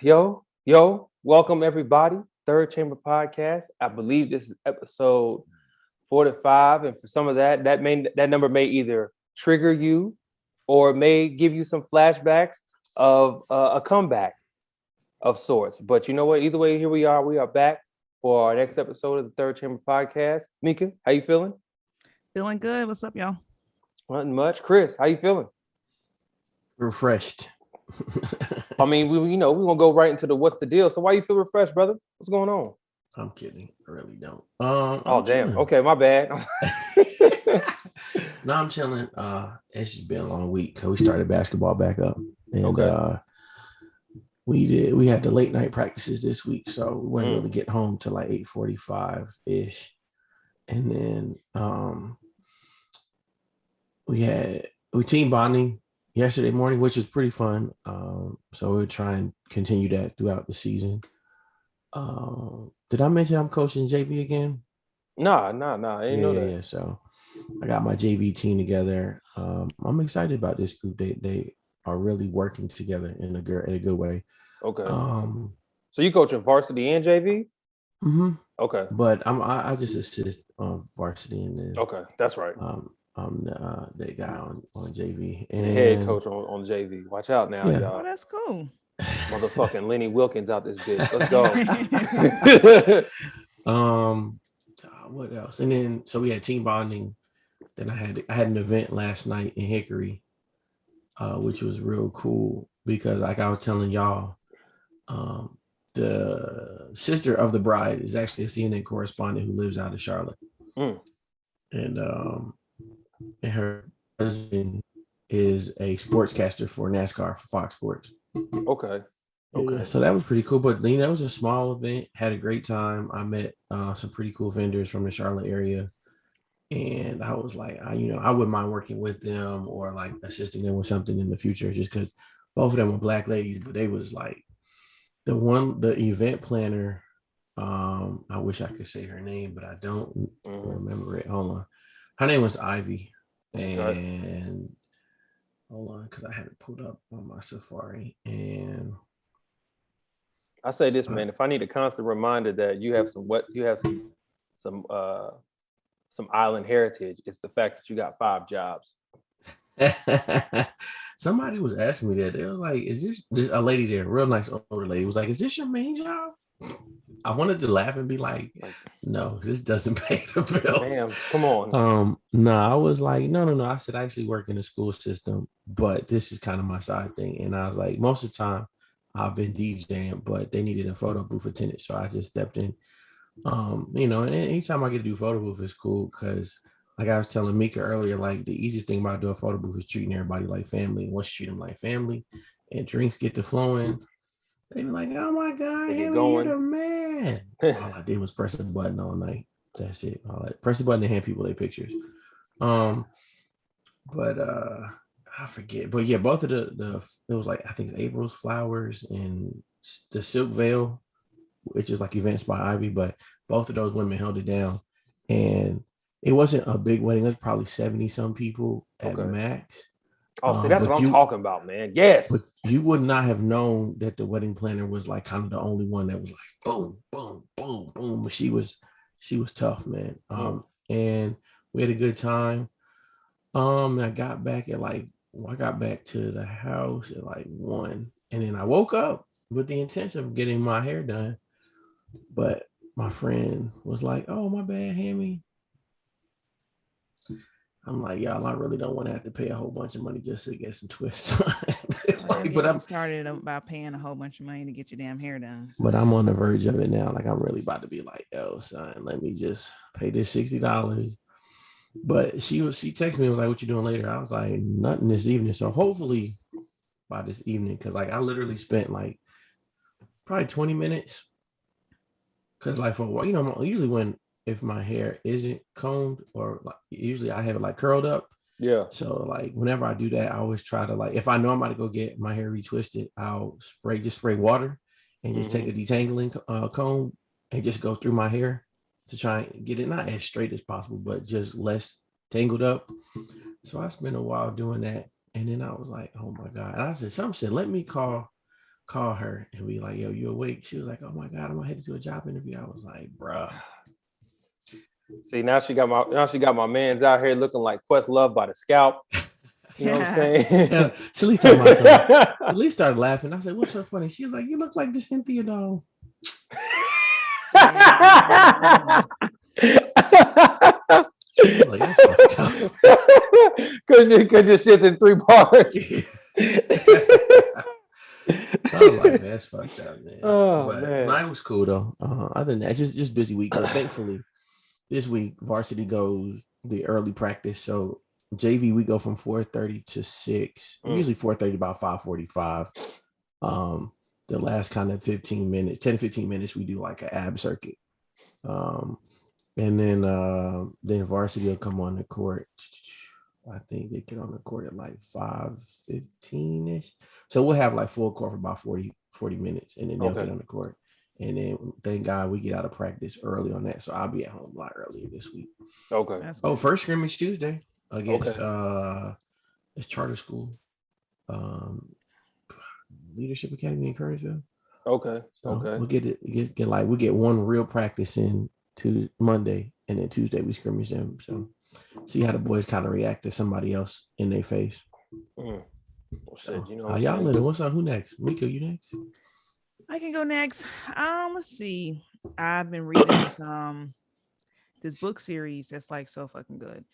Yo. Welcome everybody. Third Chamber Podcast. I believe this is episode 45. And for some of that number may either trigger you or may give you some flashbacks of a comeback of sorts. But you know what? Either way, here we are. We are back for our next episode of the Third Chamber Podcast. Mika, how you feeling? Feeling good. What's up, y'all? Nothing much. Chris, how you feeling? Refreshed. I mean, we're gonna go right into the what's the deal. So why you feel refreshed, brother? What's going on? I'm kidding. I really don't. Oh damn. Chilling. Okay, my bad. No, I'm chilling. It's just been a long week because we started basketball back up, and we had the late night practices this week, so we wasn't really getting home till like 8:45 ish, and then we team bonding yesterday morning, which was pretty fun. So we'll try and continue that throughout the season. Did I mention I'm coaching JV again? Nah. I didn't know that. Yeah. So I got my JV team together. I'm excited about this group. They are really working together in a good way. Okay. So you coaching varsity and JV? Mm-hmm. Okay. But I just assist on varsity and then. Okay, that's right. I'm the guy on JV and the head coach on JV. Watch out now, y'all. Oh, that's cool. Motherfucking Lenny Wilkins out this bitch. Let's go. What else? And then so we had team bonding. Then I had an event last night in Hickory, which was real cool because like I was telling y'all, the sister of the bride is actually a CNN correspondent who lives out of Charlotte. And her husband is a sportscaster for NASCAR for Fox Sports. Okay. Yeah, so that was pretty cool. But that was a small event. Had a great time. I met some pretty cool vendors from the Charlotte area, and I was like, I wouldn't mind working with them or like assisting them with something in the future, just because both of them were Black ladies. But they was like the event planner. I wish I could say her name, but I don't remember it. Hold on. Her name was Ivy. And hold on, because I had it pulled up on my Safari. And I say this, man, if I need a constant reminder that you have some island heritage, it's the fact that you got 5 jobs. Somebody was asking me that. They were like, is this a lady there, real nice older lady, was like, is this your main job? I wanted to laugh and be like, no, this doesn't pay the bills. Damn, come on. No, I was like, no. I said, I actually work in the school system, but this is kind of my side thing. And I was like, most of the time I've been DJing, but they needed a photo booth attendant. So I just stepped in, and anytime I get to do photo booth is cool. Cause like I was telling Mika earlier, like the easiest thing about doing a photo booth is treating everybody like family. And once you treat them like family and drinks get to flowing, they be like, oh my God, you're the man. All I did was press a button all night. That's it. All that. Press a button and hand people their pictures. But I forget. But yeah, both of it was like, I think it's April's Flowers and the Silk Veil, which is like events by Ivy, but both of those women held it down. And it wasn't a big wedding. It was probably 70 some people at max. Oh, see, that's what I'm talking about, man. Yes. But you would not have known that the wedding planner was like kind of the only one that was like boom, boom, boom, boom. But she was tough, man. And we had a good time. I got back to the house at like 1, and then I woke up with the intention of getting my hair done. But my friend was like, "Oh, my bad, Hammy." I'm like, y'all, I really don't want to have to pay a whole bunch of money just to get some twists. But I'm started about paying a whole bunch of money to get your damn hair done. So. But I'm on the verge of it now. Like I'm really about to be like, yo, son, let me just pay this $60. But she texted me and was like, what you doing later? I was like, nothing this evening. So hopefully by this evening, because like I literally spent like probably 20 minutes. Cause like for a while, usually if my hair isn't combed or like usually I have it like curled up. Yeah. So like whenever I do that, I always try to like, if I know I'm about to go get my hair retwisted, I'll spray water and just take a detangling comb and just go through my hair to try and get it not as straight as possible, but just less tangled up. So I spent a while doing that. And then I was like, oh my God. And I said, let me call call her and be like, yo, you awake? She was like, oh my God, I'm headed to a job interview. I was like, bruh. See, now she got my man's out here looking like Questlove by the scalp. You know what I'm saying? Yeah, she at least told my son. At least started laughing. I said, what's so funny? She was like, you look like the Cynthia doll. Like, that's fucked up. Cause your shit's in 3 parts. I'm like, that's fucked up, man. Oh, but man. mine was cool though. Other than that, just busy week. But thankfully, this week varsity goes the early practice. So JV we go from 4:30 to 6. Usually 4:30 about 5:45. The last kind of 15 minutes, 10 to 15 minutes, we do like an ab circuit. And then varsity will come on the court. I think they get on the court at like 5:15-ish. So we'll have like full court for about 40 minutes, and then they'll get on the court. And then thank God we get out of practice early on that. So I'll be at home a lot earlier this week. Okay. First scrimmage Tuesday against it's charter school. Leadership Academy in Encourageville. Okay. So Okay. we'll get one real practice in to Monday, and then Tuesday we scrimmage them. So see how the boys kind of react to somebody else in their face. Well, shit, you know how y'all living? What's up? Who next? Mika, you next? I can go next. Let's see. I've been reading this book series that's like so fucking good.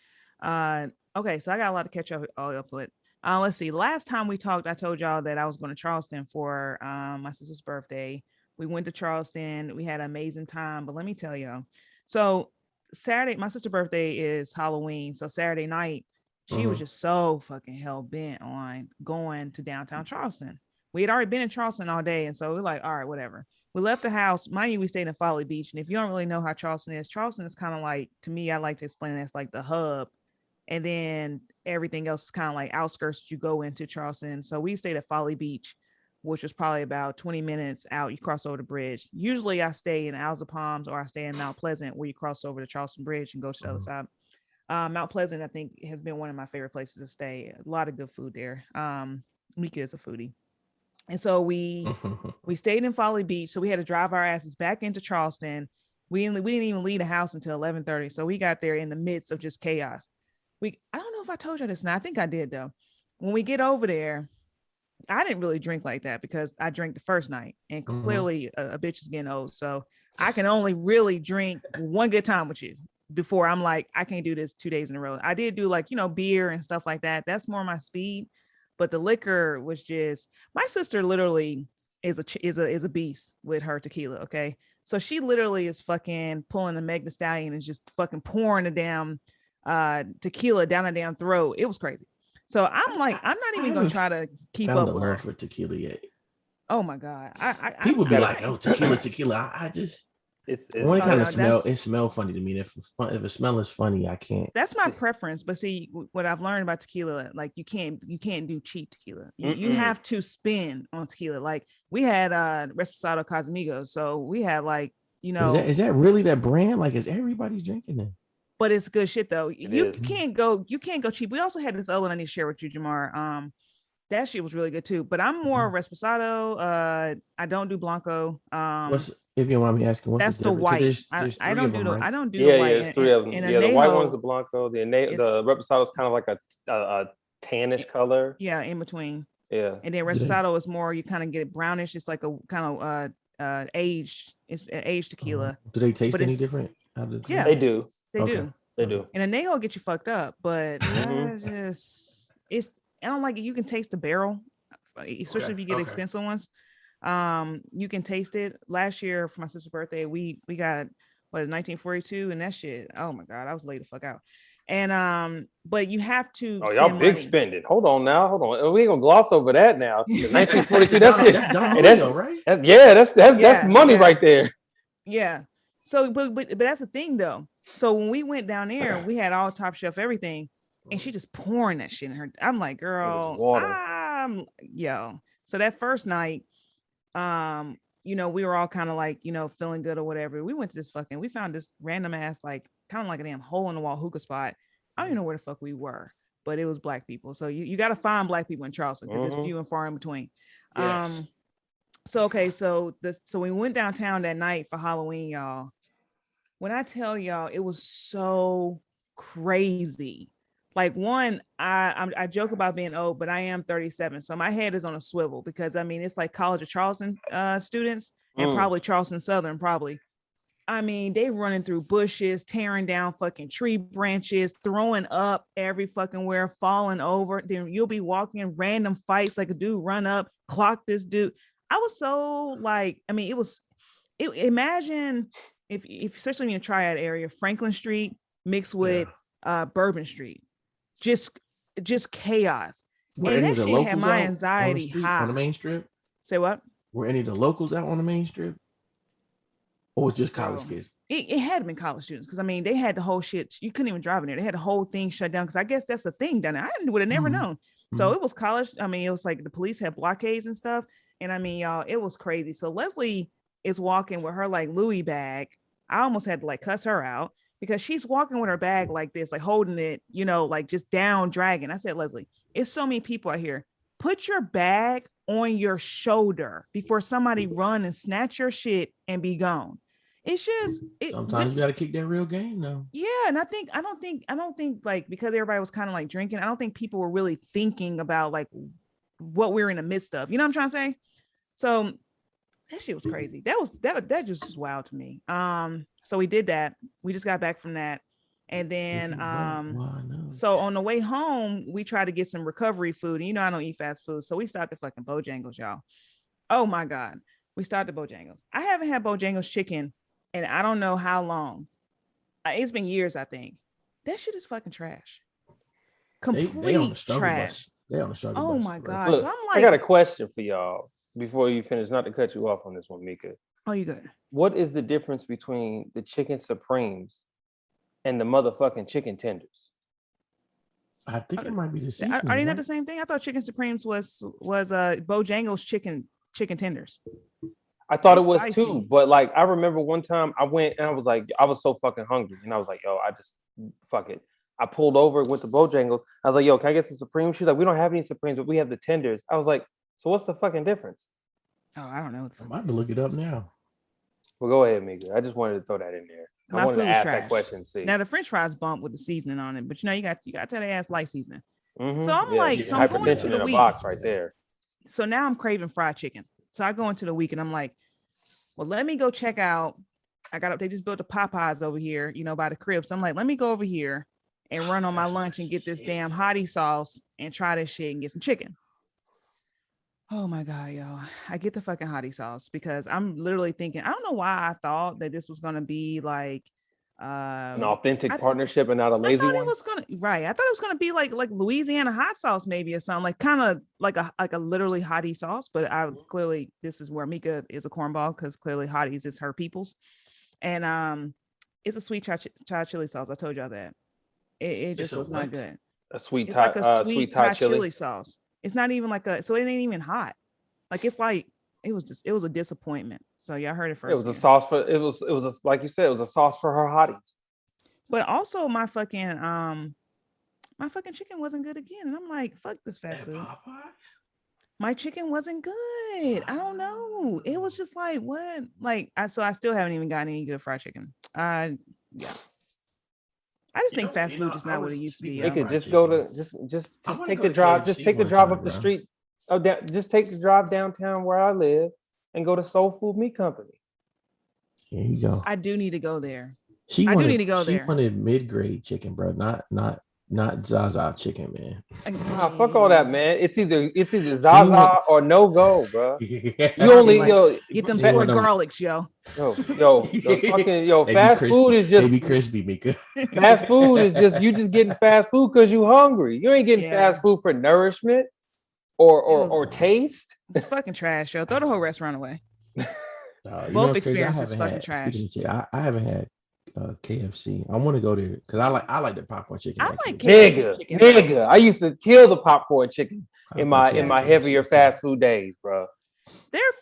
Okay, so I got a lot to catch up with. Let's see. Last time we talked, I told y'all that I was going to Charleston for my sister's birthday. We went to Charleston. We had an amazing time. But let me tell y'all. So Saturday, my sister's birthday is Halloween. So Saturday night, she was just so fucking hell bent on going to downtown Charleston. We had already been in Charleston all day. And so we're like, all right, whatever. We left the house. Mind you, we stayed in Folly Beach. And if you don't really know how Charleston is kind of like, to me, I like to explain it as like the hub. And then everything else is kind of like outskirts that you go into Charleston. So we stayed at Folly Beach, which was probably about 20 minutes out. You cross over the bridge. Usually I stay in Isles of Palms or I stay in Mount Pleasant, where you cross over the Charleston Bridge and go to the other side. Mount Pleasant, I think, has been one of my favorite places to stay. A lot of good food there. Mika is a foodie. And so we stayed in Folly Beach. So we had to drive our asses back into Charleston. We didn't even leave the house until 11:30. So we got there in the midst of just chaos. I don't know if I told you this now. I think I did though. When we get over there, I didn't really drink like that because I drank the first night, and clearly a bitch is getting old. So I can only really drink one good time with you before I'm like, I can't do this 2 days in a row. I did do like, beer and stuff like that. That's more my speed. But the liquor was just, my sister literally is a beast with her tequila. Okay. So she literally is fucking pulling the Meg Thee Stallion and just fucking pouring the damn tequila down her damn throat. It was crazy. So I'm like, I'm not even gonna try to keep up with her for tequila yet. Oh my God. People be like, oh, tequila. I just when it kind of smell, it smells funny to me. If a smell is funny, I can't. That's my preference. But see, what I've learned about tequila, like you can't do cheap tequila. You have to spin on tequila. Like we had Reposado Casamigos, so we had like, is that really that brand? Like, is everybody drinking it? But it's good shit though. You can't go cheap. We also had this other one I need to share with you, Jamar. That shit was really good too. But I'm more Reposado. I don't do Blanco. If you want me asking, what's that's the white. There's I don't do right? I don't do the white. There's 3 of them. The white one's the Blanco. The Reposado is kind of like a tannish color. Yeah, in between. Yeah. And then Reposado is more, you kind of get it brownish. It's like a kind of aged. It's an aged tequila. Do they taste any different? Yeah, they do. They do. And a Añejo get you fucked up, but it's I don't like it. You can taste the barrel, especially if you get expensive ones. You can taste it. Last year for my sister's birthday, we got 1942, and that shit. Oh my God, I was laid the fuck out. And but you have to. Oh, y'all big spending. Hold on. We ain't gonna gloss over that now. 1942. That's it. That's right. That's money right there. Yeah. So, but that's the thing though. So when we went down there, we had all top shelf everything, and she just pouring that shit in her. I'm like, girl, yo. So that first night, we were all kind of like, feeling good or whatever. We went to we found this random ass, like kind of like a damn hole in the wall hookah spot. I don't even know where the fuck we were, but it was black people. So you got to find black people in Charleston because it's few and far in between. Yes. So we went downtown that night for Halloween, y'all. When I tell y'all, it was so crazy. Like one, I joke about being old, but I am 37, so my head is on a swivel because I mean it's like College of Charleston students and probably Charleston Southern, probably. I mean, they running through bushes, tearing down fucking tree branches, throwing up every fucking where, falling over. Then you'll be walking random fights, like a dude run up, clock this dude. I was so like, I mean, imagine if especially in the Triad area, Franklin Street mixed with Bourbon Street, just chaos. Were And any that of the shit had locals my out anxiety on the street, high. on the main strip? Say what? Were any of the locals out on the main strip? Or was just college Bro, kids? it had been college students because I mean they had the whole shit. You couldn't even drive in there. They had the whole thing shut down because I guess that's the thing down there. I would have never known. So it was college. I mean, it was like the police had blockades and stuff. And I mean, y'all, it was crazy. So Leslie is walking with her like Louis bag. I almost had to like cuss her out because she's walking with her bag like this, like holding it, you know, like just down dragging. I said, Leslie, it's so many people out here. Put your bag on your shoulder before somebody run and snatch your shit and be gone. It's just sometimes you got to kick that real game though. Yeah, and I don't think like because everybody was kind of like drinking, I don't think people were really thinking about like what we're in the midst of. You know what I'm trying to say? So that shit was crazy. That just was wild to me. So we did that. We just got back from that. And then so on the way home, we tried to get some recovery food. And you know, I don't eat fast food. So we stopped at fucking Bojangles, y'all. Oh my God. We stopped at Bojangles. I haven't had Bojangles chicken and I don't know how long. It's been years, I think. That shit is fucking trash. Complete trash. They on the struggle Oh bus, my bro. God. Look, So I'm like, I got a question for y'all before you finish, not to cut you off on this one, Mika. oh, you good? What is the difference between the chicken supremes and the motherfucking chicken tenders? I think it might be the seasoning. Are they not the same thing? I thought chicken supremes was Bojangles chicken tenders. I thought it It's was spicy. too, but like I remember one time I went and I was like, I was so fucking hungry, and I was like, yo, I just fuck it. I pulled over, went to Bojangles. I was like, yo, can I get some Supremes? She's like, we don't have any Supremes, but we have the tenders. I was like, so what's the fucking difference? Oh, I don't know. I'm about to look it up now. Well, go ahead, Mika. I just wanted to throw that in there. My I wanted food to was ask trash. that question. See, Now the French fries bump with the seasoning on it, but you know you got to tell they ass light seasoning. mm-hmm. So I'm like, so I'm going hypertension into the in a week. box right there. So now I'm craving fried chicken. So I go into the week and I'm like, well, let me go check out. They just built a Popeyes over here, you know, by the crib. So I'm like, let me go over here and run on my lunch and get this damn hottie sauce and try this shit and get some chicken. Oh my God, y'all. I get the fucking hottie sauce because I'm literally thinking, I don't know why I thought that this was going to be like an authentic partnership and not a lazy one. I thought it was gonna be like Louisiana hot sauce maybe or something, like kind of like a literally hottie sauce. But I clearly this is where Mika is a cornball because clearly hotties is her people's, and it's a sweet Thai chili sauce. I told y'all that it just was not good. A sweet It's Thai, like a sweet Thai chili sauce. It's not even like so it ain't even hot. Like it's like it was a disappointment. So y'all heard it first. It was a sauce for like you said, it was a sauce for her hotties. But also my fucking chicken wasn't good again. And I'm like, fuck this fast food. My chicken wasn't good. I don't know. It was just like, what? Like I still haven't even gotten any good fried chicken. Yeah. I just think fast food is not what it used to be. They could just go to just take the drive, just take the drive up the street. Oh, just take the drive downtown where I live and go to Soul Food Meat Company. Here you go. I do need to go there. She wanted mid-grade chicken, bro. Not Zaza chicken, man. Nah, fuck all that, man. It's either Zaza or no go, bro. You only get them short garlics, yo. Fast food is just baby crispy, Mika. Fast food is just you just getting fast food because you hungry. You ain't getting fast food for nourishment or taste. It's fucking trash, yo. Throw the whole restaurant away. Both experiences fucking trash. I haven't had KFC. I want to go there because I like the popcorn chicken. I like KFC chicken. Nigga. I used to kill the popcorn chicken in my heavier fast food days, bro.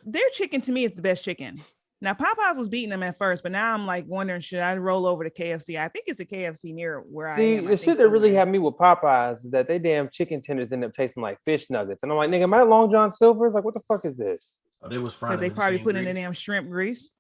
Their chicken to me is the best chicken. Now Popeyes was beating them at first, but now I'm like wondering, should I roll over to KFC? I think it's a KFC near where I am. The shit that really had me with Popeyes is that they damn chicken tenders end up tasting like fish nuggets, and I'm like, nigga, am I Long John Silver's? Like, what the fuck is this? Oh, they was Because frying they them in the probably same put in the grease? damn shrimp grease.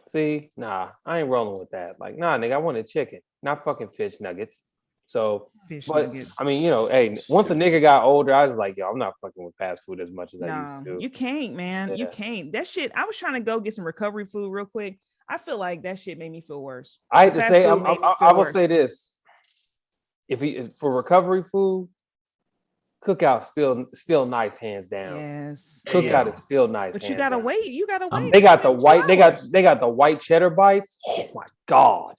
See, nah, I ain't rolling with that. Like, nah, nigga, I wanted chicken, not fucking fish nuggets. So, Fish but nuggets. I mean, hey, once a nigga got older, I was like, yo, I'm not fucking with fast food as much as I used No, to. you can't, man. You Yeah. can't. That shit. I was trying to go get some recovery food real quick. I feel like that shit made me feel worse. I hate to Fast say, food made me I feel will worse. say this: if for recovery food, Cookout still nice, hands down. Yes. Cookout Damn. is still nice, But you hands gotta down. wait. You gotta wait. They got the goddamn 2 white. hours. They got the white cheddar bites. Oh my god!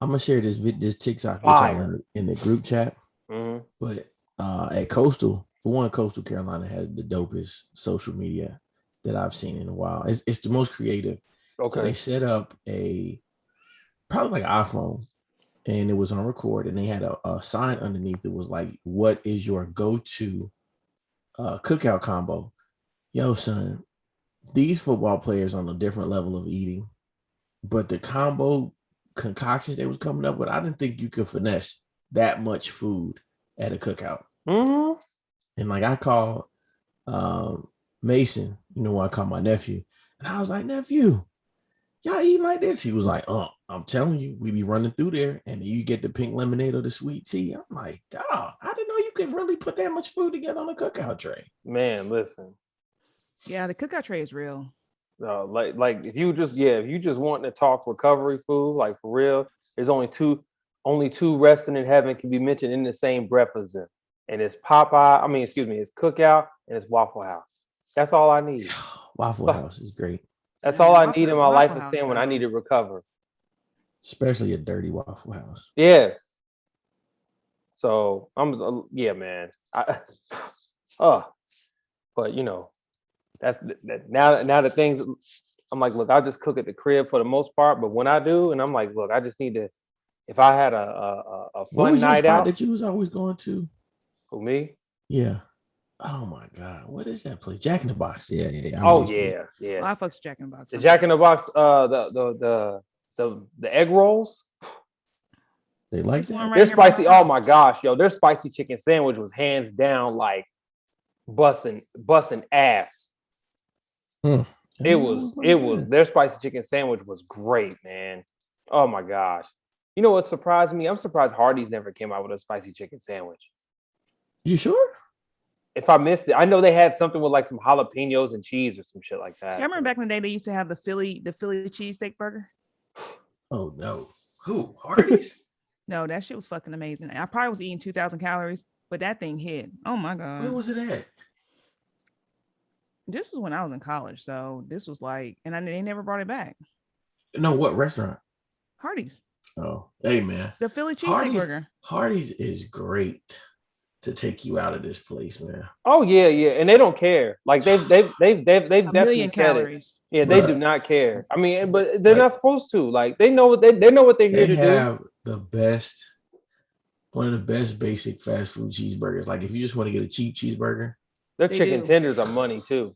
I'm gonna share this TikTok with y'all Fire. in the group chat. Mhm. But at Coastal, for one, Coastal Carolina has the dopest social media that I've seen in a while. It's the most creative. So they Okay. set up probably like an iPhone, and it was on record, and they had a sign underneath. It was like, "What is your go-to cookout combo?" Yo, son, these football players on a different level of eating, but the combo concoctions they was coming up with, I didn't think you could finesse that much food at a cookout. Mhm. And like I called Mason, I call my nephew, and I was like, nephew, y'all eating like this? He was like, I'm telling you, we be running through there, and you get the pink lemonade or the sweet tea. I'm like, dog, I didn't know you could really put that much food together on a cookout tray. Man, listen. Yeah, the cookout tray is real. Like if you just want to talk recovery food, like for real, there's only two resting in heaven can be mentioned in the same breath as them, and it's Popeye. I mean, excuse me, it's Cookout and it's Waffle House. That's all I need. Waffle House is great, That's Yeah, all I Waffle- need in my Waffle life is House, saying when I though. need to recover. especially a dirty Waffle House. Yes. So yeah, man. But that's that now the things. I'm like, look, I'll just cook at the crib for the most part. But when I do, and I'm like, look, I just need to. If I had a What fun was your night spot out, that you was always going to? for me. Yeah. Oh my God. What is that place? Jack in the Box. Yeah. I'm Oh with you. yeah. Well, I fucks Jack in the Box. The Jack in the Box, the egg rolls. They like This one that. right They're here by my spicy. Oh house. my gosh, yo, their spicy chicken sandwich was hands down like busting ass. I It didn't know was like that. their spicy chicken sandwich was great, man. Oh my gosh. You know what surprised me? I'm surprised Hardee's never came out with a spicy chicken sandwich. You sure? If I missed it, I know they had something with like some jalapenos and cheese or some shit like that. Yeah, I remember back in the day they used to have the Philly cheesesteak burger. Oh no. Who? Hardee's? No, that shit was fucking amazing. I probably was eating 2,000 calories, but that thing hit. Oh my god. Where was it at? This was when I was in college, so this was like, and they never brought it back. No, what restaurant? Hardee's, Oh, hey man. the Philly cheesesteak Hardee's burger. Hardee's is great to take you out of this place, man. Oh yeah, and they don't care. Like they've A definitely million said it. calories. Yeah, they do Bruh. not care. I mean, but they're Like, not supposed to. Like they know what they know what they're here they to do. have one of the best basic fast food cheeseburgers. Like if you just want to get a cheap cheeseburger, Their They chicken do. tenders are money too.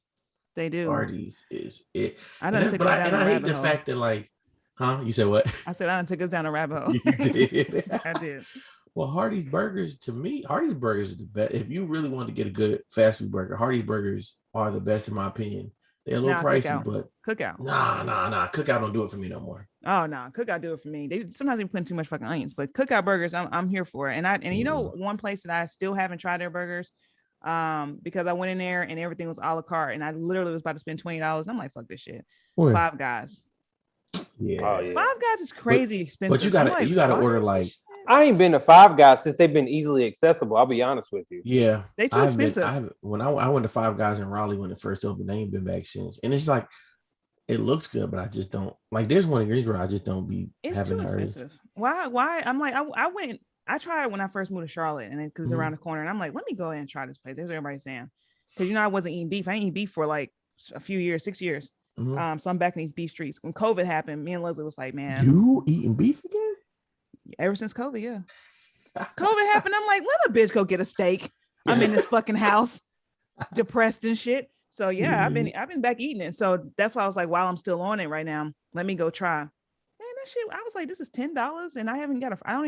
They do. Hardee's is it. I done took us down a I hate rabbit the hole. fact that like, you said what? I said I done took us down a rabbit hole. You did. I did. Well, Hardee's burgers, to me, Hardee's burgers are the best. If you really want to get a good fast food burger, Hardee's burgers are the best in my opinion. They're a little pricey, but Cookout. nah. Cookout don't do it for me no more. Oh no, Cookout do it for me. They sometimes they put too much fucking onions, but Cookout burgers, I'm here for it. And you know, one place that I still haven't tried their burgers, because I went in there and everything was a la carte, and I literally was about to spend $20. I'm like, fuck this shit. Where? Five Guys. Yeah. Oh yeah. Five Guys is crazy expensive. But you gotta why order is this like. shit? I ain't been to Five Guys since they've been easily accessible. I'll be honest with you. Yeah, They too expensive. I went to Five Guys in Raleigh when it first opened. They ain't been back since, and it's like it looks good, but I just don't like. There's one in Greensboro I just don't be It's having too expensive. Why? I'm like, I tried when I first moved to Charlotte, and because it's around the corner, and I'm like, let me go ahead and try this place. That's what everybody's saying. Because I wasn't eating beef. I ain't eating beef for like a few years, 6 years. Mm-hmm. So I'm back in these beef streets. When COVID happened, me and Leslie was like, man, You eating beef again? ever since COVID, yeah. COVID happened. I'm like, let a bitch go get a steak. I'm in this fucking house, depressed and shit. So yeah, I've been back eating it. So that's why I was like, while I'm still on it right now, let me go try. Man, that that shit, I was like, this is $10 and I don't even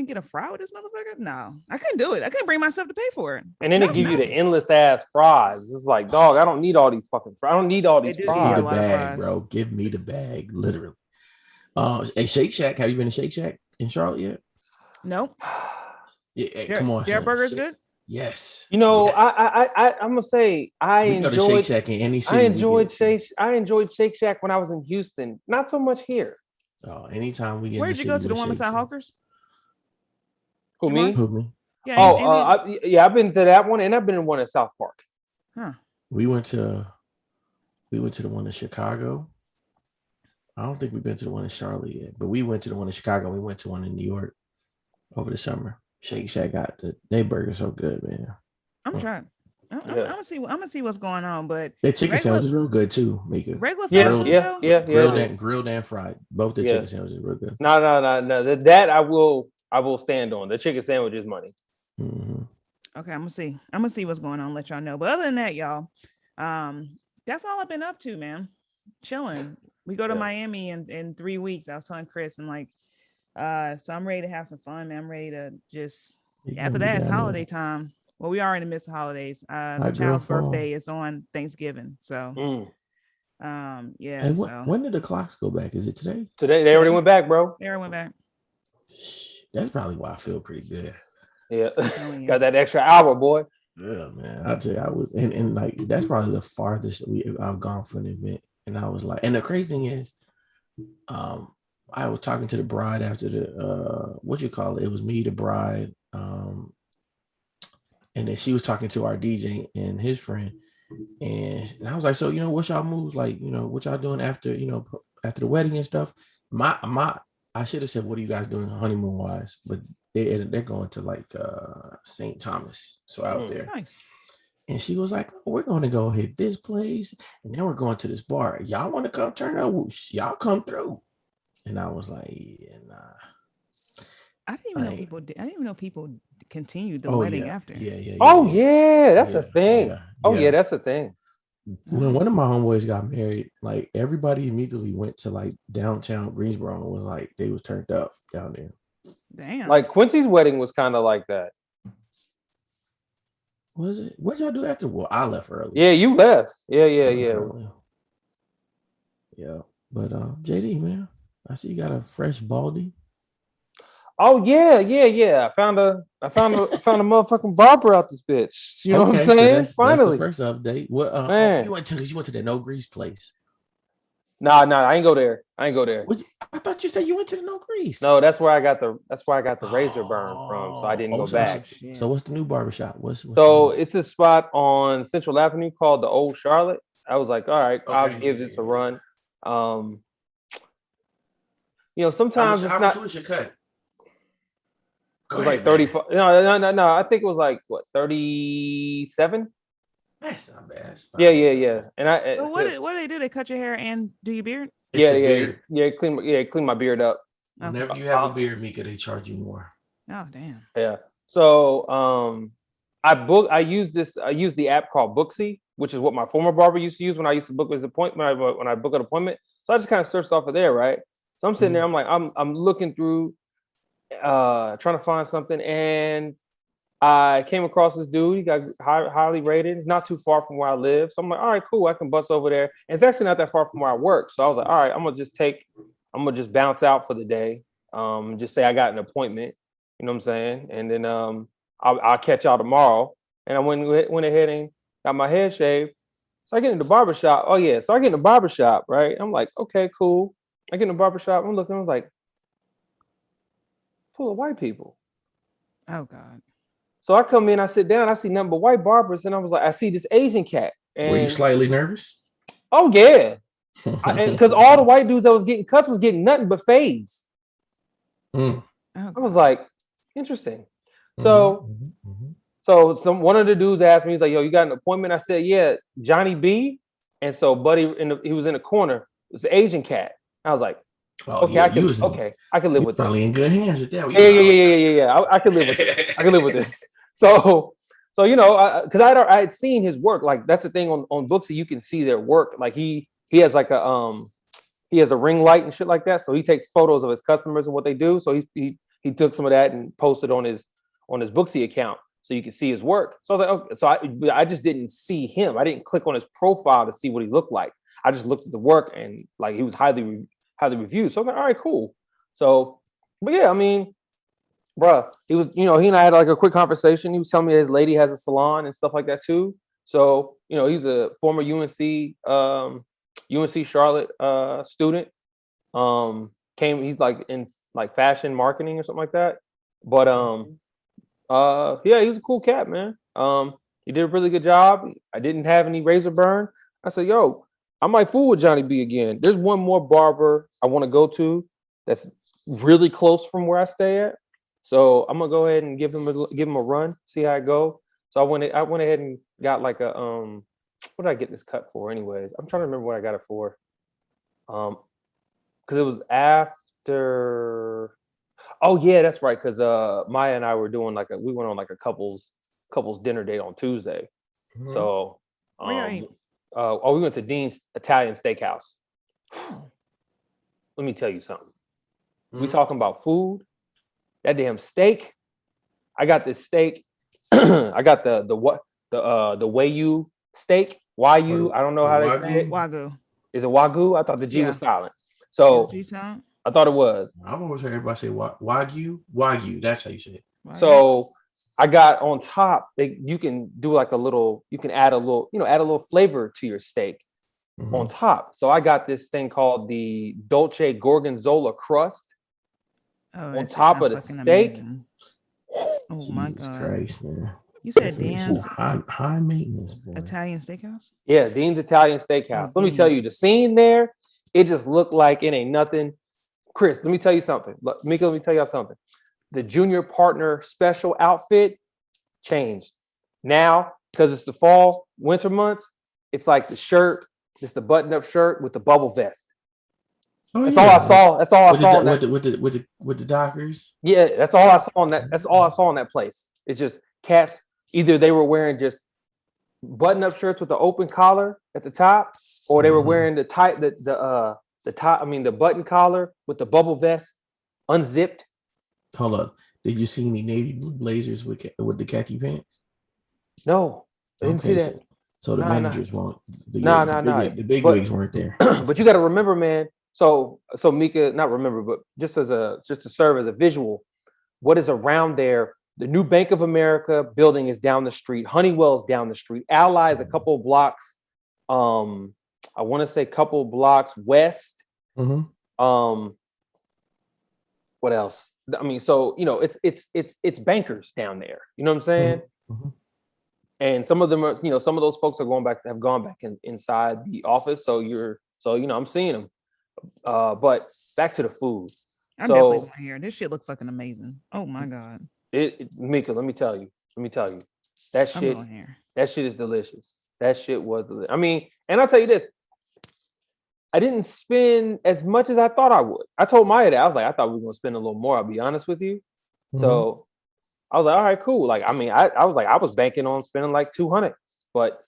get a fry with this motherfucker. No, I couldn't do it. I couldn't bring myself to pay for it. And then they give you the endless ass fries. It's like, dog, I don't need all these fucking fries. I don't need all these They do give Give me you a fries. the lot of bag, fries. bro. Give me the bag, literally. Hey, Shake Shack. Have you been to Shake Shack in Charlotte yet? Nope. Yeah, hey, come on. Their son. burger's Shake- good. Yes. You know, yes. I'm gonna say We go to Shake Shack in any city. I enjoyed Shake Shack when I was in Houston. Not so much here. Oh, anytime we get. Where'd you go to the one beside Hawkers? Who, me? Who, me? Yeah. I've been to that one, and I've been in one in South Park. Huh. We went to the one in Chicago. I don't think we've been to the one in Charlotte yet, but we went to the one in Chicago. We went to one in New York over the summer. Shake Shack they burger so good, man. I'm trying. I'm gonna see what's going on, but the chicken sandwich is real good too, Mika. Regular Grilled and fried. Both the chicken sandwiches real good. No. That I will stand on. The chicken sandwich is money. Mm-hmm. Okay, I'm gonna see what's going on. Let y'all know. But other than that, y'all, that's all I've been up to, man. Chilling. We go to Miami in 3 weeks. I was telling Chris, and like, so I'm ready to have some fun, man. I'm ready to just after that, it's holiday time. Well, we are in the midst of holidays. My child's birthday is on Thanksgiving, so yeah. And so when did the clocks go back? Is it today? Today they already went back, bro. they already went back. That's probably why I feel pretty good. Yeah, got that extra hour, boy. Yeah, man. I tell you, I was and like that's probably the farthest I've gone for an event. And I was like, and the crazy thing is, I was talking to the bride after the what you call it? It was me, the bride, and then she was talking to our DJ and his friend, and I was like, so what's y'all moves like? What y'all doing after after the wedding and stuff? I should have said, what are you guys doing honeymoon wise? But they're going to like St. Thomas, so out there. Nice. And she was like, we're going to go hit this place, and then we're going to this bar. Y'all want to come turn up? Y'all come through. And I was like, yeah, nah. I didn't even know people did. I didn't even know people continued the wedding after. Yeah. Oh yeah, that's a thing. Yeah, that's a thing. When one of my homeboys got married, like everybody immediately went to like downtown Greensboro and was like they was turned up down there. Damn. Like Quincy's wedding was kind of like that. Was it? What y'all do after? Well, I left early. Yeah, you left. Yeah. Yeah. But JD, man, I see you got a fresh baldy. Oh yeah. I found a motherfucking barber out this bitch. You know what I'm saying? So Finally, that's the first update. What? Man. You went to the no grease place. Nah, I ain't go there. I thought you said you went to the no grease. No, that's where I got the razor burn from. So I didn't go back. So what's the new barbershop? What's it's a spot on Central Avenue called the Old Charlotte. I was like, all right, I'll give this a run. Sometimes how much was your cut? It was like 35. No. I think it was like what 37. That's not bad. Yeah. And what do they do? They cut your hair and do your beard? Yeah. Clean my beard up. Whenever you have a beard, Mika, they charge you more. Oh damn. Yeah. So I use the app called Booksy, which is what my former barber used to use when I used to book his appointment. When I book an appointment, so I just kind of searched off of there, right? So I'm sitting there, I'm like, I'm looking through, trying to find something, and I came across this dude. He got highly rated. It's not too far from where I live, so I'm like, all right, cool. I can bust over there. And it's actually not that far from where I work, so I was like, all right, I'm gonna just bounce out for the day. Just say I got an appointment. You know what I'm saying? And then I'll catch y'all tomorrow. And I went ahead and got my head shaved. So I get in the barber shop. Oh yeah. So I get in the barber shop, right? I'm like, okay, cool. I get in the barber shop. I'm looking, I was like, full of white people. Oh God. So I come in, I sit down, I see nothing but white barbers, and I was like, I see this Asian cat. And, were you slightly nervous? Oh yeah. Because all the white dudes that was getting cuts was getting nothing but fades. Oh, I was like, interesting. So one of the dudes asked me, he's like, yo, you got an appointment? I said, yeah, Johnny B. And so Buddy, he was in the corner. It was an Asian cat. I was like, okay, I can live with this. Probably in good hands at that. Yeah. I can live with this. I can live with this. So because I had seen his work. Like that's the thing on Booksy, you can see their work. Like he has like a he has a ring light and shit like that. So he takes photos of his customers and what they do. So he took some of that and posted on his Booksy account so you can see his work. So I was like, okay. So I just didn't see him. I didn't click on his profile to see what he looked like. I just looked at the work and like he was highly reviewed. So I'm like, all right, cool. So, but yeah, I mean, bruh, he was, he and I had like a quick conversation. He was telling me his lady has a salon and stuff like that too. So, he's a former UNC Charlotte student. He's like in like fashion marketing or something like that. But yeah, he was a cool cat, man. He did a really good job. I didn't have any razor burn. I said, yo, I might fool with Johnny B again. There's one more barber I want to go to that's really close from where I stay at. So I'm gonna go ahead and give him a run, see how it go. So I went ahead and got like a what did I get this cut for anyways? I'm trying to remember what I got it for. Because it was after. Oh yeah, that's right. Because Maya and I were doing we went on like a couples dinner date on Tuesday. Mm-hmm. So we went to Dean's Italian Steakhouse. Let me tell you something. Mm-hmm. We talking about food. That damn steak. I got this steak. I got the Wagyu steak. Wagyu. I don't know how they say it. Wagyu. Is it Wagyu? I thought the G was silent. So G sound? I thought it was. I've always heard everybody say Wagyu. Wagyu. That's how you say it. Wagyu. So I got on top. You can do like you can add a little flavor to your steak on top. So I got this thing called the Dolce Gorgonzola crust on top of the steak. Amazing. Oh my God. Christ, man. You said Dan's high maintenance, boy. Italian steakhouse? Yeah, Dean's Italian Steakhouse. Let me tell you, the scene there, it just looked like it ain't nothing. Chris, let me tell you something. Mika, let me tell y'all something. The junior partner special outfit changed. Now, because it's the fall, winter months, it's like the shirt, it's the button-up shirt with the bubble vest. Oh, that's all I saw. That's all I saw. With the Dockers. Yeah, that's all I saw on that. That's all I saw in that place. It's just cats. Either they were wearing just button-up shirts with the open collar at the top, or they were wearing the button collar with the bubble vest unzipped. Hold up. Did you see any navy blue blazers with the khaki pants? No, I didn't see that. So the managers weren't. The big wigs weren't there. But you got to remember, man. So Mika, not remember, but just to serve as a visual, what is around there? The new Bank of America building is down the street. Honeywell's down the street. Ally is a couple of blocks. I want to say a couple of blocks west. Mm-hmm. What else? I mean, so it's bankers down there. You know what I'm saying? Mm-hmm. And some of them are, some of those folks have gone back inside the office. So I'm seeing them. But back to the food. I'm definitely going here. This shit look fucking amazing. Oh my God. Mika, let me tell you. That shit is delicious. That shit was delicious. I mean, and I'll tell you this. I didn't spend as much as I thought I would. I told Maya that. I was like, I thought we were going to spend a little more, I'll be honest with you. Mm-hmm. So I was like, all right, cool. Like, I mean, I was banking on spending like 200, but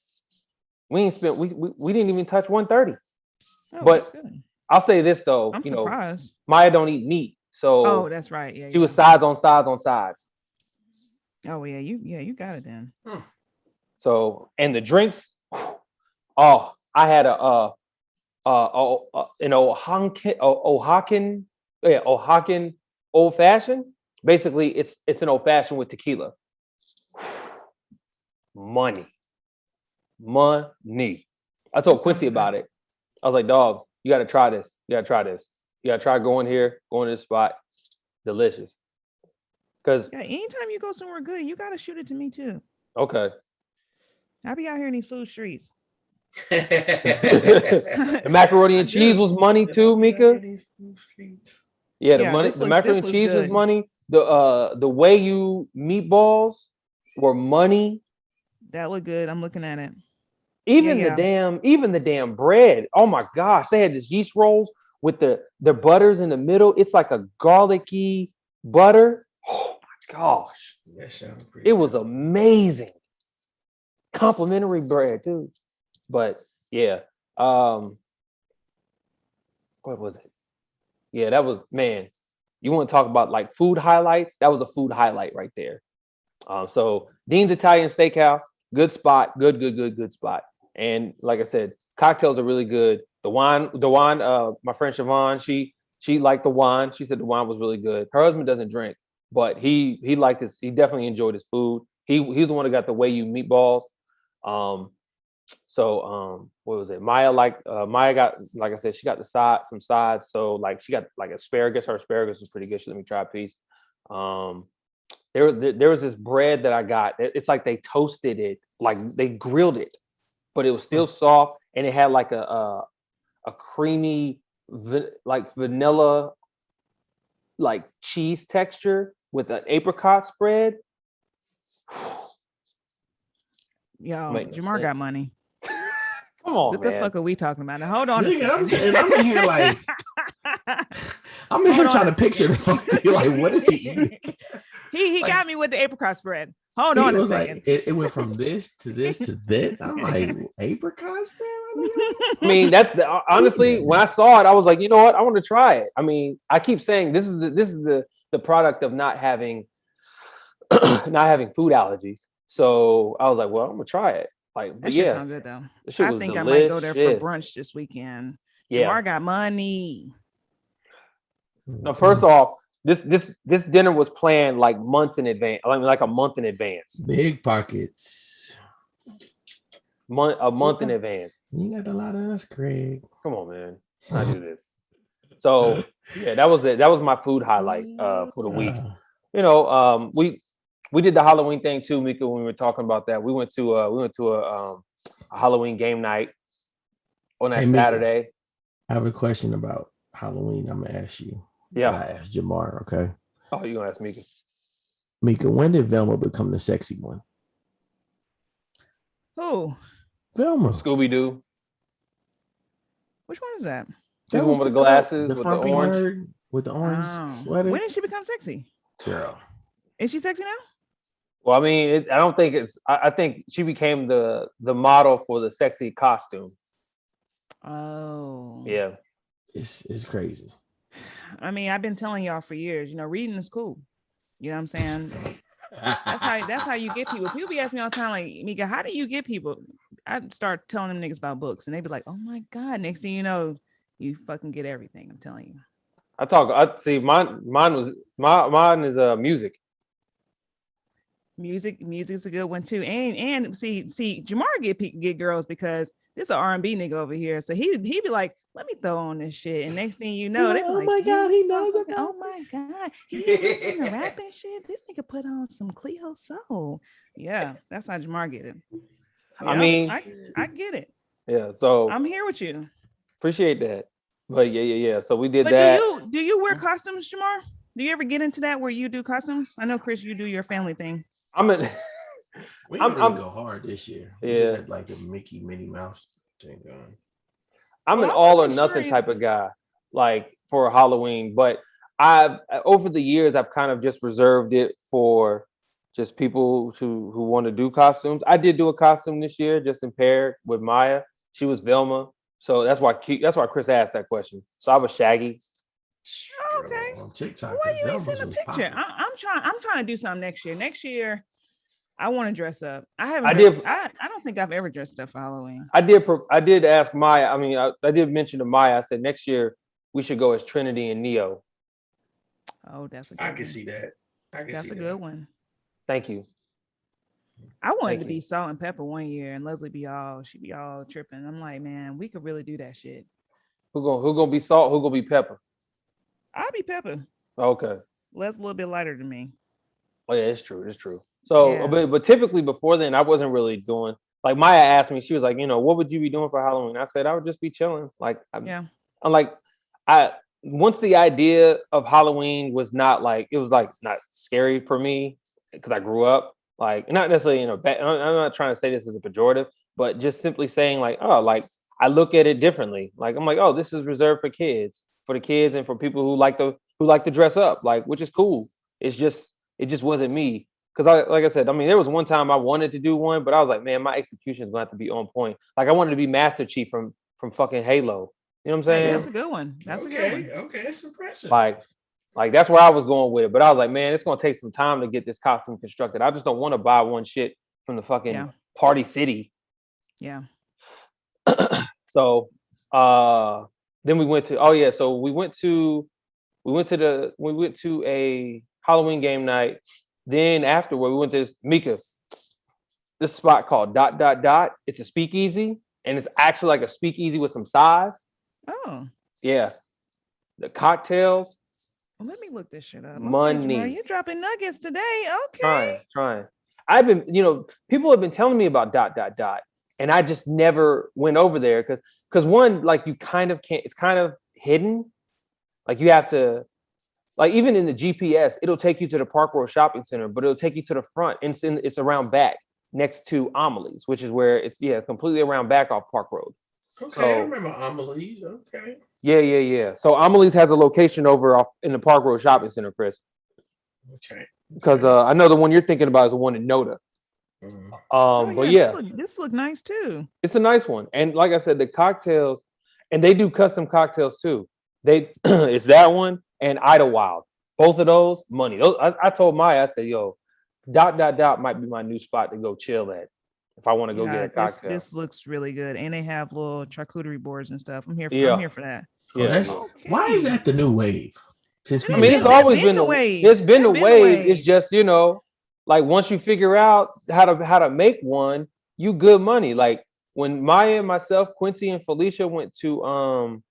we didn't even touch 130. Oh, but I'll say this though, I'm surprised. Maya don't eat meat. So that's right. Yeah. She was sides on sides. Oh yeah, you got it then. So, and the drinks, I had an Oaxacan old fashioned. Basically, it's an old fashioned with tequila. Money. I told Quincy about it. I was like, dog, you got to try this. You got to try going to this spot. Delicious. Because anytime you go somewhere good, you got to shoot it to me too. Okay. I be out here in these food streets. The macaroni and cheese was money too, Mika. Yeah, the macaroni and cheese was money. The Wagyu meatballs were money. That looked good. I'm looking at it. Even the damn bread. Oh my gosh, they had this yeast rolls with the butters in the middle. It's like a garlicky butter. Oh my gosh, that sounds great. It was amazing. Complimentary bread too. But yeah, what was it? Yeah, that was, man. You want to talk about like food highlights? That was a food highlight right there. So Dean's Italian Steakhouse, good spot, good spot. And like I said, cocktails are really good. The wine, my friend Siobhan, she liked the wine. She said the wine was really good. Her husband doesn't drink, but he liked his. He definitely enjoyed his food. He's the one that got the Wagyu meatballs. What was it? Maya got, like I said, she got some sides. So like she got like asparagus. Her asparagus was pretty good. She let me try a piece. There was this bread that I got. It's like they toasted it, like they grilled it, but it was still soft, and it had like a creamy like vanilla like cheese texture with an apricot spread. Yo, Jamar got money. Come on, what man. the fuck are we talking about? Now, hold on a second. I'm in here like, I'm in here trying to picture the fuck. Like, what is he eating? He got me with the apricot spread. Hold on a second. Like, it went from this to this to that. I'm like, apricot spread? I mean, that's honestly, when I saw it, I was like, you know what? I want to try it. I mean, I keep saying this is the product of not having food allergies. So I was like, well, I'm gonna try it. Like, that shit sound good though. I think I might go there for brunch this weekend. Yeah, Jamar got money. No, first off, this dinner was planned like months in advance. I mean, like a month in advance. Big pockets. A month in advance. You got a lot of us, Craig. Come on, man. I do this. So yeah, that was it. That was my food highlight for the week. You know, we did the Halloween thing too, Mika. When we were talking about that, we went to a Halloween game night on that Saturday. Mika, I have a question about Halloween. I'm gonna ask you. Yeah, I asked Jamar. Okay. Oh, you gonna ask Mika? Mika, when did Velma become the sexy one? Who? Velma. Scooby Doo. Which one is that? She's the one with the glasses, with the orange. With the orange sweater. When did she become sexy? Girl. Is she sexy now? Well, I mean, I don't think it's. I think she became the model for the sexy costume. Oh. Yeah. It's crazy. I mean, I've been telling y'all for years, reading is cool. You know what I'm saying? That's how you get people. People be asking me all the time, like, Mika, how do you get people? I start telling them niggas about books, and they be like, oh my God, next thing you know, you fucking get everything. I'm telling you. I see mine is music. Music's a good one too. And see, Jamar get girls because this is an R&B nigga over here. So he be like, let me throw on this shit. And next thing you know, they oh my God, he knows about oh my God, he listen to rap and shit. This nigga put on some Cleo Soul. Yeah, that's how Jamar get it. I mean, I get it. Yeah, so I'm here with you. Appreciate that. But yeah. So we did that. Do you wear costumes, Jamar? Do you ever get into that where you do costumes? I know, Chris, you do your family thing. We didn't really go hard this year. We just had like the Minnie Mouse thing going. I'm an all or nothing type of guy, like for Halloween. But over the years, I've kind of just reserved it for just people who want to do costumes. I did do a costume this year, just in pair with Maya. She was Velma, so that's why Chris asked that question. So I was Shaggy. Oh, okay. On TikTok, why you ain't send a picture? I'm trying to do something next year. Next year, I want to dress up. I don't think I've ever dressed up for Halloween. I did ask Maya. I mean, I did mention to Maya. I said next year we should go as Trinity and Neo. Oh, that's a good one. I can see that. That's a good one. Thank you. I wanted to be Salt and Pepper one year, and Leslie she'd be all tripping. I'm like, man, we could really do that shit. Who gonna be Salt? Who gonna be Pepper? I'll be Pepper. Okay. Les a little bit lighter than me. Oh yeah, it's true. So, yeah. but typically before then, I wasn't really doing. Like Maya asked me, she was like, what would you be doing for Halloween? I said I would just be chilling. Like, once the idea of Halloween was not like, it was like not scary for me because I grew up like not necessarily I'm not trying to say this as a pejorative, but just simply saying like, oh, like I look at it differently. Like I'm like, oh, this is reserved for the kids and for people who like to dress up, like, which is cool. It just wasn't me. Because like I said, I mean, there was one time I wanted to do one, but I was like, man, my execution is going to have to be on point. Like I wanted to be Master Chief from fucking Halo. You know what I'm saying? Hey, that's a good one. That's a good one. Okay, it's impressive. Like that's where I was going with it. But I was like, man, it's gonna take some time to get this costume constructed. I just don't want to buy one shit from the fucking Party City. Yeah. So then we went to so we went to a Halloween game night. Then afterward we went to this spot called ... It's a speakeasy, and it's actually like a speakeasy with some size. Oh. Yeah. The cocktails. Well, let me look this shit up. Money. You're dropping nuggets today. Okay. Trying. I've been, people have been telling me about ... And I just never went over there because one, like you kind of can't, it's kind of hidden. Like you have to, like even in the GPS, it'll take you to the Park Road Shopping Center, but it'll take you to the front, and it's around back next to Amelie's, which is where it's completely around back off Park Road. Okay, I remember Amelie's. Okay. Yeah. So Amelie's has a location over off in the Park Road Shopping Center, Chris. Okay. Because I know the one you're thinking about is the one in Noda. But this look nice too. It's a nice one, and like I said, the cocktails, and they do custom cocktails too. It's that one and Idlewild. Both of those, money. Those, I told Maya, I said, yo, ... might be my new spot to go chill at if I want to go get a cocktail. This looks really good, and they have little charcuterie boards and stuff. I'm here for that. Yeah. Why is that the new wave? It's always been the wave. It's been the wave. It's just like once you figure out how to make one, you good money. Like when Maya and myself, Quincy and Felicia went to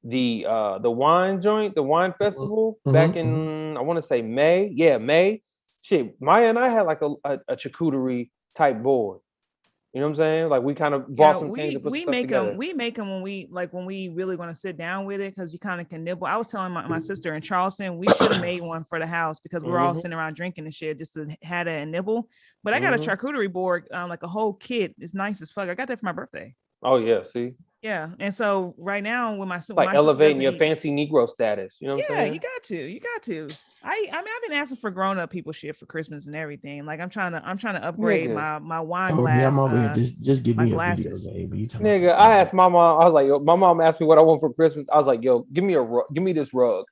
the wine joint, the wine festival back in I want to say May. Yeah, May. Shit, Maya and I had like a charcuterie type board. You know what I'm saying? Like we kind of bought some things to put stuff together. We make them when we really want to sit down with it, because you kind of can nibble. I was telling my sister in Charleston, we should have made one for the house because we're all sitting around drinking and shit just to have it and nibble. But I got a charcuterie board, like a whole kit. It's nice as fuck. I got that for my birthday. Oh yeah, see. Yeah, and so right now with my like elevating your fancy Negro status, you know what I'm saying? You got to. I mean, I've been asking for grown up people shit for Christmas and everything. Like I'm trying to upgrade my wine glass. I'm over here. Just give me glasses. a video, baby. Nigga, I asked my mom. I was like, yo, my mom asked me what I want for Christmas. I was like, yo, give me this rug.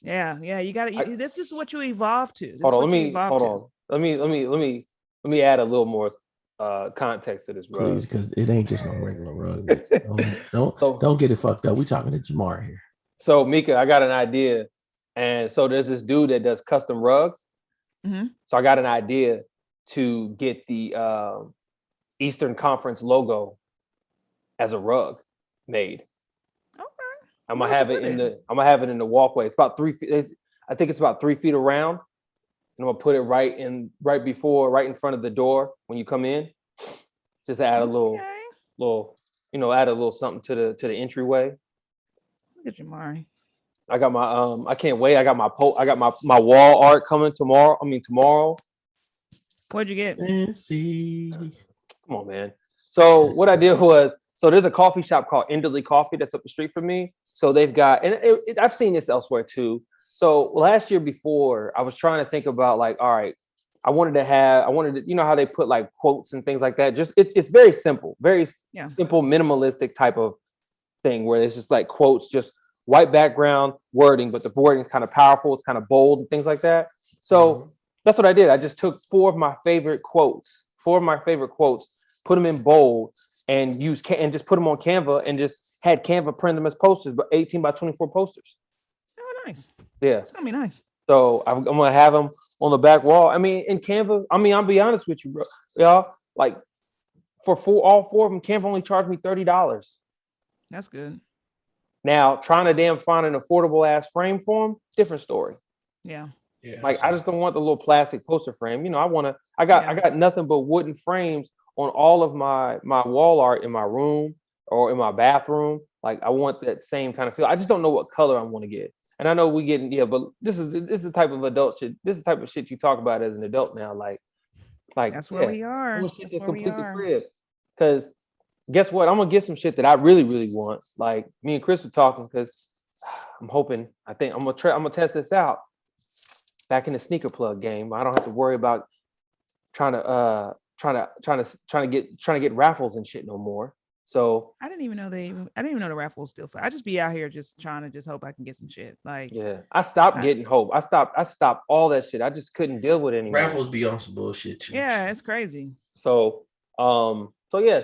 Yeah, you got to. This is what you evolve to. Hold on. Let me add a little more context to this rug. Please, because it ain't just no regular rug. Don't get it fucked up. We talking to Jamar here. So Mika, I got an idea, and so there's this dude that does custom rugs. So I got an idea to get the Eastern Conference logo as a rug made. Okay. I'm gonna have it in the walkway. It's about 3 feet. I think it's about 3 feet around. And I'm gonna put it right in front of the door when you come in. Just add a little, add a little something to the entryway. Look at Jamari. I got my I can't wait. I got my wall art coming tomorrow. What'd you get? Fancy. Come on, man. So what I did was, there's a coffee shop called Indley Coffee that's up the street from me. So they've got, and I've seen this elsewhere too. So last year before, I was trying to think about like, all right, I wanted to, you know how they put like quotes and things like that. Just it's very simple, simple, minimalistic type of thing where it's just like quotes, just white background wording, but the wording is kind of powerful. It's kind of bold and things like that. So that's what I did. I just took four of my favorite quotes, put them in bold and just put them on Canva and just had Canva print them as posters, but 18 by 24 posters. Oh, nice. Yeah. It's gonna be nice. So I'm gonna have them on the back wall. I mean, in Canva, I'll be honest with you, bro. Y'all, like for all four of them, Canva only charged me $30. That's good. Now, trying to find an affordable ass frame for them, different story. Yeah. Like I just don't want the little plastic poster frame. You know, I got nothing but wooden frames on all of my wall art in my room or in my bathroom. Like I want that same kind of feel. I just don't know what color I want to get. And I know we getting, but this is the type of adult shit. This is the type of shit you talk about as an adult now. Like that's where we are. Shit to complete the crib. Because guess what? I'm gonna get some shit that I really, really want. Like me and Chris were talking because I'm hoping. I think I'm gonna test this out. Back in the sneaker plug game, I don't have to worry about trying to get raffles and shit no more. So I didn't even know the raffle was still for. I just be out here just trying to just hope I can get some shit. Like, yeah, I stopped I, getting hope. I stopped all that shit. I just couldn't deal with it anymore. Raffles be on some bullshit too. yeah, it's crazy. So so yeah.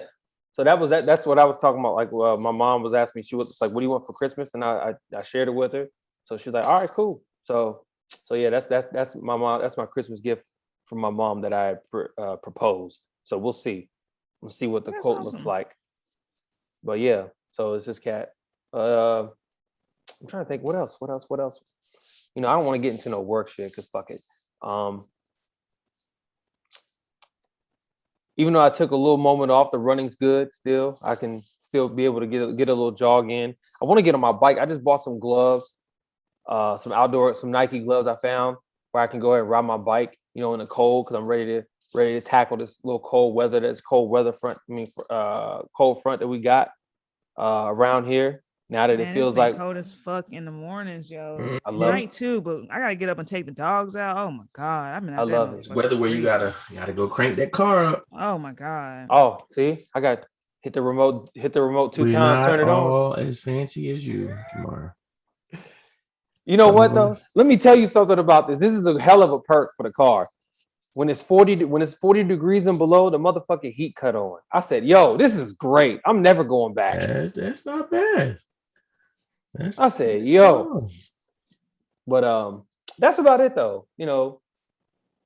So that was that. That's what I was talking about. Like, my mom was asking me, she was like, "What do you want for Christmas?" And I shared it with her. So she's like, "All right, cool." So yeah, that's my mom. That's my Christmas gift from my mom that I proposed. So we'll see. We'll see what the That's quote looks awesome. like. But yeah, so it's this cat. I'm trying to think what else. I don't want to get into no work shit because fuck it. Even though I took a little moment off, the running's good still. I can still be able to get a little jog in. I want to get on my bike. I just bought some gloves, some Nike gloves I found where I can go ahead and ride my bike, in the cold because I'm ready to tackle this little cold weather front. Cold front that we got around here. Now that it Man, it's feels been like cold as fuck in the mornings, yo. Mhm. I love Night too, but I gotta get up and take the dogs out. Oh my god, I've been I out that love it. It's motherfucker weather where you freezing. gotta go crank that car up. Oh my god. Oh, see, I got hit the remote two We're times, turn not it on. all as fancy as you, Jamar. You know Some what of though? us. Let me tell you something about this. This is a hell of a perk for the car. When it's 40 degrees and below, the motherfucking heat cut on. I said, "Yo, this is great. I'm never going back." That's not bad. That's I not said, bad at "Yo," all. but that's about it though.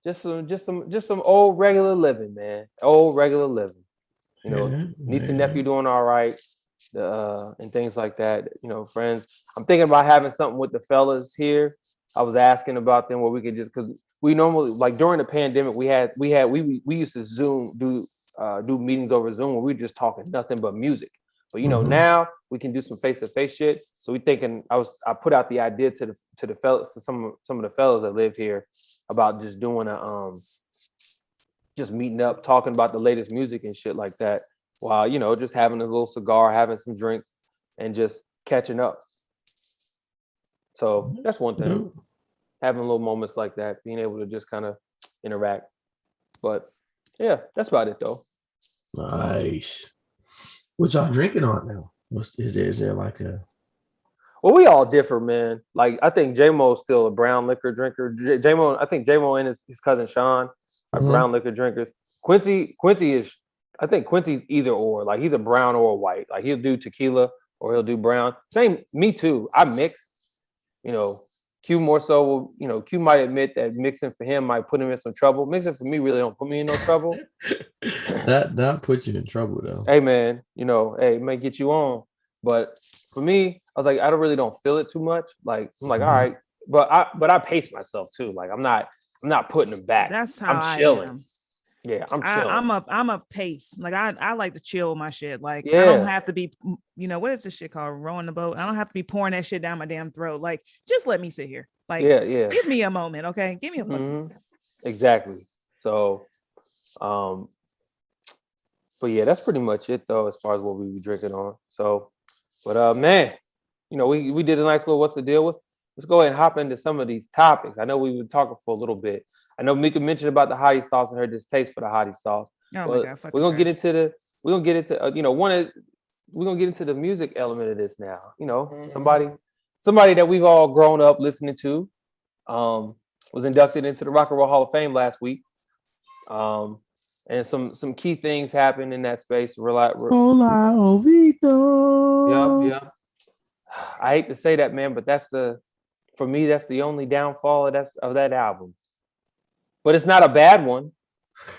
Just some old regular living, man. Old regular living. Yeah, Niece and yeah. nephew doing all right, and things like that. Friends. I'm thinking about having something with the fellas here. I was asking about them where we could just because we normally like during the pandemic we used to do meetings over Zoom where we were just talking nothing but music. But Mhm. now we can do some face to face shit. So we thinking I put out the idea to the fellas to some of the fellas that live here about just doing just meeting up, talking about the latest music and shit like that, while just having a little cigar, having some drink, and just catching up. So that's one thing. Dope. Having little moments like that, being able to just kind of interact. But yeah, that's about it though. Nice. What y'all drinking on now? Is there like a Well, we all differ, man. Like I think J-Mo's still a brown liquor drinker. J-Mo, I think J-Mo and his cousin Sean are Mhm. brown liquor drinkers. Quincy is, I think Quincy's either or. Like he's a brown or a white. Like he'll do tequila or he'll do brown. Same, me too. I mix. You know, Q more so. Q might admit that mixing for him might put him in some trouble. Mixing for me really don't put me in no trouble. that put you in trouble though? Hey man, hey, it may get you on. But for me, I was like, I don't feel it too much. Like I'm like, all Mhm. right, but I pace myself too. Like I'm not putting them back. That's how I'm I chilling. am. Yeah, I'm I, chilling. I'm a pace. Like I like to chill with my shit. Like I don't Yeah, have to be, what is this shit called? Rowing the boat. I don't have to be pouring that shit down my damn throat. Like just let me sit here. Like yeah. give me a moment, okay? Give me a fucking Mhm. moment. Exactly. So, um, but yeah, that's pretty much it though, as far as what we be drinking on. So, but man, we did a nice little what's the deal with. Let's go ahead and hop into some of these topics. I know we've been talking for a little bit. I know Mika mentioned about the hottie sauce and her distaste for the hottie sauce. Oh my But god, we're fucking gonna get trash. into we're gonna get into the music element of this now. Mhm. Somebody that we've all grown up listening to, was inducted into the Rock and Roll Hall of Fame last week. Um, and some key things happened in that space. Hola, Yep, Ovito. yep. I hate to say that, man, but for me, that's the only downfall of that album. But it's not a bad one.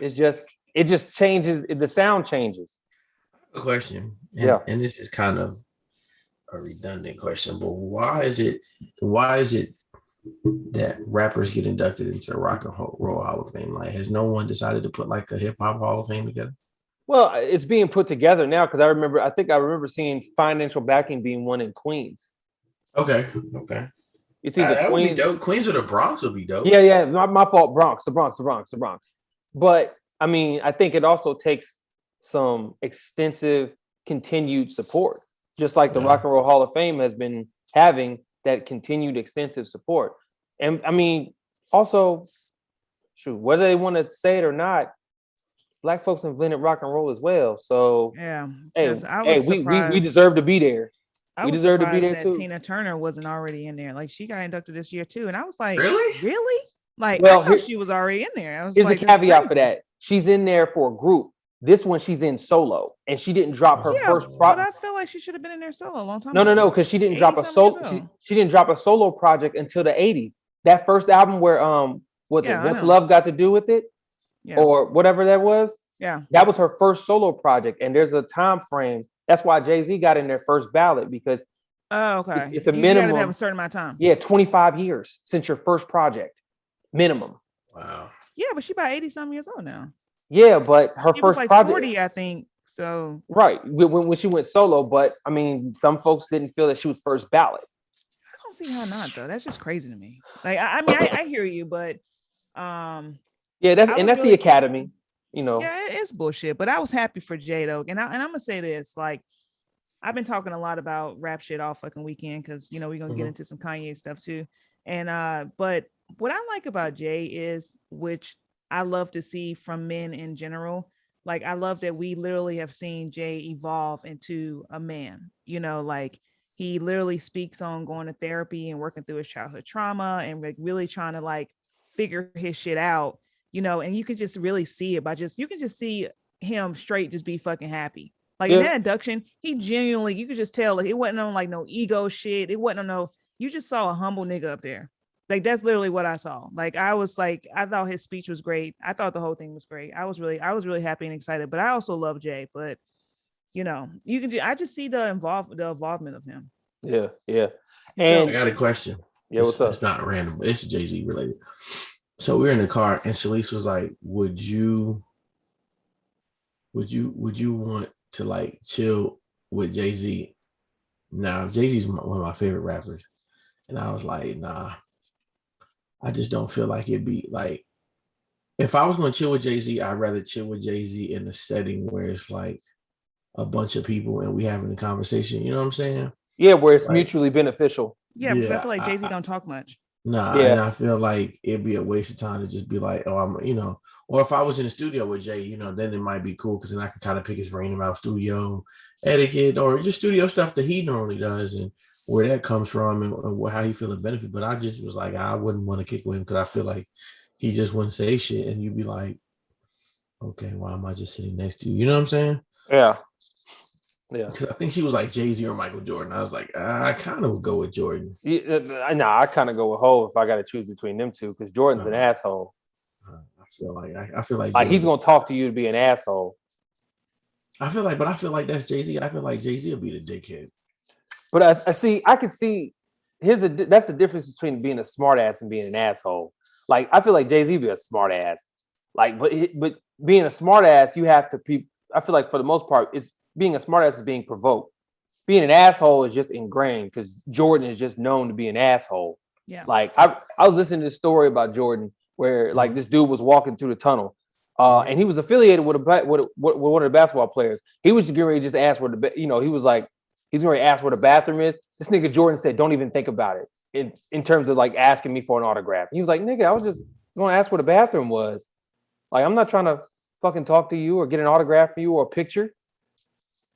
It just changes. The sound changes. Question, Yeah. and this is kind of a redundant question, but why is it that rappers get inducted into the Rock and Roll Hall of Fame? Like, has no one decided to put like a hip hop Hall of Fame together? Well, it's being put together now because I think I remember seeing financial backing being one in Queens. Okay, okay. It's either That would be Queens. dope. Queens of the Bronx would be dope. Yeah. My fault. Bronx, the Bronx, the Bronx, the Bronx. But I mean, I think it also takes some extensive continued support, just like the Yeah. Rock and Roll Hall of Fame has been having that continued extensive support. And I mean, also, shoot, whether they want to say it or not, Black folks invented rock and roll as well. So Yeah, hey, because I hey, was we surprised. deserve to be there. I We was deserve to be surprised there that too. Tina Turner wasn't already in there. Like she got inducted this year too, and I was like, Really? really? Like I Well, thought she was already in there. I was here's the like, that's caveat for crazy. that. She's in there for a group. This one she's in solo, and she didn't drop her Yeah, first but prop. I feel like she should have been in there solo a long time No, ago. because she didn't drop 80 a something years solo. old. She didn't drop a solo project until the 80s. That first album where what's Yeah, it? I What's know. Love Got to Do with It? Yeah, Or whatever that was. yeah. That was her first solo project, and there's a time frame. That's why JayZ got in their first ballot because Oh, okay. it's a You got to have minimum. a certain amount of time. Yeah, 25 years since your first project, minimum. Wow. Yeah, but she about 80 something years old now. Yeah, but her It was first like project, 40, I think. So right? When she went solo, but I mean, some folks didn't feel that she was first ballot. I don't see how not though. That's just crazy to me. Like I mean, I hear you, but Yeah, that's I and was that's the really academy, you know. yeah, it's bullshit. But I was happy for Jay though, and I'm gonna say this: like I've been talking a lot about rap shit all fucking weekend because we're gonna get into some Kanye stuff too. And but what I like about Jay is, which I love to see from men in general. Like I love that we literally have seen Jay evolve into a man. Like he literally speaks on going to therapy and working through his childhood trauma and like really trying to like figure his shit out. And you can just really see it you can just see him straight just be fucking happy. Like in Yeah, that induction, he genuinely, you could just tell like it wasn't on like no ego shit. It wasn't on you just saw a humble nigga up there. Like that's literally what I saw. Like I thought his speech was great. I thought the whole thing was great. I was really happy and excited. But I also love Jay. But I just see the involvement of him. yeah. I And got a question. yeah, what's up? It's not random. It's JayZ related. So we were in the car, and Shalise was like, "Would you want to like chill with JayZ?" Now, JayZ's one of my favorite rappers, and I was like, "Nah, I just don't feel like it'd be like if I was going to chill with JayZ, I'd rather chill with JayZ in a setting where it's like a bunch of people and we having a conversation. You know what I'm saying? Yeah, where it's Like, mutually beneficial. Yeah, because I yeah, feel like Jay-Z don't talk much. nah, and Yeah, I feel like it'd be a waste of time to just be like, oh, or if I was in the studio with Jay, then it might be cool because then I can kind of pick his brain about studio etiquette or just studio stuff that he normally does and where that comes from and how he feel it benefit. But I just was like, I wouldn't want to kick with him because I feel like he just wouldn't say shit, and you'd be like, okay, why am I just sitting next to you? You know what I'm saying? yeah. Because I think she was like JayZ or Michael Jordan. I was like, I kind of would go with Jordan. Nah, I kind of go with Hov if I got to choose between them two because Jordan's an asshole. I feel like Like he's Jordan. gonna talk to you to be an asshole. I feel like that's JayZ. I feel like JayZ will be the dickhead. But I see, I could see. That's the difference between being a smart ass and being an asshole. Like I feel like JayZ be a smart ass. Like, but being a smart ass, you have to be. I feel like for the most part, it's being a smart ass is being provoked. Being an asshole is just ingrained because Jordan is just known to be an asshole. Yeah. Like I was listening to this story about Jordan where like this dude was walking through the tunnel, and he was affiliated with one of the basketball players. He was getting ready to just ask where he was like he's going to ask where the bathroom is. This nigga Jordan said, "Don't even think about it." In terms of like asking me for an autograph, he was like, "Nigga, I was just going to ask where the bathroom was. Like I'm not trying to fucking talk to you or get an autograph for you or a picture."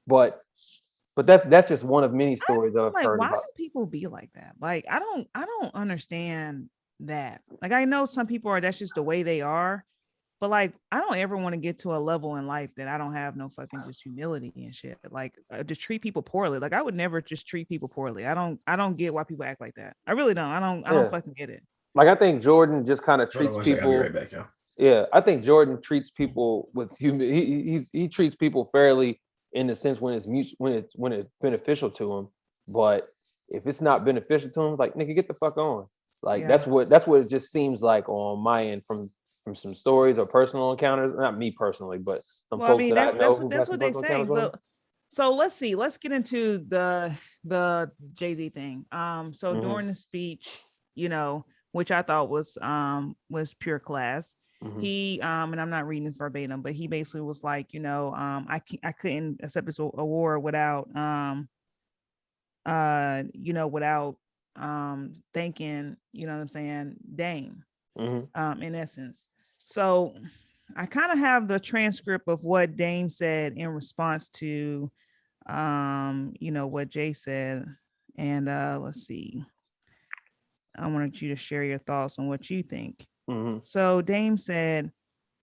But that's just one of many stories I've heard why about. do people be like that? Like I don't understand that. Like I know some people that's just the way they are, but like I don't ever want to get to a level in life that I don't have no fucking just humility and shit. Like just treat people poorly. Like I would never just treat people poorly. I don't get why people act like that. I really don't. I don't fucking get it. Like I think Jordan just kind of treats people. I'll be right back, y'all. Yeah, I think Jordan treats people with he treats people fairly in the sense when it's beneficial to him. But if it's not beneficial to him, like nigga, get the fuck on. Like that's what it just seems like on my end from some stories or personal encounters. Not me personally, but some folks that I know that's what they say. But so let's see. Let's get into the JayZ thing. So during the speech, which I thought was pure class. He and I'm not reading this verbatim, but he basically was like, I couldn't accept this award without without thanking, you know what I'm saying, Dame, in essence. So I kind of have the transcript of what Dame said in response to what Jay said. And let's see. I wanted you to share your thoughts on what you think. Mm-hmm. So Dame said,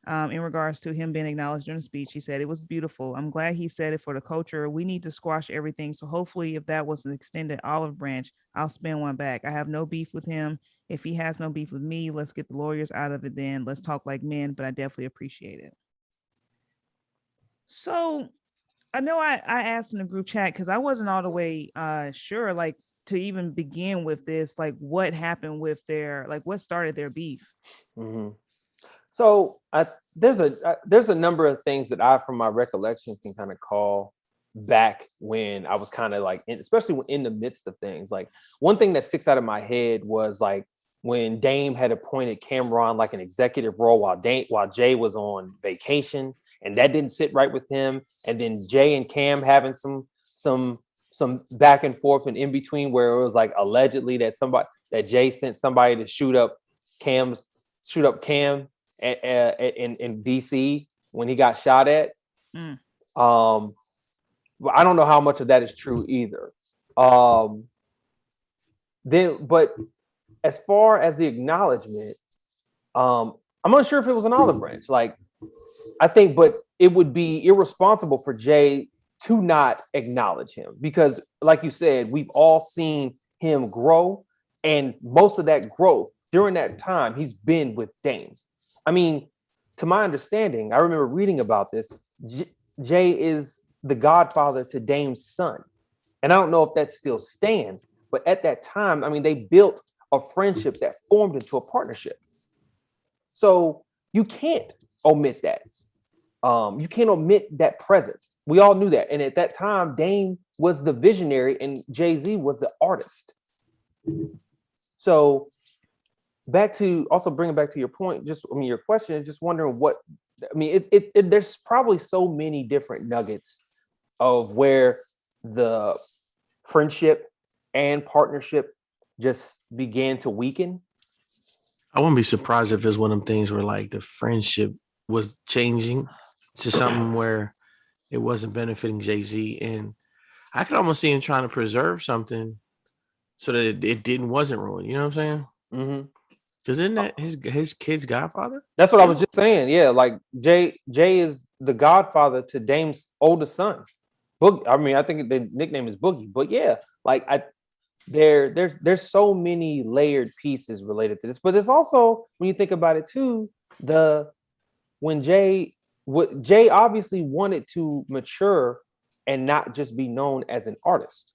in regards to him being acknowledged during the speech, he said, "It was beautiful. I'm glad he said it for the culture. We need to squash everything. So hopefully, if that was an extended olive branch, I'll spin one back. I have no beef with him. If he has no beef with me, let's get the lawyers out of it then. Let's talk like men, but I definitely appreciate it." So I know I asked in the group chat because I wasn't all the way sure, like, to even begin with this, like what happened with their, like what started their beef. Mm-hmm. So there's a number of things that I, from my recollection, can kind of call back when I was kind of like, especially in the midst of things. Like one thing that sticks out of my head was like when Dame had appointed Cameron like an executive role while Jay was on vacation, and that didn't sit right with him. And then Jay and Cam having some back and forth and in between, where it was like allegedly that Jay sent somebody to shoot up Cam in DC when he got shot at. Mm. But I don't know how much of that is true either. But as far as the acknowledgement, I'm unsure if it was an olive branch. Like, I think, but it would be irresponsible for Jay to not acknowledge him because, like you said, we've all seen him grow, and most of that growth during that time he's been with Dame. I mean, to my understanding, I remember reading about this. Jay is the godfather to Dame's son, and I don't know if that still stands. But at that time, I mean, they built a friendship that formed into a partnership. So you can't omit that. You can't omit that presence. We all knew that. And at that time, Dame was the visionary and JayZ was the artist. So bringing back to your point, your question is just wondering there's probably so many different nuggets of where the friendship and partnership just began to weaken. I wouldn't be surprised if it's one of them things where like the friendship was changing to something where it wasn't benefiting JayZ, and I could almost see him trying to preserve something so that it wasn't ruined. You know what I'm saying? Mm-hmm. Because isn't that his kid's godfather? That's what I was just saying. Yeah, like Jay is the godfather to Dame's oldest son. Boogie. I mean, I think the nickname is Boogie. But yeah, like there's so many layered pieces related to this. But there's also, when you think about it too, Jay obviously wanted to mature and not just be known as an artist.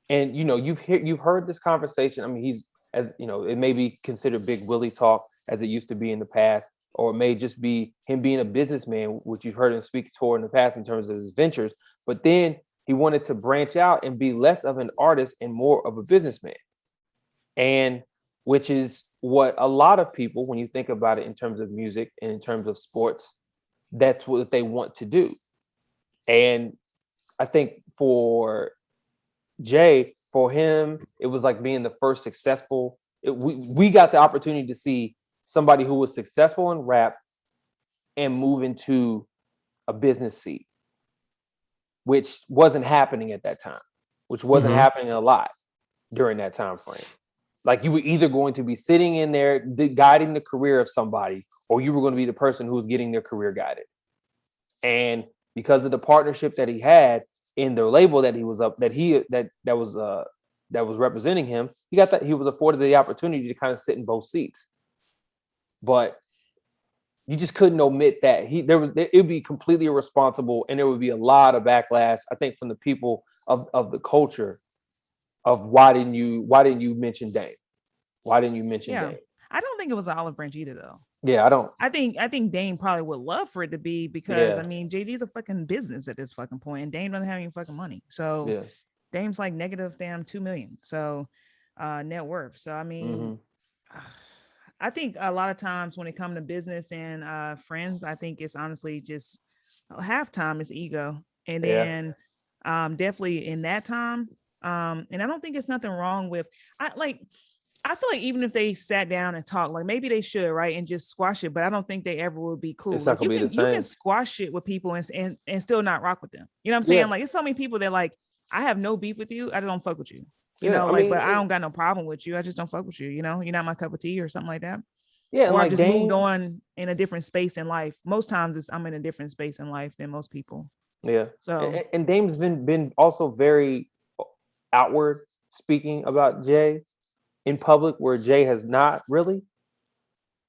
And you've heard this conversation. I mean, he's, as you know, it may be considered Big Willie talk as it used to be in the past, or it may just be him being a businessman, which you've heard him speak toward in the past in terms of his ventures. But then he wanted to branch out and be less of an artist and more of a businessman. And which is what a lot of people, when you think about it in terms of music and in terms of sports, that's what they want to do. And I think for Jay, for him, it was like being the first successful. We got the opportunity to see somebody who was successful in rap and move into a business seat, which wasn't happening at that time, which wasn't happening a lot during that time frame. Like, you were either going to be sitting in there guiding the career of somebody, or you were going to be the person who was getting their career guided. And because of the partnership that he had in the label that he was up, that was representing him, he was afforded the opportunity to kind of sit in both seats. But you just couldn't omit that. It would be completely irresponsible, and there would be a lot of backlash, I think, from the people of the culture of why didn't you mention Dame? Why didn't you mention Dame? I don't think it was an olive branch either, though. Yeah, I don't. I think Dame probably would love for it to be, because I mean, JayZ's a fucking business at this fucking point, and Dame doesn't have any fucking money. So Dame's like negative $2 million. So net worth. So I mean, I think a lot of times when it comes to business and friends, I think it's honestly just halftime is ego. And then definitely in that time, and I don't think it's nothing wrong with I feel like even if they sat down and talked, like maybe they should, right, and just squash it. But I don't think they ever will be cool. It's not Like gonna be the you can same. squash it with people and still not rock with them. You know what I'm Yeah. saying? Like it's so many people that like I have no beef with you. I don't fuck with you. You Yeah, know, I like, mean, but I don't got no problem with you. I just don't fuck with you. You know, you're not my cup of tea or something like that. yeah, and Or I've like just moved Dame, on in a different space in life. Most times it's I'm in a different space in life than most people. yeah, So and Dame's been also very outward speaking about Jay in public, where Jay has not really.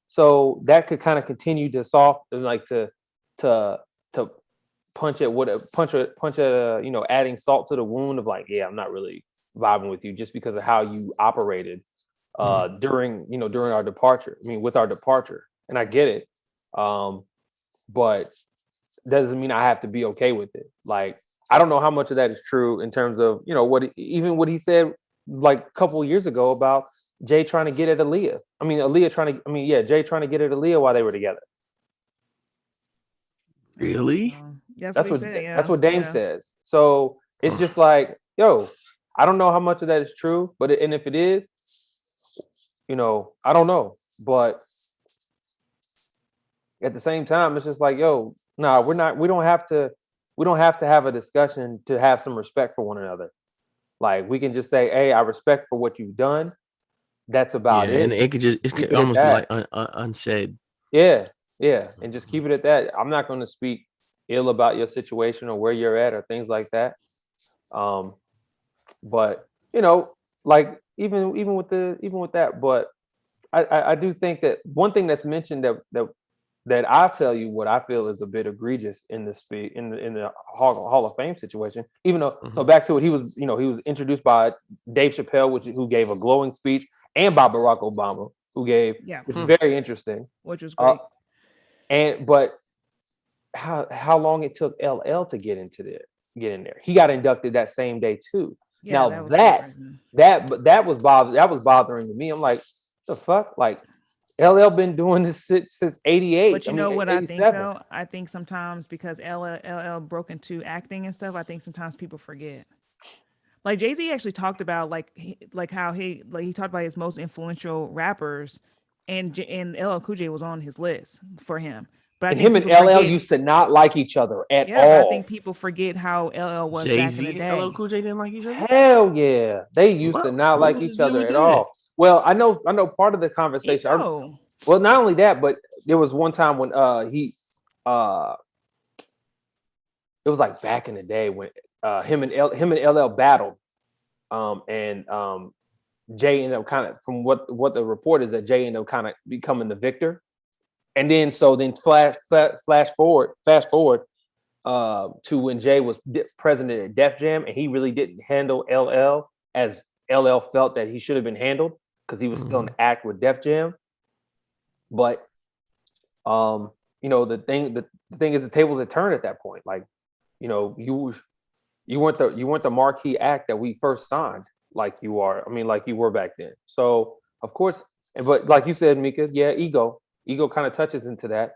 So that could kind of continue to soft and like to to punch at adding salt to the wound of like, yeah, I'm not really vibing with you just because of how you operated during our departure. I mean, with our departure, and I get it, but doesn't mean I have to be okay with it. Like, I don't know how much of that is true in terms of what he said like a couple of years ago about Jay trying to get at Aaliyah. Jay trying to get at Aaliyah while they were together. Really? That's That's what he what said. Yeah, that's what Dame yeah. says. So it's just like, yo, I don't know how much of that is true, and if it is, I don't know. But at the same time, it's just like, yo, nah, we don't have to have a discussion to have some respect for one another. Like, we can just say, hey, I respect for what you've done. That's about it. And it Keep could it at almost be that. like unsaid. Yeah, and just keep it at that. I'm not going to speak ill about your situation or where you're at or things like that. But like even with that, but I do think that one thing that's mentioned that I tell you what I feel is a bit egregious in the Hall of Fame situation. Even though, so back to it, he was introduced by Dave Chappelle, who gave a glowing speech, and by Barack Obama, who gave, which is very interesting. Which was great. But how long it took LL to get in there? He got inducted that same day too. Yeah, Now that was bothering me. I'm like, the fuck, like. LL been doing this since '88. But you know what 87. I think though? I think sometimes because LL broke into acting and stuff, I think sometimes people forget. Like JayZ actually talked about how he talked about his most influential rappers, and LL Cool J was on his list for him. But I And think him and people LL forget. used to not like each other at Yeah, but I all. think people forget how LL was back in the JayZ day. and LL Cool J didn't like each other. Hell yeah, they used to not What like was the each deal other with at that? all. Well, I know part of the conversation. Well, not only that, but there was one time when it was like back in the day when him and LL battled, and Jay ended up kind of, from what the report is, that Jay ended up kind of becoming the victor. And then fast forward to when Jay was president at Def Jam, and he really didn't handle LL as LL felt that he should have been handled, because he was still in the act with Def Jam. But the thing is, the tables had turned at that point. Like, you weren't the marquee act that we first signed, like you are. I mean, like you were back then. So of course, but like you said, Mika, yeah, ego kind of touches into that.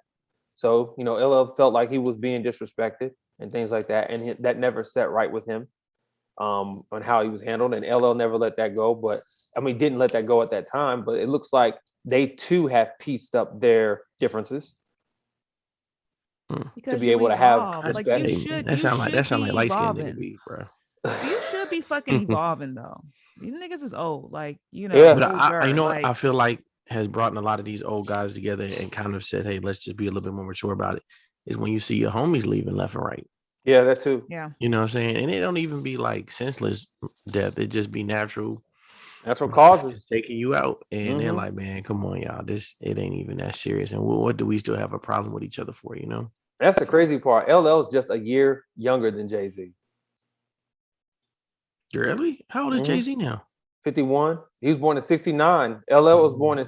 So LL felt like he was being disrespected and things like that, and that never set right with him on how he was handled. And LL never let that go. But I mean, didn't let that go at that time. But it looks like they too have pieced up their differences because to be able to have like respect. That sound like light skinned nigga beef, bro. You should be fucking evolving though. These niggas is old, like Yeah. But I feel like has brought a lot of these old guys together and kind of said, hey, let's just be a little bit more mature about it. Is when you see your homies leaving left and right. Yeah, that too. Yeah. You know what I'm saying? And it don't even be like senseless death. It just be natural causes taking you out. And they're like, man, come on, y'all. It ain't even that serious. And what do we still have a problem with each other for, That's the crazy part. LL is just a year younger than JayZ. Really? How old is JayZ now? 51. He was born in 69. LL was born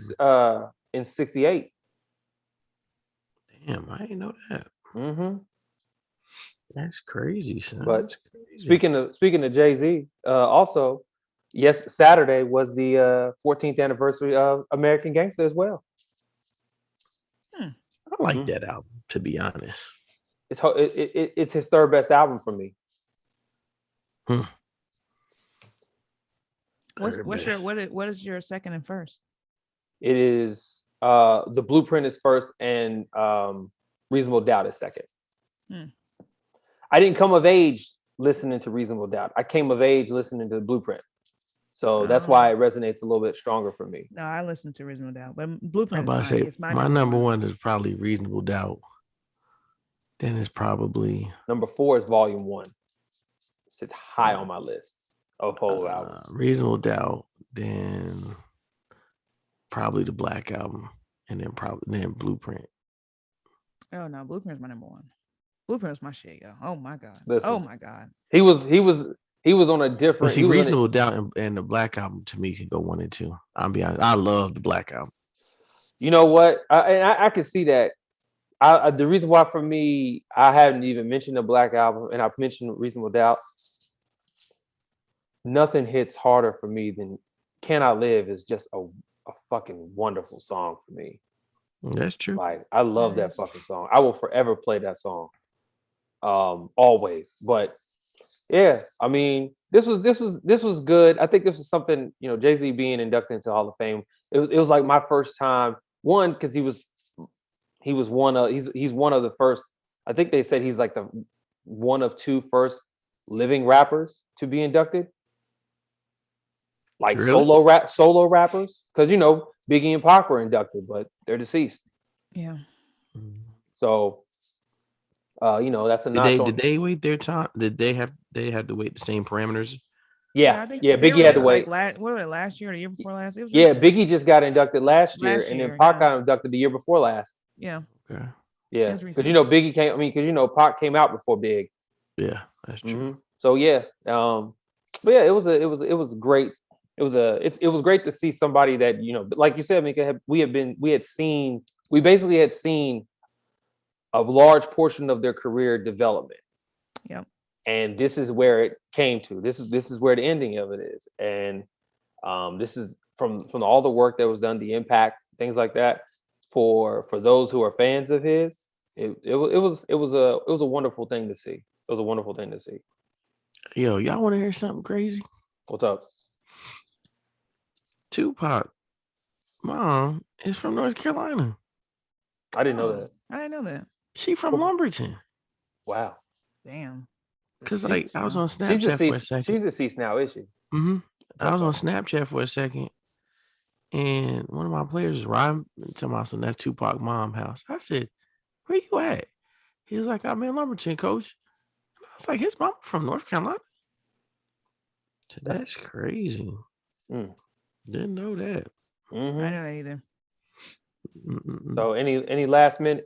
in 68. Damn, I didn't know that. That's crazy, son. But speaking of JayZ, also, yes, Saturday was the 14th anniversary of American Gangster as well. I like that album, to be honest. It's his third best album for me. Third What's your best. what is your second and first? It is The Blueprint is first, and Reasonable Doubt is second. Hmm. I didn't come of age listening to Reasonable Doubt. I came of age listening to The Blueprint. So that's Oh. why it resonates a little bit stronger for me. No, I listened to Reasonable Doubt, but I'm Blueprint is about to say it's my my number number one. one is probably Reasonable Doubt. Then it's probably Number 4 is Volume 1. Sits high on my list of whole albums. Reasonable Doubt. Then probably the Black Album, and then Blueprint. Oh no, Blueprint's my number one. Blueprint's my shit, yo. Oh my god. Listen. Oh my god. He was on a different. But see, he was on a- Reasonable Doubt and the Black Album to me can go 1 and 2. I'll be honest. I love the Black Album. You know what? I can see that. The reason why for me, I haven't even mentioned the Black Album, and I've mentioned Reasonable Doubt. Nothing hits harder for me than "Can I Live" is just a fucking wonderful song for me. That's true. Like I love that fucking song. I will forever play that song. Always. But yeah, I mean, this was good. I think this was something, JayZ being inducted into Hall of Fame. It was like my first time. One, because he's one of the first. I think they said he's like the one of 2 first living rappers to be inducted. Like Really? solo rappers, because Biggie and Pac were inducted, but they're deceased. Yeah. So, that's a notch. Did they wait their time? Did they have to wait the same parameters? Yeah, I think yeah. they Biggie had to released, wait. Like, what was it, last year or the year before last? It was Yeah, recent. Biggie just got inducted last year, Last and year, then Pac yeah. got inducted the year before last. Yeah. Okay. Yeah, It's because recent. Biggie came. I mean, because Pac came out before Big. Yeah, that's true. So yeah, but yeah, it was great. It was great to see somebody that like you said, Mika, we basically had seen a large portion of their career development. Yep. And this is where it came to. This is where the ending of it is, and this is from all the work that was done, the impact, things like that. For those who are fans of his, it was a wonderful thing to see. It was a wonderful thing to see. Yo, y'all want to hear something crazy? What's up? Tupac mom is from North Carolina. I didn't know that. I didn't know that. She from Lumberton. Wow. Damn. Because I was on She's Snapchat for a deceased. second. She's deceased now, is she? Mm-hmm. I was on Snapchat for a second, and one of my players was riding to my son. That's Tupac mom house. I said, "Where you at?" He was like, "I'm in Lumberton, coach." And I was like, "His mom from North Carolina." So that's crazy. Didn't know that. I didn't know that either. So any lasting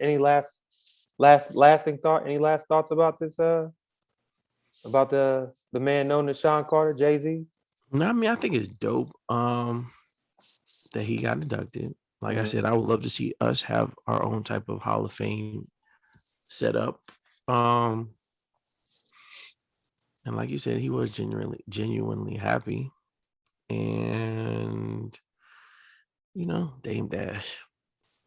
thought? Any last thoughts about this? About the man known as Sean Carter, JayZ? No, I mean, I think it's dope. That he got inducted. Like I said, I would love to see us have our own type of Hall of Fame set up. And like you said, he was genuinely happy. And Dame Dash,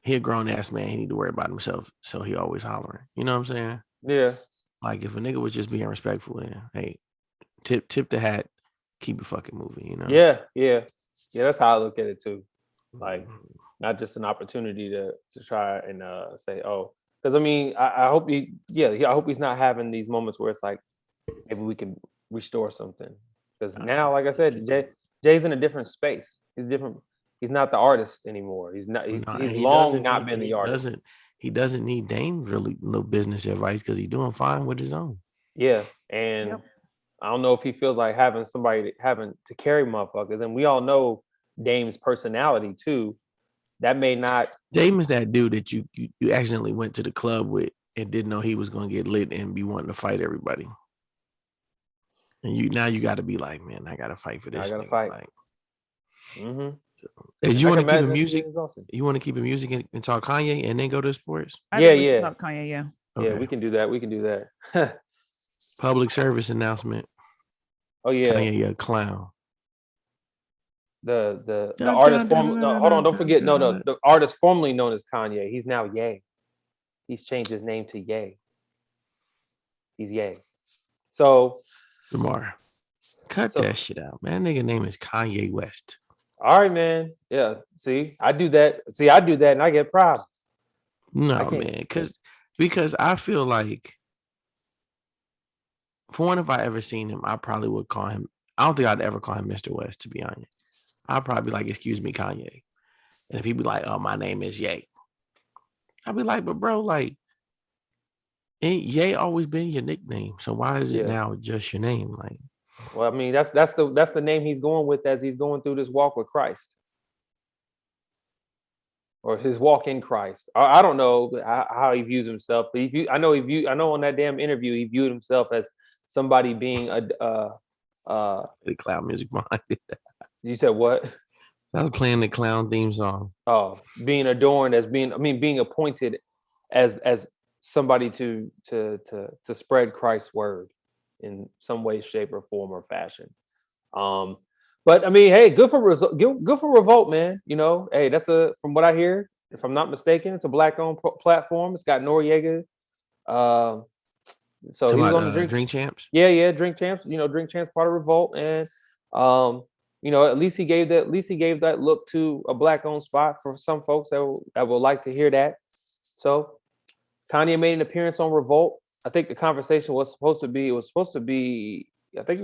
he a grown ass man. He need to worry about himself, so he always hollering. You know what I'm saying? Yeah. Like if a nigga was just being respectful, and hey, tip the hat, keep it fucking moving. Yeah. That's how I look at it too. Like not just an opportunity to try and say, oh, because I mean, I hope I hope he's not having these moments where it's like maybe we can restore something. Because now, like I said, Jay's in a different space. He's different. He's not the artist anymore. He's not. He's long not been the artist. He doesn't need Dame's really no business advice because he's doing fine with his own. Yeah, and I don't know if he feels like having somebody having to carry motherfuckers. And we all know Dame's personality too. That may not. Dame is that dude that you accidentally went to the club with and didn't know he was going to get lit and be wanting to fight everybody. And you got to be like, man, I got to fight for this. I got to fight. Like, You want to keep it music? You want to keep it music and talk Kanye and then go to sports? Yeah. Talk Kanye, yeah. Okay. Yeah, we can do that. Public service announcement. Oh yeah, Kanye a clown. The artist formerly. Hold on, don't forget. No, the artist formerly known as Kanye. He's now Ye. He's changed his name to Ye. He's Ye. So Lamar. Cut So, that shit out, man. That nigga name is Kanye West. all right, man. Yeah. See, I do that. See, I do that, and I get problems. I No, can't. man, because I feel like, for one, if I ever seen him, I probably would call him. I don't think I'd ever call him Mr. West, to be honest. I'd probably be like, "Excuse me, Kanye," and if he'd be like, "Oh, my name is Ye," I'd be like, "But bro, like, ain't Ye always been your nickname? So why is it Yeah. now just your name?" Like, Well, I mean, that's the name he's going with as he's going through this walk with Christ, or his walk in Christ. I don't know how he views himself, but I know on that damn interview he viewed himself as somebody being the clown music behind it. you said what? I was playing the clown theme song. Oh, being adorned as being appointed as somebody to spread Christ's word in some way, shape, or form or fashion. But I mean, hey, good for Revolt, man. You know, hey, from what I hear, if I'm not mistaken, it's a black-owned platform. It's got Noriega. So Talking he was about on the Drink Champs. Yeah, Drink Champs. You know, Drink Champs part of Revolt, and you know, at least he gave that look to a black-owned spot for some folks that would like to hear that. So Kanye made an appearance on Revolt. I think the conversation was supposed to be. I think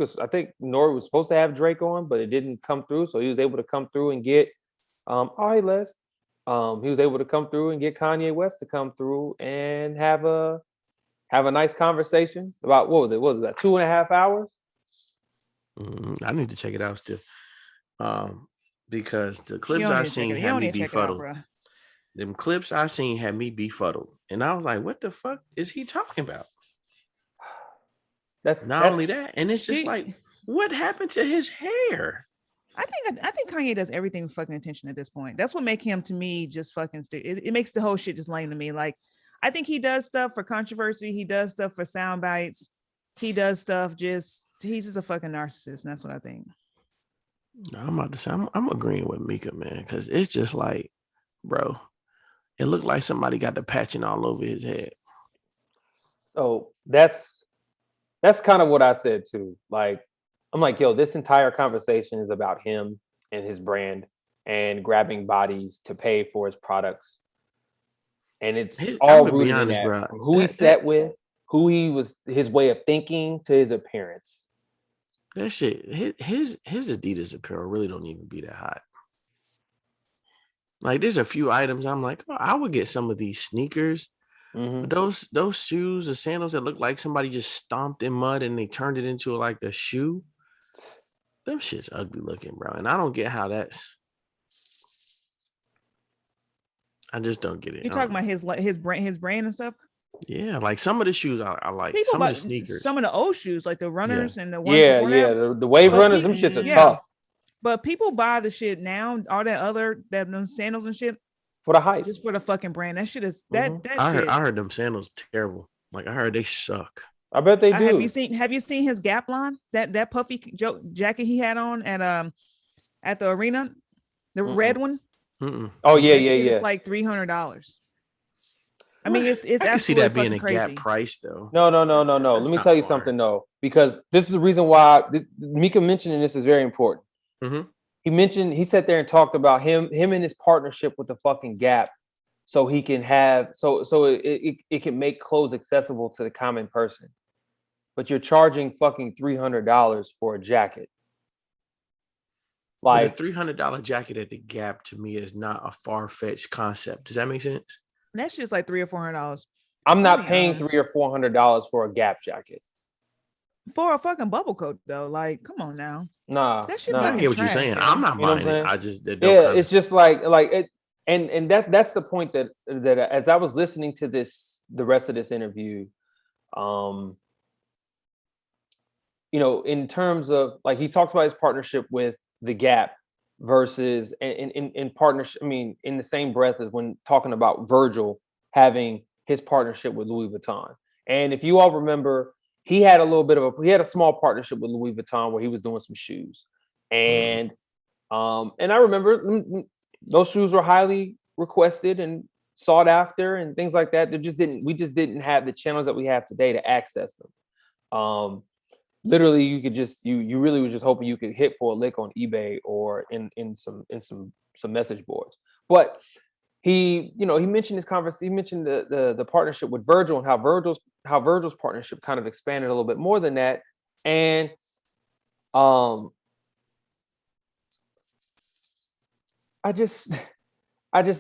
Nori was supposed to have Drake on, but it didn't come through. So he was able to come through and get. Oh, hey, Les. He was able to come through and get Kanye West to come through and have a nice conversation about what was that 2.5 hours? I need to check it out still. Because the clips I seen had me befuddled. Them clips I seen had me befuddled. And I was like, what the fuck is he talking about? That's only that. And it's just like, what happened to his hair? I think Kanye does everything with fucking attention at this point. That's what makes him, to me, just fucking it makes the whole shit just lame to me. Like, I think he does stuff for controversy. He does stuff for sound bites. He does stuff he's just a fucking narcissist. And that's what I think. I'm about to say, I'm agreeing with Mika, man, because it's just like, bro, it looked like somebody got the patching all over his head. So that's kind of what I said too. Like, I'm like, yo, this entire conversation is about him and his brand and grabbing bodies to pay for his products. And it's all rooted in that. Bro, who he sat with, who he was, his way of thinking to his appearance. That shit, his Adidas apparel really don't even be that hot. Like, there's a few items I'm like, oh, I would get some of these sneakers. But those shoes or sandals that look like somebody just stomped in mud and they turned it into like a shoe, them shit's ugly looking, bro. And I don't get how that's. I just don't get it. You talking about his brand and stuff? Yeah, like some of the shoes I like. Some of the sneakers, some of the old shoes, like the runners and the ones the wave runners, them shits are tough. But people buy the shit now, all them sandals and shit for the hype, just for the fucking brand. That shit is that I shit. heard them sandals terrible. Like, I heard they suck. I bet they do. Have you seen his Gap line? That puffy jacket he had on at the arena, the red one. Oh yeah. It's like $300. I mean, it's I can see that being a crazy. Gap price though. No. Let me tell you something though, because this is the reason why Mika mentioning this is very important. He sat there and talked about him and his partnership with the fucking Gap, so he can have it can make clothes accessible to the common person. But you're charging fucking $300 for a jacket. Like, a $300 jacket at the Gap to me is not a far-fetched concept. Does that make sense? That's just like $300 or $400. I'm not paying $300 or $400 for a Gap jacket. For a fucking bubble coat though, like, come on now. Nah, that shit I get what you're saying. I'm not buying it. I just it's just like it, and that's the point that as I was listening to the rest of this interview, you know, in terms of, like, he talks about his partnership with the Gap versus in partnership. I mean, in the same breath as when talking about Virgil having his partnership with Louis Vuitton. And if you all remember, he had a small partnership with Louis Vuitton where he was doing some shoes. And and I remember those shoes were highly requested and sought after and things like that. We just didn't have the channels that we have today to access them. literally you could just you really was just hoping you could hit for a lick on eBay or in some message boards. But he mentioned this conversation. He mentioned the partnership with Virgil and how Virgil's partnership kind of expanded a little bit more than that. And I just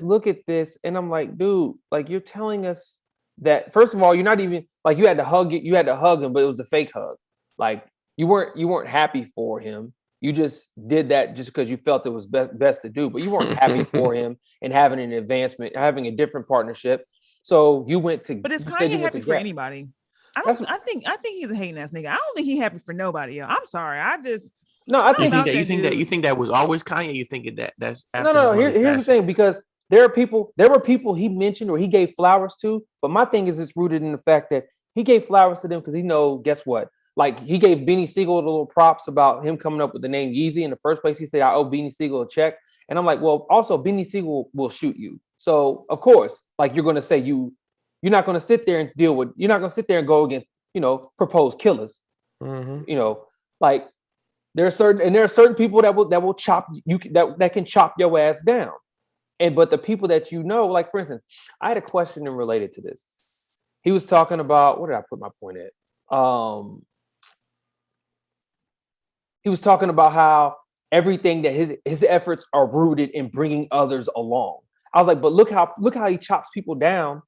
look at this and I'm like, dude, like you're telling us that first of all, you're not even like you had to hug him, but it was a fake hug. Like you weren't happy for him. You just did that just because you felt it was best to do, but you weren't happy for him and having an advancement, having a different partnership. So you went to. But is Kanye happy for anybody? I think he's a hating ass nigga. I don't think he's happy for nobody. I'm sorry. I think that was always Kanye. You think that's no. Here's the thing, because there were people he mentioned or he gave flowers to, but my thing is it's rooted in the fact that he gave flowers to them because he know, guess what? Like he gave Beanie Siegel a little props about him coming up with the name Yeezy in the first place. He said, I owe Beanie Siegel a check. And I'm like, well, also Beanie Siegel will shoot you. So of course, like you're going to say you're not going to sit there and you're not going to sit there and go against, proposed killers. Mm-hmm. Like there are certain people that will chop you that can chop your ass down. But the people that like for instance, I had a question related to this. He was talking about, what did I put my point at? He was talking about how everything that his efforts are rooted in bringing others along. I was like, but look how he chops people down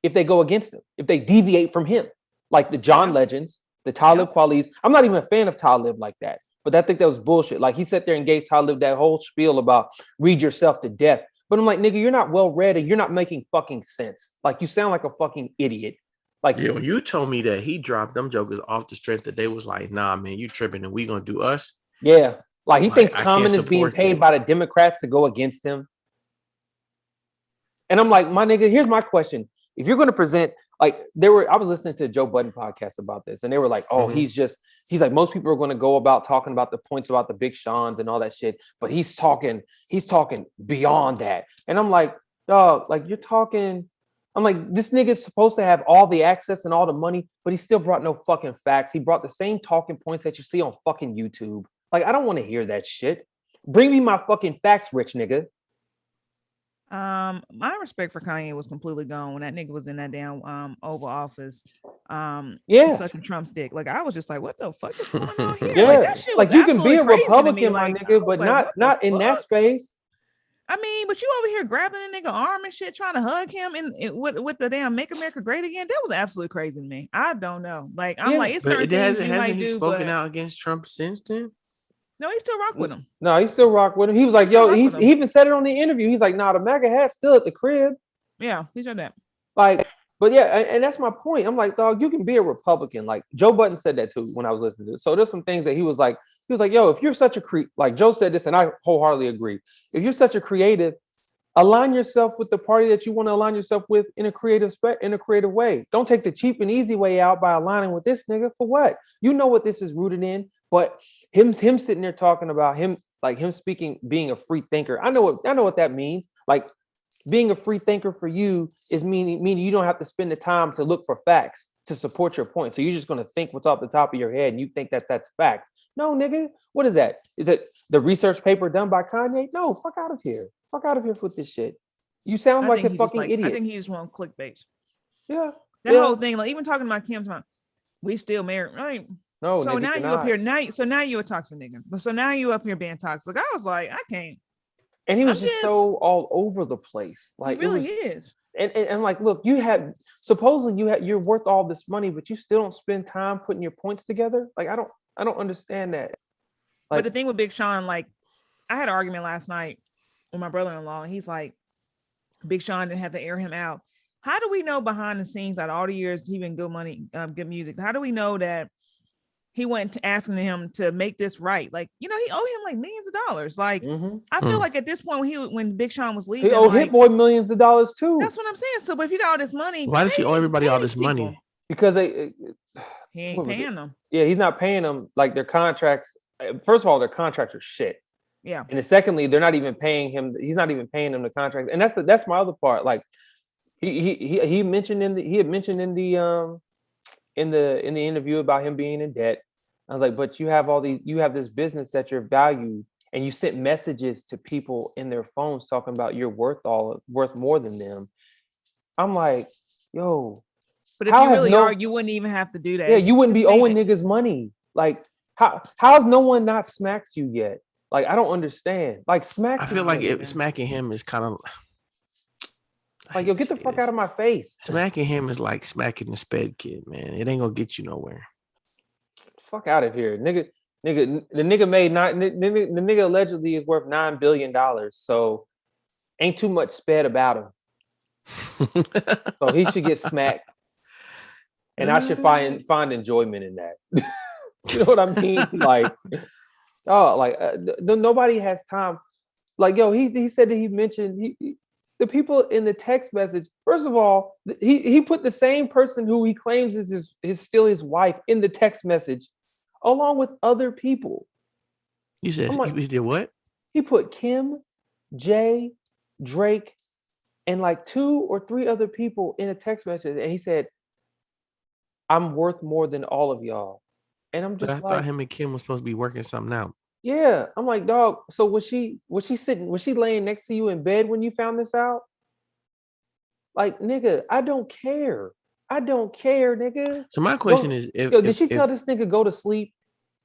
if they go against him, if they deviate from him, like the John Legends, the Talib Kweli's. I'm not even a fan of Talib like that, but I think that was bullshit. Like he sat there and gave Talib that whole spiel about read yourself to death. But I'm like, nigga, you're not well read and you're not making fucking sense. Like you sound like a fucking idiot. Like when you told me that he dropped them jokers off the strength that they was like, nah, man, you tripping and we gonna do us. Yeah. Like he thinks Common is being paid by the Democrats to go against him. And I'm like, my nigga, here's my question. If you're going to present, I was listening to a Joe Budden podcast about this, and they were like, oh, he's like, most people are going to go about talking about the points about the Big Sean's and all that shit, but he's talking beyond that. And I'm like, dog, like you're talking. I'm like, this nigga's supposed to have all the access and all the money, but he still brought no fucking facts. He brought the same talking points that you see on fucking YouTube. Like, I don't want to hear that shit. Bring me my fucking facts, rich nigga. My respect for Kanye was completely gone when that nigga was in that damn Oval Office. Sucking Trump's dick. Like, I was just like, what the fuck is going on here? Yeah, like, that shit was you can be a me. Republican, my nigga, but not in that space. I mean, but you over here grabbing a nigga arm and shit, trying to hug him and with the damn "Make America Great Again." That was absolutely crazy to me. I don't know. Like, I'm like, it's certain things hasn't he spoken out against Trump since then? No, he still rock with him. No, he still rock with him. He was like, yo, he even said it on the interview. He's like, nah, the MAGA hat's still at the crib. Yeah, he said that. Like, but yeah, and that's my point. I'm like, dog, you can be a Republican. Like Joe Budden said that too when I was listening to it. So there's some things that he was like, yo, if you're such a like Joe said this, and I wholeheartedly agree. If you're such a creative, align yourself with the party that you want to align yourself with in a creative way. Don't take the cheap and easy way out by aligning with this nigga for what? You know what this is rooted in, but him sitting there talking about him speaking, being a free thinker. I know what that means. Like being a free thinker for you is meaning you don't have to spend the time to look for facts to support your point. So you're just going to think what's off the top of your head and you think that that's fact. No, nigga. What is that? Is it the research paper done by Kanye? No, fuck out of here. Fuck out of here with this shit. You sound like a fucking idiot. I think he just want clickbait. Yeah. That whole thing, like even talking about Kim's mom, we still married, right? No, so now you up here, now you a toxic nigga. But so now you up here being toxic. I was like, I can't. And he was just so all over the place. Like he really is. And like, look, you're worth all this money, but you still don't spend time putting your points together. Like I don't understand that. Like, but the thing with Big Sean, like I had an argument last night with my brother-in-law, and he's like, Big Sean didn't have to air him out. How do we know behind the scenes that all the years he been good money, good music? How do we know that he went to asking him to make this right? Like, he owe him like millions of dollars. Like, I feel like at this point when Big Sean was leaving, he owed Hit Boy millions of dollars too. That's what I'm saying. So, but if you got all this money, why does he owe everybody all this money? Because he ain't paying them. Yeah, he's not paying them. Like their contracts. First of all, their contracts are shit. Yeah. And secondly, they're not even paying him. He's not even paying them the contract. And that's my other part. Like he mentioned in the interview about him being in debt. I was like, but you have this business that you're valued, and you sent messages to people in their phones talking about you're worth more than them. I'm like, yo, But if how you has really no are, you wouldn't even have to do that. yeah, It's you wouldn't just be owing saying. niggas money. Like, how's no one not smacked you yet? Like, I don't understand. Like, smack I this feel like nigga. smacking him is kind of Like, yo, get the fuck out of my face. Smacking him is like smacking the sped kid, man. It ain't gonna get you nowhere. Fuck out of here, nigga. The nigga made the nigga allegedly is worth $9 billion. So ain't too much sped about him. So he should get smacked. And I should find enjoyment in that. You know what I mean? Like, oh, like nobody has time. Like, yo, he said that he mentioned the people in the text message. First of all, he put the same person who he claims is still his wife in the text message, along with other people. You said he did what? He put Kim, Jay, Drake, and like 2 or 3 other people in a text message, and he said, "I'm worth more than all of y'all." And I'm just I thought him and Kim was supposed to be working something out. Yeah, I'm like, dog. So was she laying next to you in bed when you found this out? Like, nigga, I don't care, nigga. So my question is, did she tell this nigga go to sleep?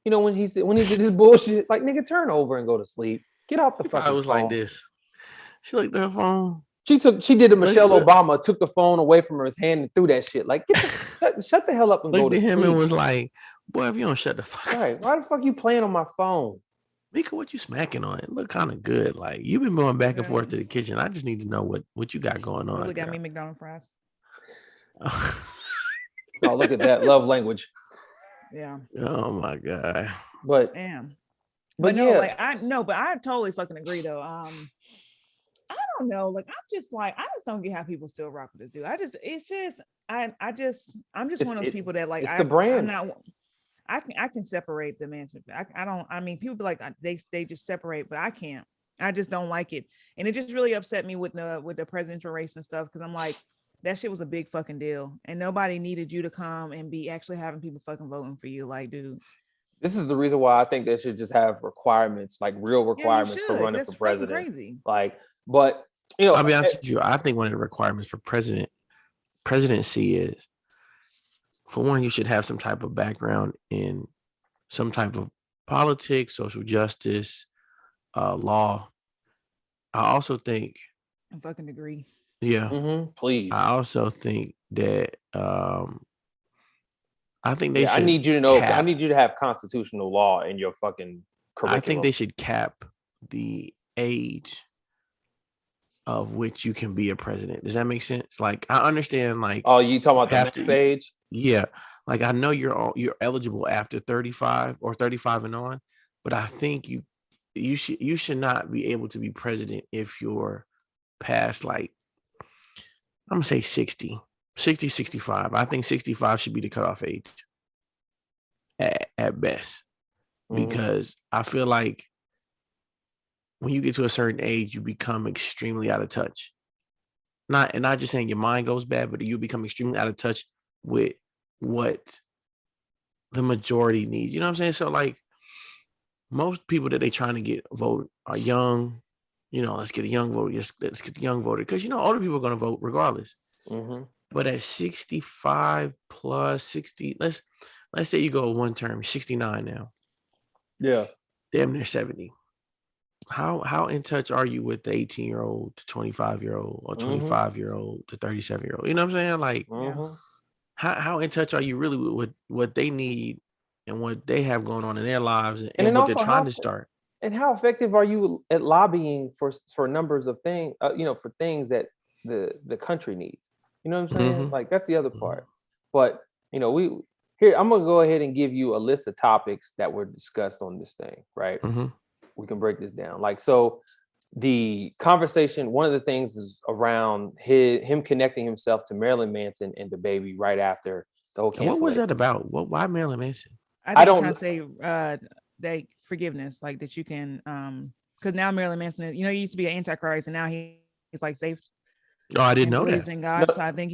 You know, when he did this bullshit, like, nigga, turn over and go to sleep. Get out the fucking. I was like this. She looked at her phone. She did a Michelle Obama, took the phone away from her hand and threw that shit. Like, shut the hell up and go to sleep. Looked at him and was like, boy, if you don't shut the fuck up. Right. Why the fuck you playing on my phone? Mika, what you smacking on? It look kind of good. Like, you've been going back and forth to the kitchen. I just need to know what you got going on. Really got me McDonald's fries. Oh, look at that love language. Yeah. Oh my God. But damn. But no, yeah. But I totally fucking agree though. I don't know. Like, I just don't get how people still rock with this dude. I'm just one of those people that like, it's the brand. I can separate the management. I mean, people be like, they just separate, but I can't. I just don't like it. And it just really upset me with the presidential race and stuff. Cause I'm like, that shit was a big fucking deal. And nobody needed you to come and be actually having people fucking voting for you. Like, dude. This is the reason why I think they should just have requirements, like real requirements for running for president. Crazy. Like, but you know, I'll be honest with you. I think one of the requirements for presidency is, for one, you should have some type of background in some type of politics, social justice, law. I also think I fucking agree. Yeah. Mm-hmm. Please. I also think that I think they should. I need you to know. I need you to have constitutional law in your fucking curriculum. I think they should cap the age of which you can be a president. Does that make sense? Like, I understand. Like, oh, you talking about the max age? Yeah. Like, I know you're eligible after 35 or 35 and on, but I think you should not be able to be president if you're past, like, I'm gonna say 60, 65. I think 65 should be the cutoff age at best, because I feel like when you get to a certain age, you become extremely out of touch. Not just saying your mind goes bad, but you become extremely out of touch with what the majority needs. You know what I'm saying? So, like, most people that they trying to get vote are young. You know, let's get a young voter. Let's get the young voter, because, you know, older people are going to vote regardless. Mm-hmm. But at 65 plus 60, let's say you go one term, 69 now. Yeah. Damn near 70. How in touch are you with the 18-year-old to 25-year-old or 25-year-old to 37-year-old? You know what I'm saying? Like, how in touch are you really with what they need and what they have going on in their lives and what they're trying to start? And how effective are you at lobbying for numbers of things, for things that the country needs? You know what I'm saying? Like, that's the other part. But, I'm going to go ahead and give you a list of topics that were discussed on this thing, right? We can break this down. Like, so the conversation, one of the things is around him connecting himself to Marilyn Manson and the baby right after the whole cancellation. What was that about? Why Marilyn Manson? I don't trying to say they forgiveness, like that you can because now Marilyn Manson, he used to be an antichrist and now he's like saved. Oh, I didn't know believes that. In God, so I think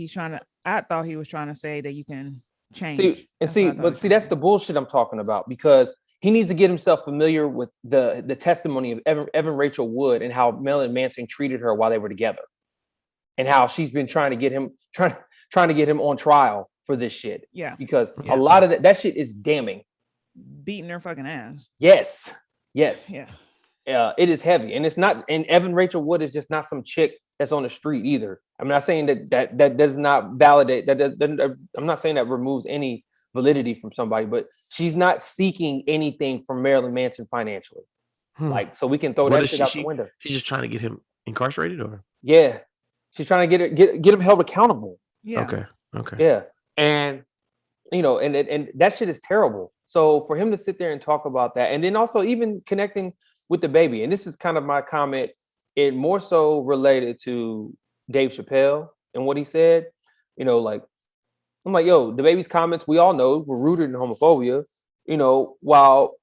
I thought he was trying to say that you can change. That's the bullshit I'm talking about, because he needs to get himself familiar with the testimony of Evan Rachel Wood and how Marilyn Manson treated her while they were together, and how she's been trying to get him on trial for this shit. Yeah, because a lot of that shit is damning. Beating her fucking ass. Yes. Yeah. It is heavy, and it's not. And Evan Rachel Wood is just not some chick that's on the street either. I'm not saying that does not validate that. I'm not saying that removes any validity from somebody, but she's not seeking anything from Marilyn Manson financially. Like, so we can throw that shit out the window. She's just trying to get him incarcerated, or she's trying to get him held accountable. Yeah. Okay. Yeah, and and that shit is terrible. So for him to sit there and talk about that, and then also even connecting with the baby, and this is kind of my comment, it more so related to Dave Chappelle and what he said. Like, I'm like, yo, the baby's comments, we all know, were rooted in homophobia. While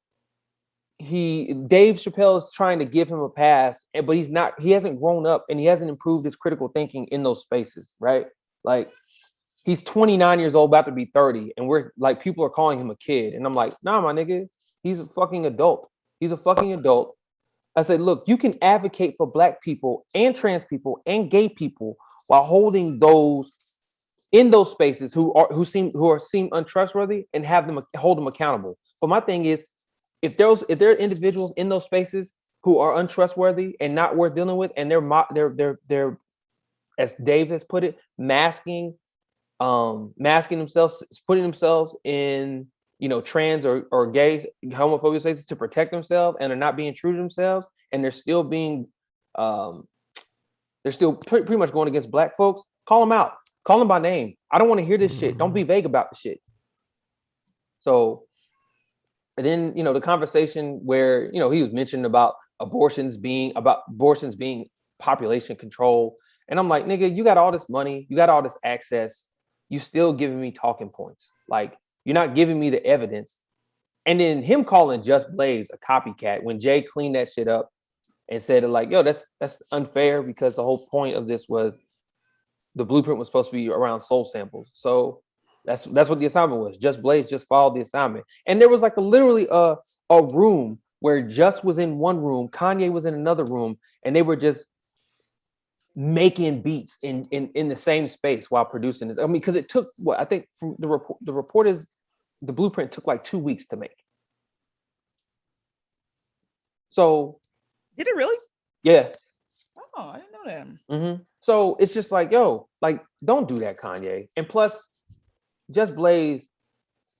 Dave Chappelle is trying to give him a pass, but he hasn't grown up and he hasn't improved his critical thinking in those spaces, right? Like, he's 29 years old, about to be 30, and we're like, people are calling him a kid. And I'm like, nah, my nigga, he's a fucking adult. He's a fucking adult. I said, look, you can advocate for Black people and trans people and gay people while holding those in those spaces who seem untrustworthy, and hold them accountable. But my thing is, if there are individuals in those spaces who are untrustworthy and not worth dealing with, and they're as Dave has put it, masking themselves, putting themselves in trans or gay homophobia spaces to protect themselves, and are not being true to themselves, and they're still pretty much going against Black folks, call them out. Call them by name. I don't want to hear this shit. Don't be vague about the shit. So, and then, the conversation where, he was mentioning about abortions being population control. And I'm like, nigga, you got all this money, you got all this access, you still giving me talking points. Like, you're not giving me the evidence. And then him calling Just Blaze a copycat when Jay cleaned that shit up and said, like, yo, that's unfair, because the whole point of this was the blueprint was supposed to be around soul samples. So that's what the assignment was. Just Blaze just followed the assignment. And there was like literally a room where Just was in one room, Kanye was in another room, and they were just making beats in the same space while producing this. I mean, because it took I think from the report is the blueprint took like 2 weeks to make. So did it really? Yeah. Oh, I didn't know that. Mm-hmm. So it's just like, yo, like, don't do that, Kanye. And plus, Just Blaze,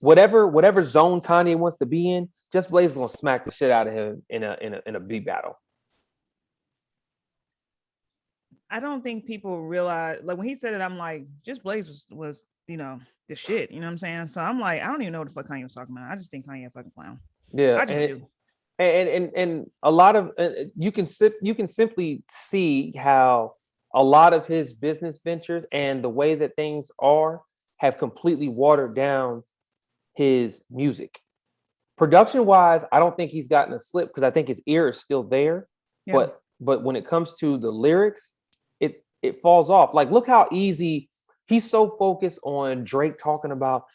whatever zone Kanye wants to be in, Just Blaze is gonna smack the shit out of him in a beat battle. I don't think people realize, like, when he said it, I'm like, Just Blaze was the shit. You know what I'm saying? So I'm like, I don't even know what the fuck Kanye was talking about. I just think Kanye a fucking clown. Yeah, I just do. And a lot of you can simply see how a lot of his business ventures and the way that things have completely watered down his music. Production wise, I don't think he's gotten a slip, because I think his ear is still there. Yeah. But when it comes to the lyrics, it falls off. Like, look how easy he's so focused on Drake talking about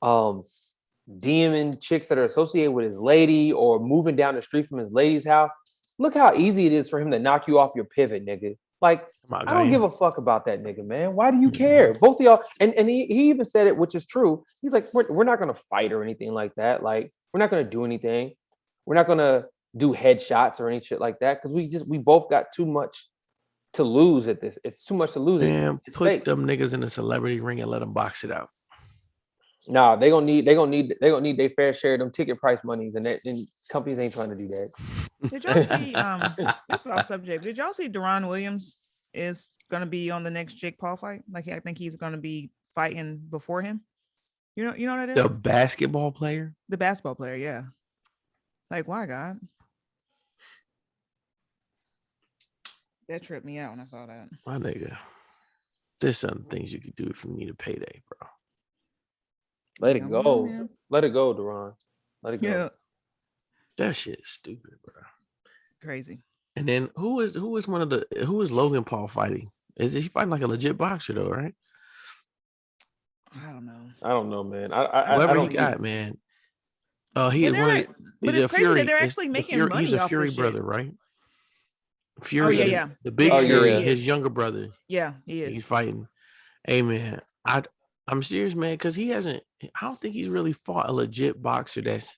DMing chicks that are associated with his lady, or moving down the street from his lady's house. Look how easy it is for him to knock you off your pivot, nigga. Like, I don't give a fuck about that nigga, man. Why do you care? Both of y'all, and he even said it, which is true. He's like, we're not gonna fight or anything like that. Like, we're not gonna do anything. We're not gonna do headshots or any shit like that, because we both got too much to lose at this. It's too much to lose. Man, put them niggas in a celebrity ring and let them box it out. Nah, they gonna need their fair share of them ticket price monies, and companies ain't trying to do that. Did y'all see? This is off subject. Did y'all see Deron Williams is gonna be on the next Jake Paul fight? Like, I think he's gonna be fighting before him. You know what that is? The basketball player. The basketball player, yeah. Like, why, God? That tripped me out when I saw that. My nigga, there's some things you could do if you need a payday, bro. Let it go. Man. Let it go, Deron. Let it go. Yeah. That shit is stupid, bro. Crazy. And then who is Logan Paul fighting? Is he fighting like a legit boxer though, right? I don't know. I don't know, man. I Whoever he don't got, man. He And one they're, of but the it's crazy that Fury. they're It's actually the making Fury. money He's a off Fury this brother, shit. right? Oh Fury, yeah, yeah. the big Yeah, yeah, Fury, yeah. his younger brother. Yeah, he He's is. fighting. Hey man, I'm serious, man, because he hasn't. I don't think he's really fought a legit boxer that's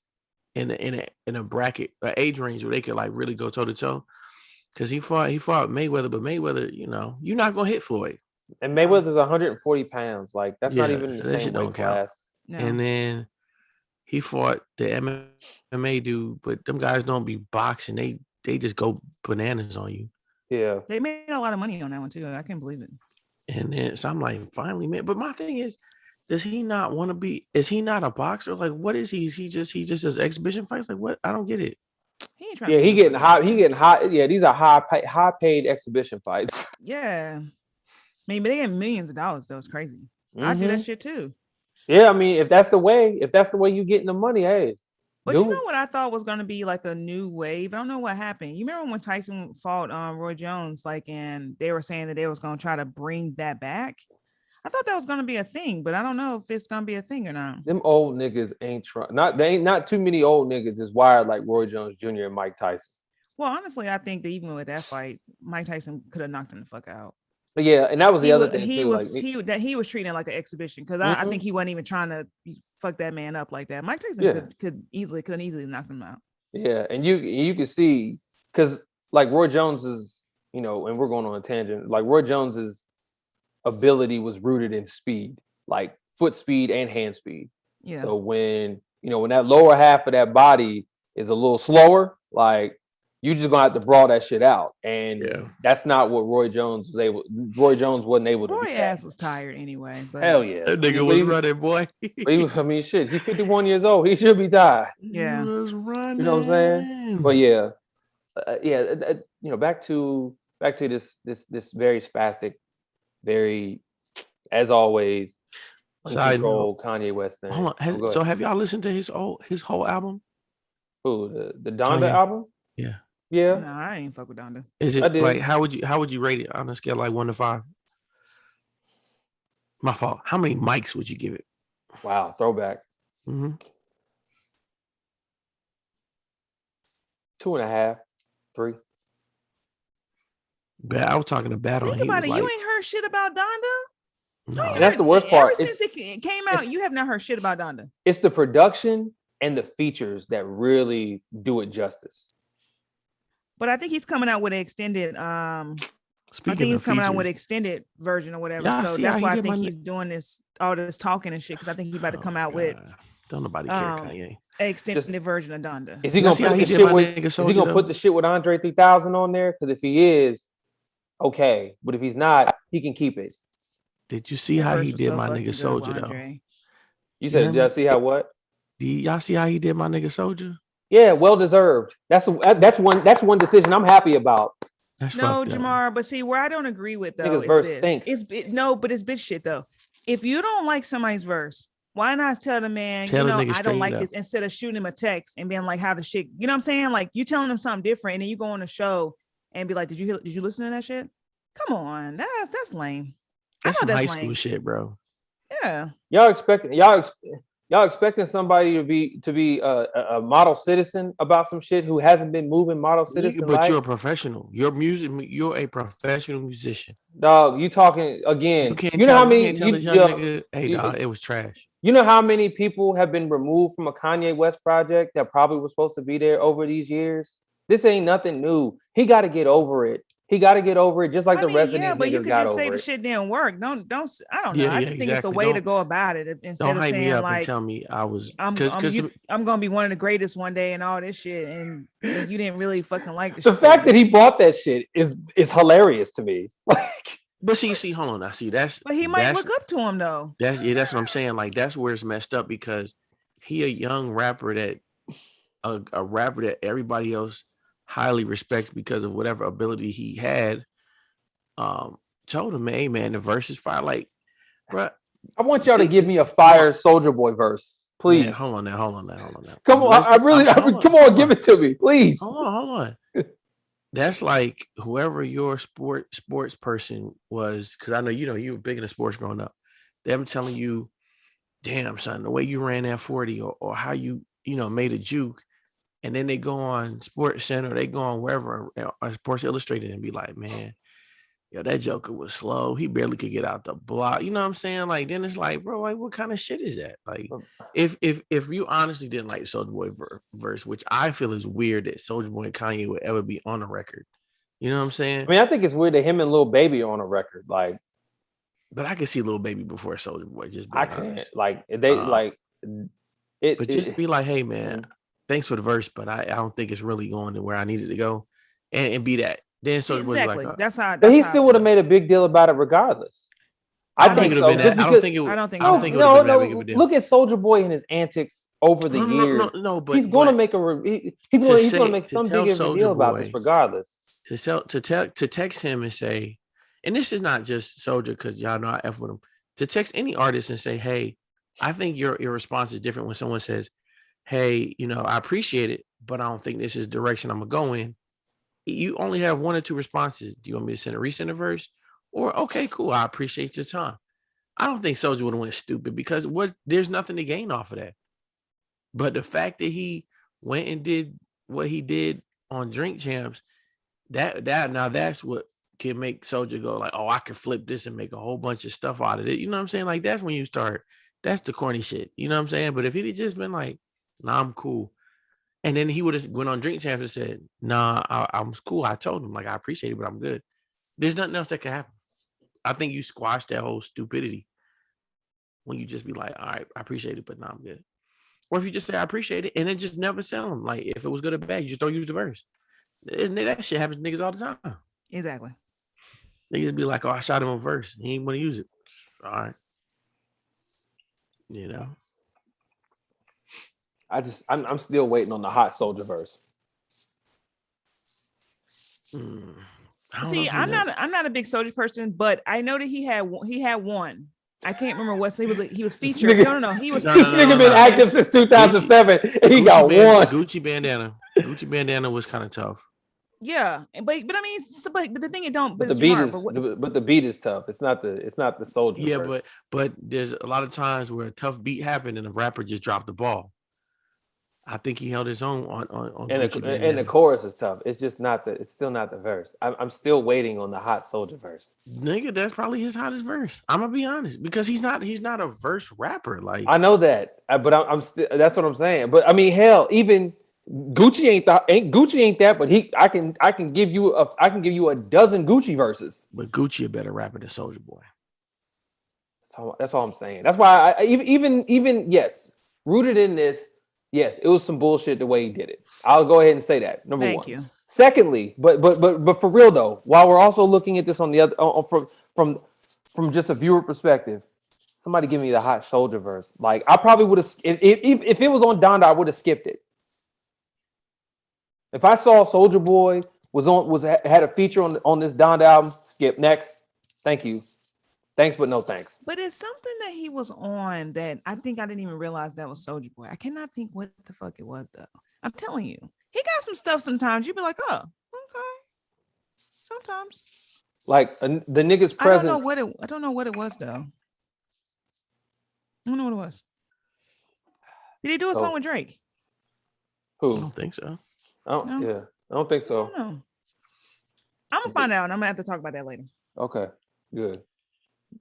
in a bracket, an age range where they could like really go toe to toe. Because he fought Mayweather, but Mayweather, you're not gonna hit Floyd. And No. Mayweather's 140 pounds. Like that's not Yeah, even so the that same shit don't weight count. class. No. And then he fought the MMA dude, but them guys don't be boxing. They just go bananas on you. Yeah. They made a lot of money on that one too. I can't believe it. And then so I'm like, finally, man. But my thing is, does he not want to be? Is he not a boxer? Like, what is he? Is he just does exhibition fights? Like, what? I don't get it. He ain't trying Yeah, to he be no getting fucking hot. He boxer. getting hot. Yeah, these are high paid exhibition fights. Yeah. I mean, but they get millions of dollars though. It's crazy. I do Mhm. that shit too. Yeah, I mean, if that's the way you getting the money, hey. But do you know it. what I thought was gonna be like a new wave? I don't know what happened. You remember when Tyson fought Roy Jones, like, and they were saying that they was gonna try to bring that back? I thought that was gonna be a thing, but I don't know if it's gonna be a thing or not. Them old niggas ain't trying. They ain't not too many old niggas is wired like Roy Jones Jr. and Mike Tyson. Well, honestly, I think that even with that fight, Mike Tyson could have knocked him the fuck out. But yeah, and that was the other thing He too. was Like, he was treating it like an exhibition because I think he wasn't even trying to fuck that man up like that. Mike Tyson Yeah. could easily knock him out. yeah, and you can see because like Roy Jones is, and we're going on a tangent. Like Roy Jones's ability was rooted in speed, like foot speed and hand speed. Yeah. So when that lower half of that body is a little slower, like you just gonna have to brawl that shit out, and that's not what Roy Jones was able. Roy Jones wasn't able to. Roy do that. ass was tired anyway. But Hell yeah, That nigga but was he running, boy. But he was, I mean, shit. He's 51 years old. He should be tired. Yeah. He was running. You know what I'm saying? But yeah, back to this very spastic, very, as always, Side uncontrolled Kanye West thing. Hold on. Go So ahead. have y'all listened to his whole album? Who, the Donda Kanye. album? Yeah. Yeah. No, I ain't fuck with Donda. Is I it did. like how would you rate it on a scale like 1 to 5? My fault. How many mics would you give it? Wow, throwback. Mm-hmm. 2.5, 3. Bad. I was talking to Bad on. Think He about was it. like, You ain't heard shit about Donda? no. And that's the worst part. Ever since it came out, you have not heard shit about Donda. It's the production and the features that really do it justice. But I think he's coming out with an extended. I think Speaking he's of coming out with an features, extended version or whatever. Y'all So see how that's he why I did think my he's doing all this talking and shit. Because I think he's about to come out with God. Don't nobody care, Kanye. an extended version of Donda. Is he Y'all gonna see how put he the did shit my with? nigga Is he Soulja, gonna though? put the shit with Andre 3000 on there? Because if he is, okay. But if he's not, he can keep it. Did you see That how verse he was did so my fucking nigga good with Soulja though? Andre. You hear said, me? did I see how what? Y'all see how he did my nigga Soulja? Yeah, well deserved. That's one decision I'm happy about. That's No, fucked up. Jamar, but see where I don't agree with though Nigga's is verse this. stinks. But it's bitch shit though. If you don't like somebody's verse, why not tell the man, Tell the nigga I don't straight like up. this, instead of shooting him a text and being like, how the shit, you know what I'm saying? Like you telling him something different, and then you go on a show and be like, did you listen to that shit? Come on, that's lame. That's I know some high that's school lame. shit, bro. Yeah. Y'all expecting somebody to be a model citizen about some shit who hasn't been moving model citizen But life? you're a professional. You're a professional musician. Dog, you talking again? You can't know tell, how you many? can't tell this young nigga, hey dog, it was trash. You know how many people have been removed from a Kanye West project that probably was supposed to be there over these years? This ain't nothing new. He got to get over it. He got to get over it, just like the rest of these but you niggas could got just say over the it. shit didn't work. I don't know. Yeah, I just think it's the exactly. way to go about it instead Don't of hype me saying up and like, tell me I was I'm gonna be one of the greatest one day and all this shit, and you didn't really fucking like The shit. fact that he bought that shit is hilarious to me. Like, but see, hold on. I see that's. But he might look up to him though. That's what I'm saying. Like that's where it's messed up because he a young rapper that a rapper that everybody else highly respects because of whatever ability he had. Told him, hey man, the verse is fire. Like, bro, I want y'all to give me a fire Soldier Boy verse, please. Man, hold on now. Come on, come on, give it to me, please. Hold on. That's like whoever your sports person was, because I know you were big into sports growing up. Them telling you damn, son, the way you ran that 40 or how you made a juke. And then they go on Sports Center, they go on wherever, or Sports Illustrated, and be like, man, yo, that Joker was slow. He barely could get out the block. You know what I'm saying? Like, then it's like, bro, like, what kind of shit is that? Like, if you honestly didn't like Soulja Boy verse, which I feel is weird that Soulja Boy and Kanye would ever be on a record. You know what I'm saying? I mean, I think it's weird that him and Lil Baby are on a record. Like, but I can see Lil Baby before Soulja Boy. Just I can't. Like, they like it. But just be like, hey, man, thanks for the verse, but I don't think it's really going to where I needed to go, and be that. Then Soulja exactly. Like, that's how. But he still would have made a big deal about it regardless. I think it would have been that. I don't think it would have been that big of a deal. Look at Soulja Boy and his antics over the years. No, but he's going to make he's going to make some big of a deal about this regardless. To text him and say, and this is not just Soulja because y'all know I F with him. To text any artist and say, hey, I think your response is different when someone says, hey, I appreciate it, but I don't think this is the direction I'm gonna go in. You only have one or two responses. Do you want me to send a resend a verse? Or okay, cool. I appreciate your time. I don't think Soulja would have went stupid because there's nothing to gain off of that. But the fact that he went and did what he did on Drink Champs, that's what can make Soulja go like, oh, I can flip this and make a whole bunch of stuff out of it. You know what I'm saying? Like that's when you start. That's the corny shit. You know what I'm saying? But if he'd have just been like, nah, I'm cool. And then he would have went on Drink Champs and said, nah, I'm cool. I told him, like, I appreciate it, but I'm good. There's nothing else that can happen. I think you squash that whole stupidity when you just be like, all right, I appreciate it, but nah, I'm good. Or if you just say, I appreciate it, and then just never sell them. Like, if it was good or bad, you just don't use the verse. And that shit happens to niggas all the time. Exactly. They just be like, oh, I shot him a verse. He ain't want to use it. All right. I'm still waiting on the hot Soulja verse. See, I'm not a big Soulja person, but I know that he had one. I can't remember what he was featured. No, he was. This nigga been active since 2007, and he got one. Gucci bandana was kind of tough. Yeah, but I mean, but the thing it don't. But the beat is tough. It's not the Soulja. Yeah, verse. but there's a lot of times where a tough beat happened and the rapper just dropped the ball. I think he held his own on and the chorus is tough. It's just not it's still not the verse. I'm still waiting on the hot Soulja verse. Nigga, that's probably his hottest verse. I'm gonna be honest because he's not a verse rapper. Like I know that, but I'm still. That's what I'm saying. But I mean, hell, even Gucci ain't that. But I can give you a dozen Gucci verses. But Gucci a better rapper than Soulja Boy. That's all I'm saying. That's why even yes, rooted in this. Yes, it was some bullshit the way he did it. I'll go ahead and say that. Number one. Thank you. Secondly, but for real though, while we're also looking at this on the other from just a viewer perspective, somebody give me the hot Soulja verse. Like I probably would have if it was on Donda, I would have skipped it. If I saw Soulja Boy had a feature on this Donda album, skip next. Thank you. Thanks, but no thanks. But it's something that he was on that I think I didn't even realize that was Soulja Boy. I cannot think what the fuck it was though. I'm telling you, he got some stuff. Sometimes you be like, oh, okay. Sometimes, like the nigga's presence. I don't know what it was though. I don't know what it was. Did he do a song with Drake? Who? I don't think so. Yeah, I don't think so. I'm gonna find out, and I'm gonna have to talk about that later. Okay, good.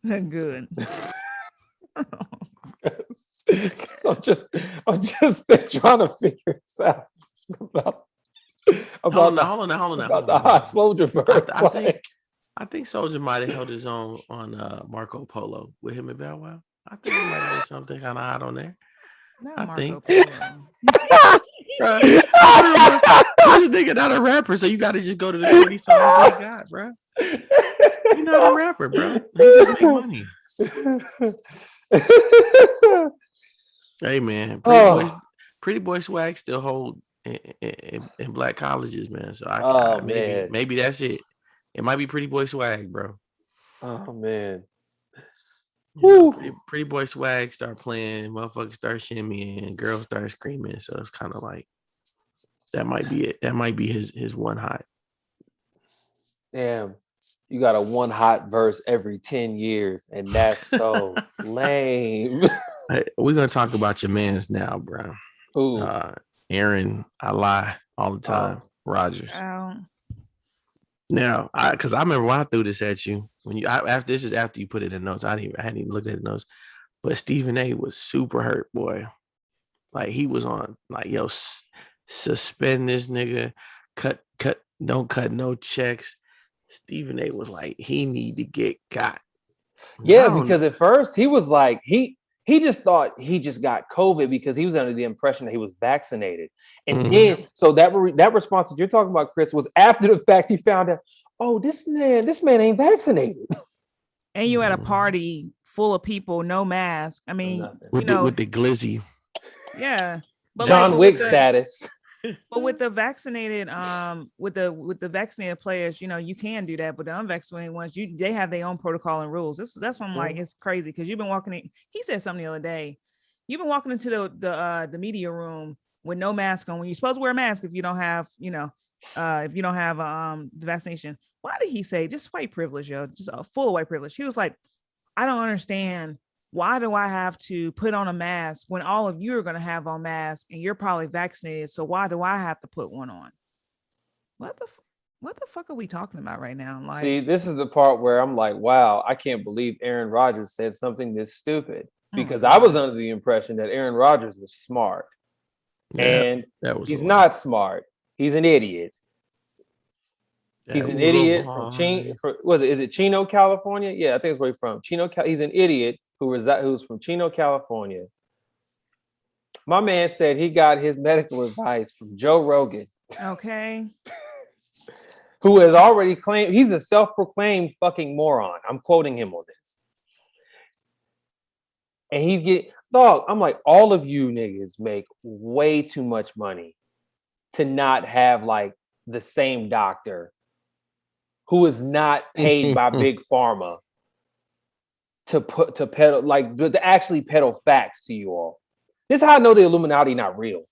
Good. I'm just trying to figure this out about the hot Soulja verse. I think Soulja might have held his own on Marco Polo with him and Bow Wow. I think he might have did something kind of hot on there. This nigga not a rapper, so you got to just go to the 40 songs they got, bro. You're not a rapper, bro. You just make money. Hey man, pretty boy swag still hold in black colleges, man. So maybe that's it. It might be pretty boy swag, bro. Oh man. Pretty boy swag start playing, motherfuckers start shimmying, girls start screaming. So it's kind of like that might be it. That might be his one hot. Damn, you got a one hot verse every 10 years, and that's so lame. We're gonna talk about your man's now, bro. Ooh. Aaron, I lie all the time. Rodgers. Now, because I remember when I threw this at you when after this is after you put it in notes. I hadn't even looked at the notes, but Stephen A was super hurt, boy. Like he was on like, yo, suspend this nigga, don't cut no checks. Stephen A was like, he need to get got. Yeah, because at first he was like, he just thought he just got COVID because he was under the impression that he was vaccinated. And then, so that response that you're talking about, Chris, was after the fact he found out, oh, this man ain't vaccinated. And you at a party full of people, no mask. I mean, with the glizzy. Yeah. But John Wick status. But with the vaccinated, with the vaccinated players, you can do that. But the unvaccinated ones, they have their own protocol and rules. That's why I'm like, it's crazy because you've been walking in. He said something the other day. You've been walking into the media room with no mask on when you're supposed to wear a mask if you don't have, the vaccination. Why did he say just white privilege, yo? Just a full white privilege. He was like, I don't understand. Why do I have to put on a mask when all of you are going to have on masks and you're probably vaccinated? So why do I have to put one on? What the fuck are we talking about right now? Like, see, this is the part where I'm like, wow, I can't believe Aaron Rodgers said something this stupid because I was under the impression that Aaron Rodgers was smart. Yeah, and he's not smart. He's an idiot. He's an idiot is it Chino, California? Yeah, I think it's where he's from. He's an idiot who's from Chino, California. My man said he got his medical advice from Joe Rogan. Okay. Who has already claimed he's a self-proclaimed fucking moron. I'm quoting him on this. And he's getting I'm like, all of you niggas make way too much money to not have like the same doctor who is not paid by Big Pharma to actually peddle facts to you all. This is how I know the Illuminati not real.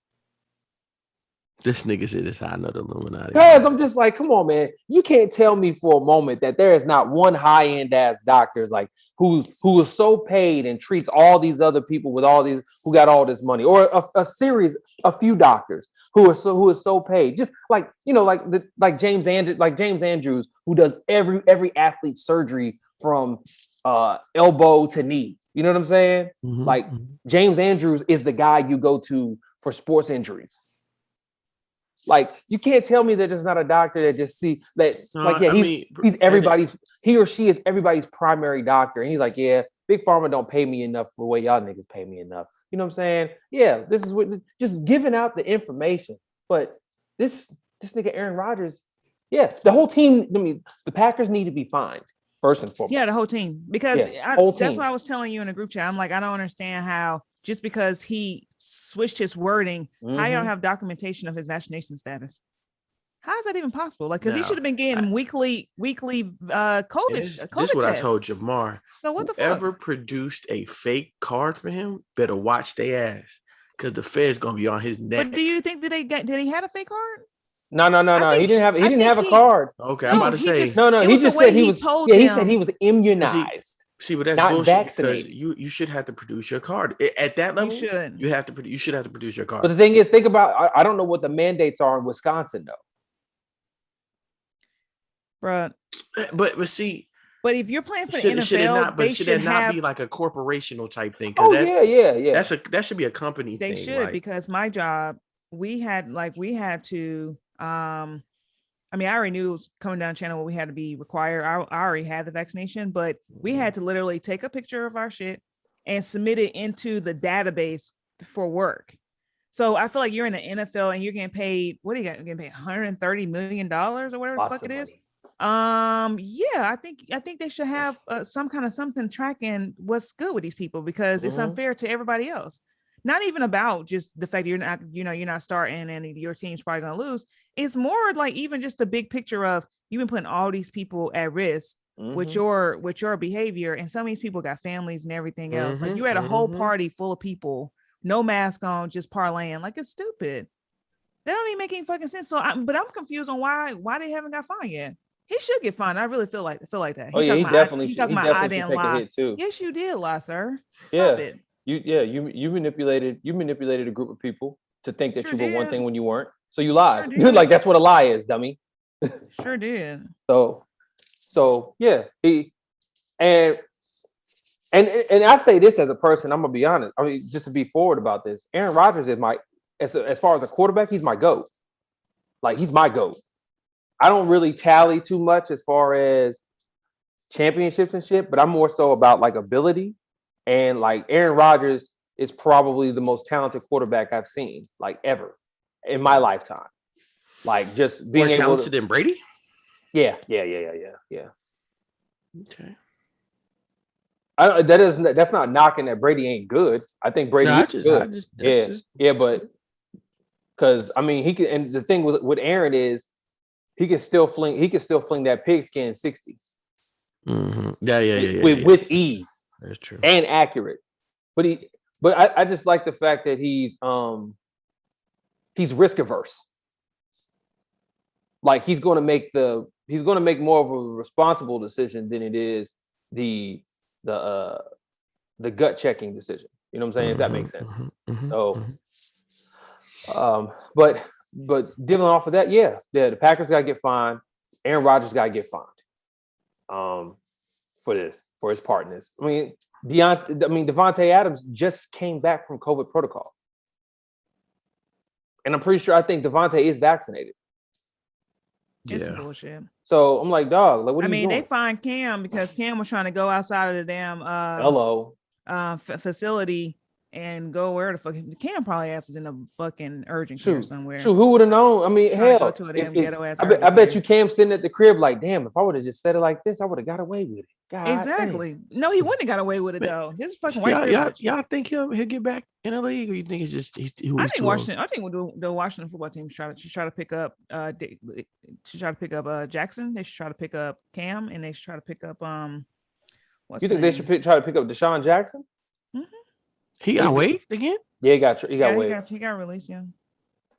This nigga said this is how I know the Illuminati. Because I'm just like, come on, man. You can't tell me for a moment that there is not one high-end ass doctor like who is so paid and treats all these other people with all these who got all this money, or a few doctors who is so paid, just like like James Andrews, who does every athlete's surgery from elbow to knee. You know what I'm saying? Mm-hmm. Like James Andrews is the guy you go to for sports injuries. Like, you can't tell me that there's not a doctor that just sees that. He or she is everybody's primary doctor, and he's like, yeah, Big Pharma don't pay me enough for the way y'all niggas pay me enough. You know what I'm saying? Yeah, this is what just giving out the information. But this nigga Aaron Rodgers, yeah, the whole team. I mean, the Packers need to be fined first and foremost. Yeah, the whole team, because that's what I was telling you in a group chat. I'm like, I don't understand how just because he switched his wording, how you don't have documentation of his vaccination status. How is that even possible? Like, because he should have been getting weekly COVID. This is what I told Jamar. So what the fuck? Whoever produced a fake card for him better watch their ass, because the Fed's gonna be on his neck. But do you think did he have a fake card? No. He didn't have a card. Okay, I'm about to say he just said he was. Yeah, he said he was immunized. See, but that's not bullshit. Vaccinated. You should have to produce your card at that level. You should have to produce your card. But the thing is, think about. I don't know what the mandates are in Wisconsin though. Bruh. But see. But if you're playing for the NFL, should it not be like a corporational type thing? Oh yeah. That should be a company thing. They should, because my job, we had to. I mean, I already knew it was coming down the channel where we had to be required. I already had the vaccination, but we had to literally take a picture of our shit and submit it into the database for work. So I feel like you're in the NFL and you're getting paid. What do you got? You're getting paid $130 million or whatever the fuck it is. Yeah, I think they should have some kind of something tracking what's good with these people, because it's unfair to everybody else. Not even about just the fact that you're not starting and your team's probably gonna lose. It's more like even just the big picture of you've been putting all these people at risk with your behavior, and some of these people got families and everything else. Like, you had a whole party full of people, no mask on, just parlaying. Like, it's stupid. That don't even make any fucking sense. But I'm confused on why they haven't got fined yet. He should get fined. I really feel like that. He definitely should take a hit too. Yes, you did, lie, sir. Stop it. You manipulated a group of people to think that Sure you were one did. thing when you weren't. So you lied. did. Like that's what a lie is, dummy. Sure did. So yeah, and and I say this as a person. I'm gonna be honest. I mean, just to be forward about this, Aaron Rodgers is as far as a quarterback, he's my GOAT. Like he's my GOAT. I don't really tally too much as far as championships and shit, but I'm more so about like ability. And like Aaron Rodgers is probably the most talented quarterback I've seen, like ever in my lifetime. Like just being More able talented to, than Brady. yeah. Okay. That's not knocking that Brady ain't good. I think Brady is good. But because I mean he can, and the thing with Aaron is he can still fling that pigskin 60. Mm-hmm. With ease. That's true. And accurate. But I just like the fact that he's risk averse. Like he's going to make more of a responsible decision than it is the gut checking decision. You know what I'm saying? If that makes sense. So but dealing off of that, the Packers gotta get fined. Aaron Rodgers gotta get fined. For his part in this. I mean, Devontae Adams just came back from COVID protocol. And I'm pretty sure I think Devontae is vaccinated. It's bullshit. So I'm like, dog, like what are you doing? They fined Cam because Cam was trying to go outside of the damn facility and go where the fuck. Cam probably ass was in a fucking urgent care somewhere. Shoot, who would have known? I mean, hell, go to a damn ghetto ass I bet you Cam sitting at the crib like, damn, if I would have just said it like this, I would have got away with it. God exactly. Dang. No, he wouldn't have got away with it though. His fucking white y'all think he'll get back in the league, or you think it's just I think the Washington football team should try to pick up Jackson. They should try to pick up Cam, and they should try to pick up you think they should try to pick up Deshaun Jackson? Mm-hmm. He got waived again? Yeah, he got waived. He got released, yeah.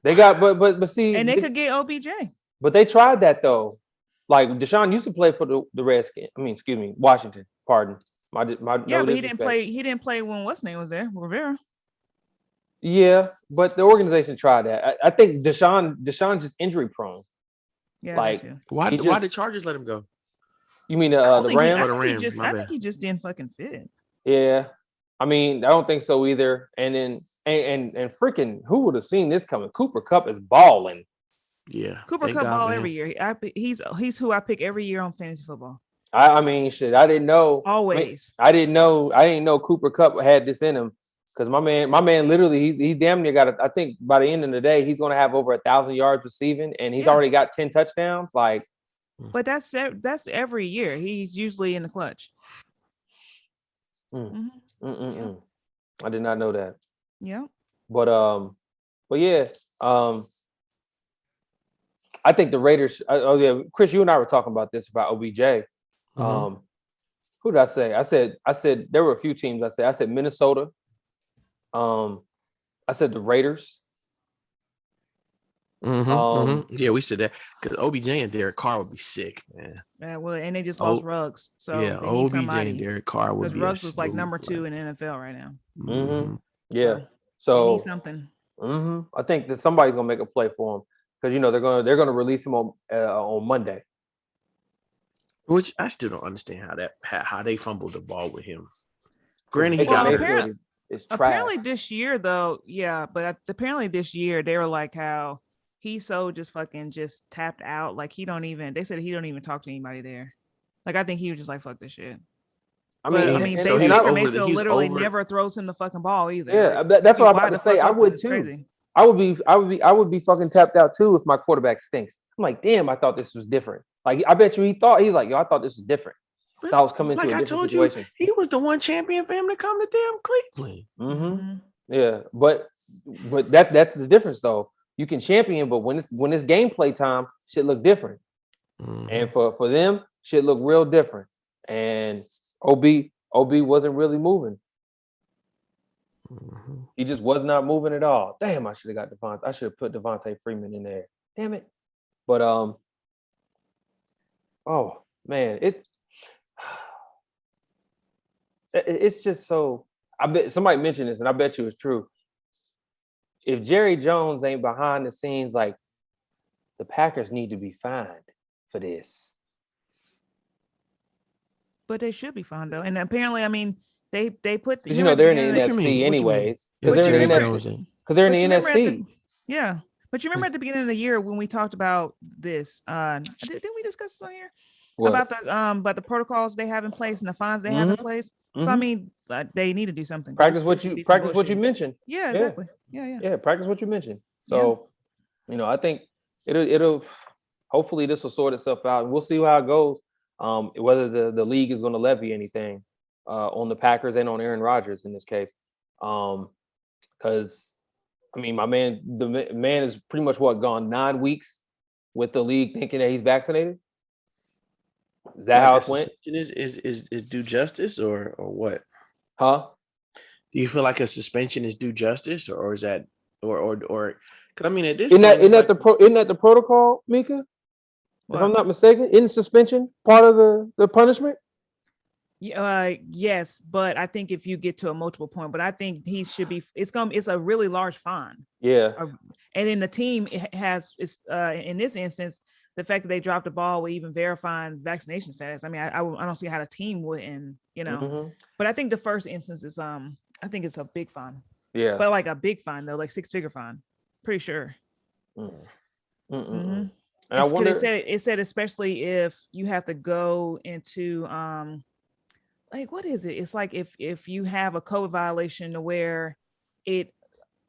They got but see, and they could get OBJ. But they tried that though. Like Deshaun used to play for the Redskins. I mean, excuse me, Washington. Pardon. But he didn't play. He didn't play when what's name was there, Rivera. Yeah, but the organization tried that. I think Deshaun just injury prone. Yeah. Like why did Chargers let him go? You mean the Rams? I think he just didn't fucking fit. Yeah. I mean, I don't think so either. And then and freaking who would have seen this coming? Cooper Kupp is balling. Yeah, Cooper Kupp ball every year. He's who I pick every year on fantasy football. I mean, shit. I didn't know. Always. I didn't know Cooper Kupp had this in him because my man, literally, he damn near got. I think by the end of the day, he's going to have over 1,000 yards receiving, and he's already got 10 touchdowns. Like, but that's every year. He's usually in the clutch. Yeah. I did not know that. Yeah. But yeah. I think the Raiders. Chris, you and I were talking about this about OBJ. Who did I say? I said there were a few teams. I said Minnesota. I said the Raiders. Yeah, we said that because OBJ and Derek Carr would be sick, man. Yeah, well, and they just lost Ruggs. So yeah, OBJ and Derek Carr would be. Because Ruggs was like number 2 in the NFL right now. Yeah. So they need something. I think that somebody's gonna make a play for him. Because they're gonna release him on Monday, which I still don't understand how they fumbled the ball with him. Granted, he got apparently this year though, yeah, but apparently this year they were like how he's so just fucking just tapped out, like they said he don't even talk to anybody there. Like I think he was just like fuck this shit. I mean, Baker Mayfield literally never throws him the fucking ball either. Yeah, that's what I'm about to say. I would too. Crazy. I would be fucking tapped out too if my quarterback stinks. I'm like, damn, I thought this was different. Like, I bet you he's like, yo, I thought this was different. So I was coming to a different situation. He was the one champion for him to come to damn Cleveland. Yeah, but that's the difference though. You can champion, but when it's gameplay time, shit look different. And for them, shit look real different. And OB wasn't really moving. He just was not moving at all. Damn, I should have got Devontae. I should have put Devontae Freeman in there. Damn it. But oh man, it's just so I bet somebody mentioned this, and I bet you it's true. If Jerry Jones ain't behind the scenes, like the Packers need to be fined for this. But they should be fine though. And apparently, I mean, they put Because they're in the What you mean? NFC What you mean? anyways. If Because they're in the Jerry NFC. Jones ain't- Because they're in But the you remember NFC. yeah. But you remember at the beginning of the year when we talked about this, didn't we discuss this on here? What? About the protocols they have in place and the fines they have in place. So I mean, they need to do something. Practice what you mentioned. Yeah, exactly. Yeah. Practice what you mentioned. So, I think it'll hopefully this will sort itself out, and we'll see how it goes. Whether the league is going to levy anything on the Packers and on Aaron Rodgers in this case, because I mean, the man is pretty much gone 9 weeks with the league thinking that he's vaccinated. Is that how it went? Is due justice or what? Huh? Do you feel like a suspension is due justice, or is that or? Because I mean, at this isn't that the protocol, Mika? What? If I'm not mistaken, isn't suspension part of the punishment? Yes, but I think if you get to a multiple point, but I think he should be. It's a really large fine. Yeah. And then the team has in this instance, the fact that they dropped the ball with even verifying vaccination status. I mean, I don't see how the team wouldn't, But I think the first instance is I think it's a big fine. Yeah. But like a big fine though, like 6-figure fine. Pretty sure. And I wonder. It said especially if you have to go into like what is it? It's like if you have a COVID violation to where it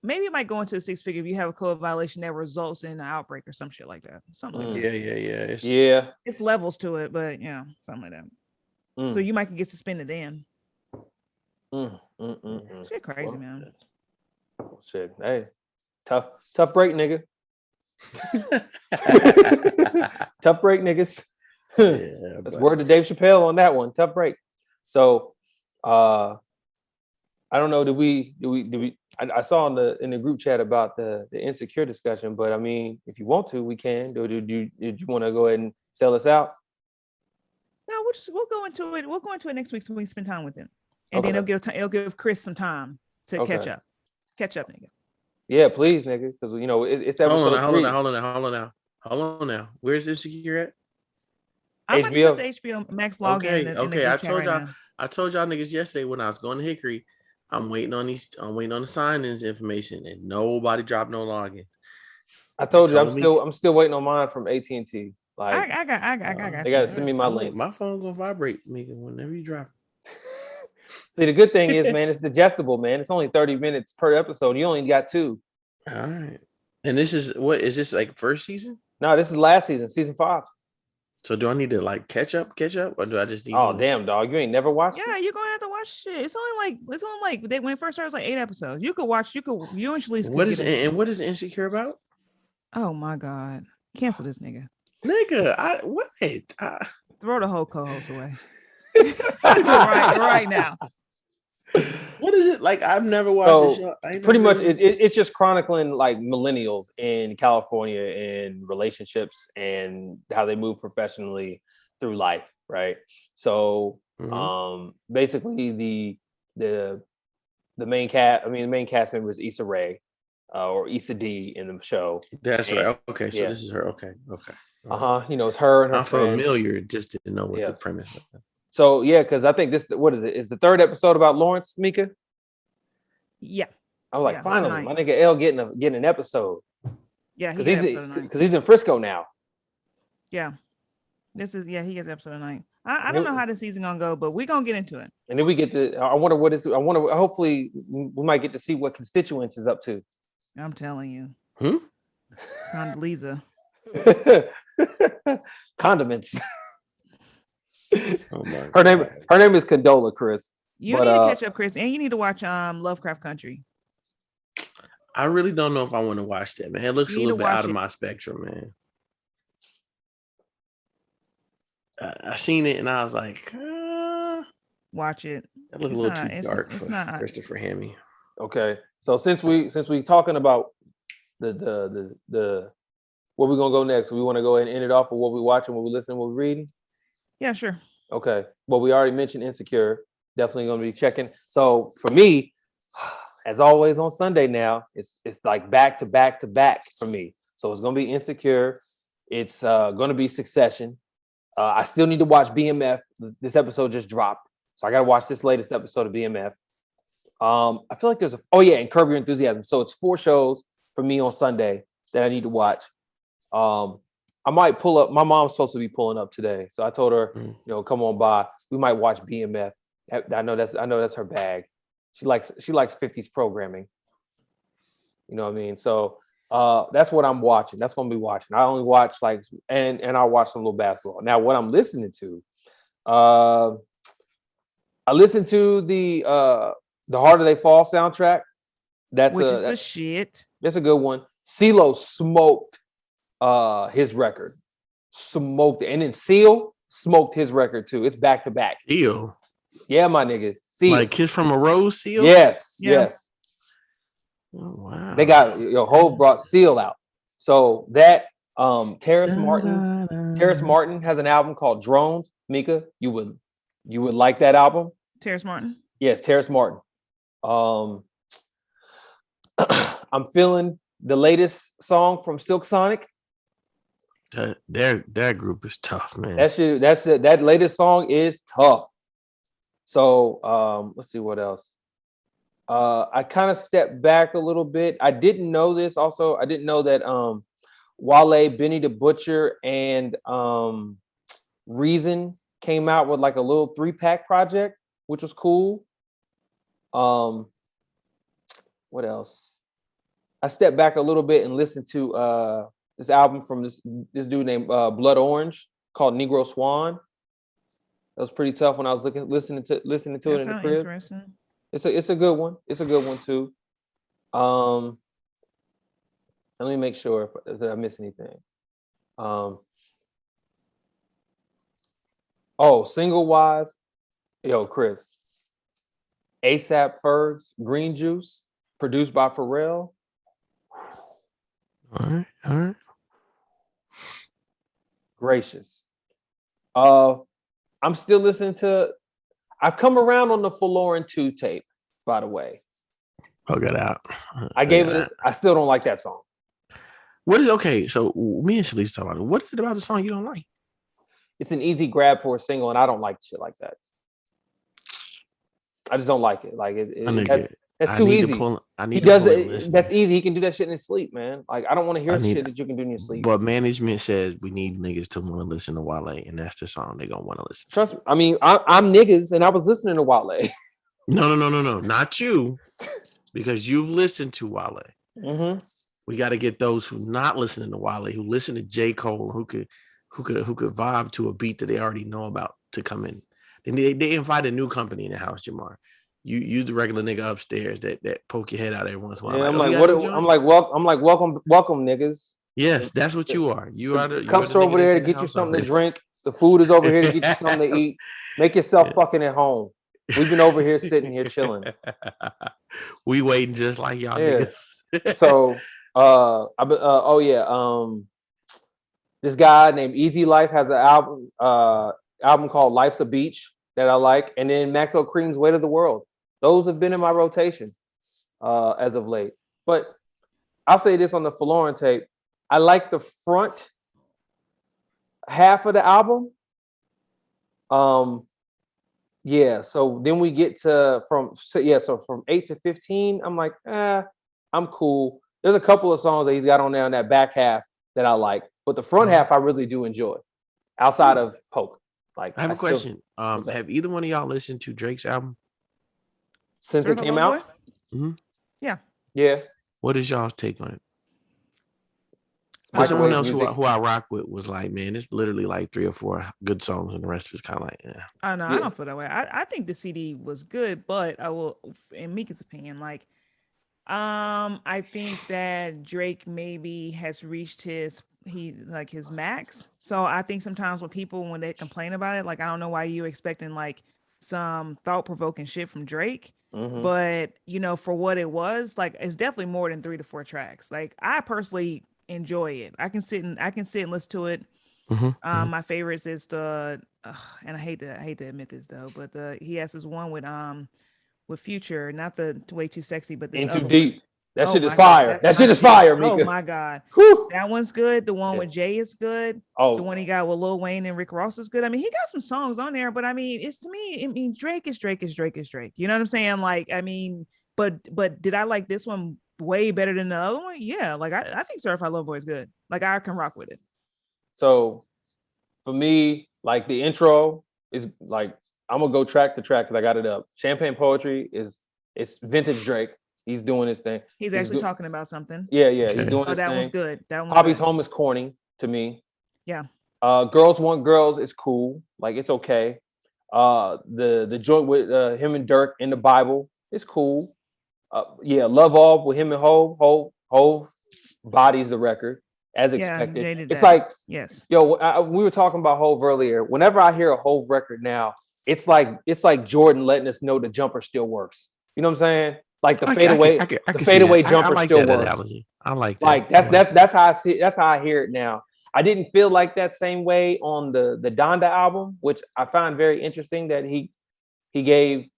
might go into a 6-figure if you have a COVID violation that results in an outbreak or some shit like that. Something like that. Yeah. It's levels to it, but something like that. So you might get suspended then. Shit crazy, man. Shit. Hey. Tough break, nigga. Tough break, niggas. That's word to Dave Chappelle on that one. Tough break. So I don't know. Did we I saw in the group chat about the insecure discussion, but I mean, if you want to, we can. Did you want to go ahead and sell us out? No, we'll go into it. We'll go into it next week so we can spend time with him. And then it'll give Chris some time to catch up. Catch up, nigga. Yeah, please, nigga. Because it's episode 3. Hold on now. Where's Insecure at? I'm about to put the HBO Max login in the I told y'all. I told y'all niggas yesterday when I was going to Hickory, I'm waiting on the sign-ins information, and nobody dropped no login. I told you I'm still waiting on mine from AT&T. Like I got. They gotta send me my link. My phone gonna vibrate, nigga, whenever you drop. See, the good thing is, man, it's digestible, man. It's only 30 minutes per episode. You only got 2. All right. And this is this like first season? No, this is last season, season 5. So do I need to like catch up, or do I just need damn, dog. You ain't never watched it? Yeah, you're gonna have to watch shit. It's only like when it first started, it was like 8 episodes. You usually what is Insecure about? Oh my god. Cancel this nigga. Nigga, Throw the whole co-host away. right now. What is it like? I've never watched this show. Pretty much it's just chronicling like millennials in California and relationships and how they move professionally through life, right? So basically the main cast member is Issa Rae or Issa D in the show. That's right. Okay, so this is her. Okay. It's her and her I'm friend. familiar, just didn't know what the premise was. So because I think this, what is it? Is the 3rd episode about Lawrence, Mika? Yeah. I was like, finally, my nigga L getting an episode. Yeah, because he's in Frisco now. Yeah, he gets episode 9. I don't know how the season gonna go, but we're gonna get into it. And then we get to. I wonder what is. Hopefully, we might get to see what Constituents is up to. I'm telling you. Condoleezza. Condiments. Oh my her name is Condola, Chris. You need to catch up, Chris, and you need to watch Lovecraft Country. I really don't know if I want to watch that, man. It looks a little bit out of my spectrum, man. I seen it and I was like, watch it. That looked a little too dark for Christopher Hammy. Okay, so since we talking about the where we gonna go next, we want to go ahead and end it off with what we watching, what we listening, what we reading. Yeah, sure. Okay. Well, we already mentioned Insecure. Definitely gonna be checking. So for me, as always on Sunday now, it's like back to back to back for me. So it's gonna be Insecure. It's gonna be Succession. I still need to watch BMF. This episode just dropped, so I gotta watch this latest episode of BMF. I feel like there's and Curb Your Enthusiasm. So it's 4 shows for me on Sunday that I need to watch. I might pull up. My mom's supposed to be pulling up today, so I told her, come on by. We might watch BMF. I know that's her bag. She likes 50s programming. You know what I mean? So that's what I'm watching. That's gonna be watching. I only watch and I'll watch some little basketball. Now, what I'm listening to, I listened to the Harder They Fall soundtrack. That's the shit. That's a good one. CeeLo smoked his record. Smoked it. And then Seal smoked his record too. It's back to back. Seal. Yeah, my nigga. Seal. Like Kiss from a Rose Seal? Yes. Yeah. Yes. Oh, wow. They got Hov brought Seal out. So that Terrace Martin has an album called Drones. Mika, you would like that album? Terrace Martin. Yes, Terrace Martin. I'm feeling the latest song from Silk Sonic. That group is tough, man. That latest song is tough. So let's see what else. I kind of stepped back a little bit. I didn't know this. Also, I didn't know that Wale, Benny the Butcher, and Reason came out with like a little 3-pack project, which was cool. What else? I stepped back a little bit and listened to this album from this dude named Blood Orange called Negro Swan. That was pretty tough when I was listening to it in the crib. It's a good one. It's a good one too. Let me make sure if I miss anything. Single wise, Chris. ASAP Ferg's Green Juice, produced by Pharrell. All right. Gracious. I'm still listening to. I've come around on the Forlorn 2 tape, by the way. Oh, get out. I gave it. I still don't like that song. What is okay? So me and Shalise talk about it. What is it about the song you don't like? It's an easy grab for a single, and I don't like shit like that. I just don't like it. Like that's too easy. He does it. That's easy. He can do that shit in his sleep, man. Like I don't want to hear shit that you can do in your sleep. But management says we need niggas to want to listen to Wale, and that's the song they're gonna want to listen. Trust me. I mean, I'm niggas, and I was listening to Wale. No, not you, because you've listened to Wale. Mm-hmm. We got to get those who not listening to Wale, who listen to J. Cole, who could vibe to a beat that they already know about to come in. They invite a new company in the house, Jamar. You the regular nigga upstairs that poke your head out every once in a while. Yeah, I'm like, welcome, niggas. Yes, that's what you are. You are the cups are over there to get you something to drink. The food is over here to get you something to eat. Make yourself fucking at home. We've been over here sitting here chilling. We waiting just like y'all niggas. So this guy named Easy Life has an album called Life's a Beach that I like, and then Maxwell Cream's Weight of the World. Those have been in my rotation as of late. But I'll say this on the Forlorn tape. I like the front half of the album. So then we get to from 8 to 15. I'm like, I'm cool. There's a couple of songs that he's got on there in that back half that I like, but the front half I really do enjoy. Outside of Poke, like I have a question. Have either one of y'all listened to Drake's album since it came out? Mm-hmm. Yeah. What is y'all's take on it? For someone else who I rock with was like, man, it's literally like 3 or 4 good songs, and the rest of it's kind of like, yeah. I know. I don't feel that way. I think the CD was good, but I will, in Mika's opinion, like, I think that Drake maybe has reached his max. So I think sometimes when they complain about it, like, I don't know why you're expecting like some thought-provoking shit from Drake. Mm-hmm. But for what it was, like, it's definitely more than 3 to 4 tracks. Like, I personally enjoy it. I can sit and listen to it My favorites is the and I hate to admit this though, but he has this one with Future, not the Way Too Sexy, but this In Too other Deep. one. That Oh shit is my God, fire. that's That my shit is shit. fire, Oh Mika. my God, Whew. that one's good. The one Yeah. with Jay is good. Oh, The one he got with Lil Wayne and Rick Ross is good. I mean, he got some songs on there, but I mean, it's to me, I mean, Drake is Drake is Drake is Drake. You know what I'm saying? Like, I mean, but did I like this one way better than the other one? Yeah, like I think Certified Lover Boy is good. Like I can rock with it. so for me, like the intro is like I'm gonna go track to track because I got it up. Champagne Poetry is it's vintage Drake. He's doing his thing. He's actually talking about something. Yeah, he's Okay. doing Oh, his that thing. one's good. That one's Poppy's good. Home is corny to me. Yeah. Girls Want Girls is cool. Like it's okay. The joint with him and Dirk in the Bible is cool. Yeah, Love All with him and Hove bodies the record as expected. Jay did It's that. like Yes. yo, we were talking about Hove earlier. Whenever I hear a Hove record now, it's like Jordan letting us know the jumper still works. You know what I'm saying? Like the fadeaway, the fadeaway jumper I like still that works. analogy. I like that. Like that's how I see it. That's how I hear it now. I didn't feel like that same way on the Donda album, which I find very interesting that he gave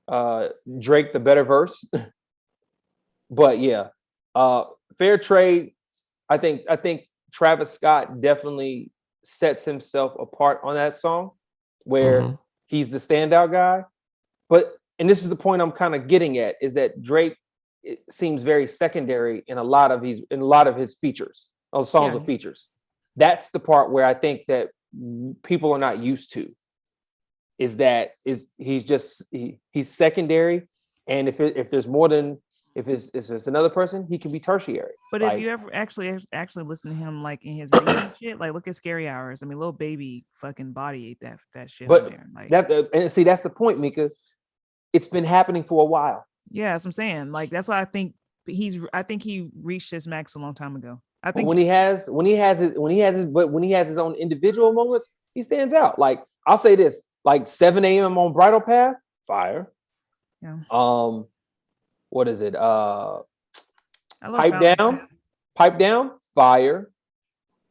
Drake the better verse. But yeah, Fair Trade. I think Travis Scott definitely sets himself apart on that song, where he's the standout guy. But and this is the point I'm kind of getting at is that Drake seems very secondary in a lot of his features, songs with features. That's the part where I think that people are not used to. Is that he's secondary, and if there's more than if it's another person, he can be tertiary. But if you ever actually listen to him like in his recent shit, like look at Scary Hours. I mean, Lil Baby fucking body ate that shit. But on there. Like, and see that's the point, Mika. It's been happening for a while. Yeah, that's what I'm saying. Like that's why I think he reached his max a long time ago. I think when he has his own individual moments, he stands out. Like I'll say this, like 7 a.m. on Bridal Path, fire. Yeah. What is it? Pipe Down, fire.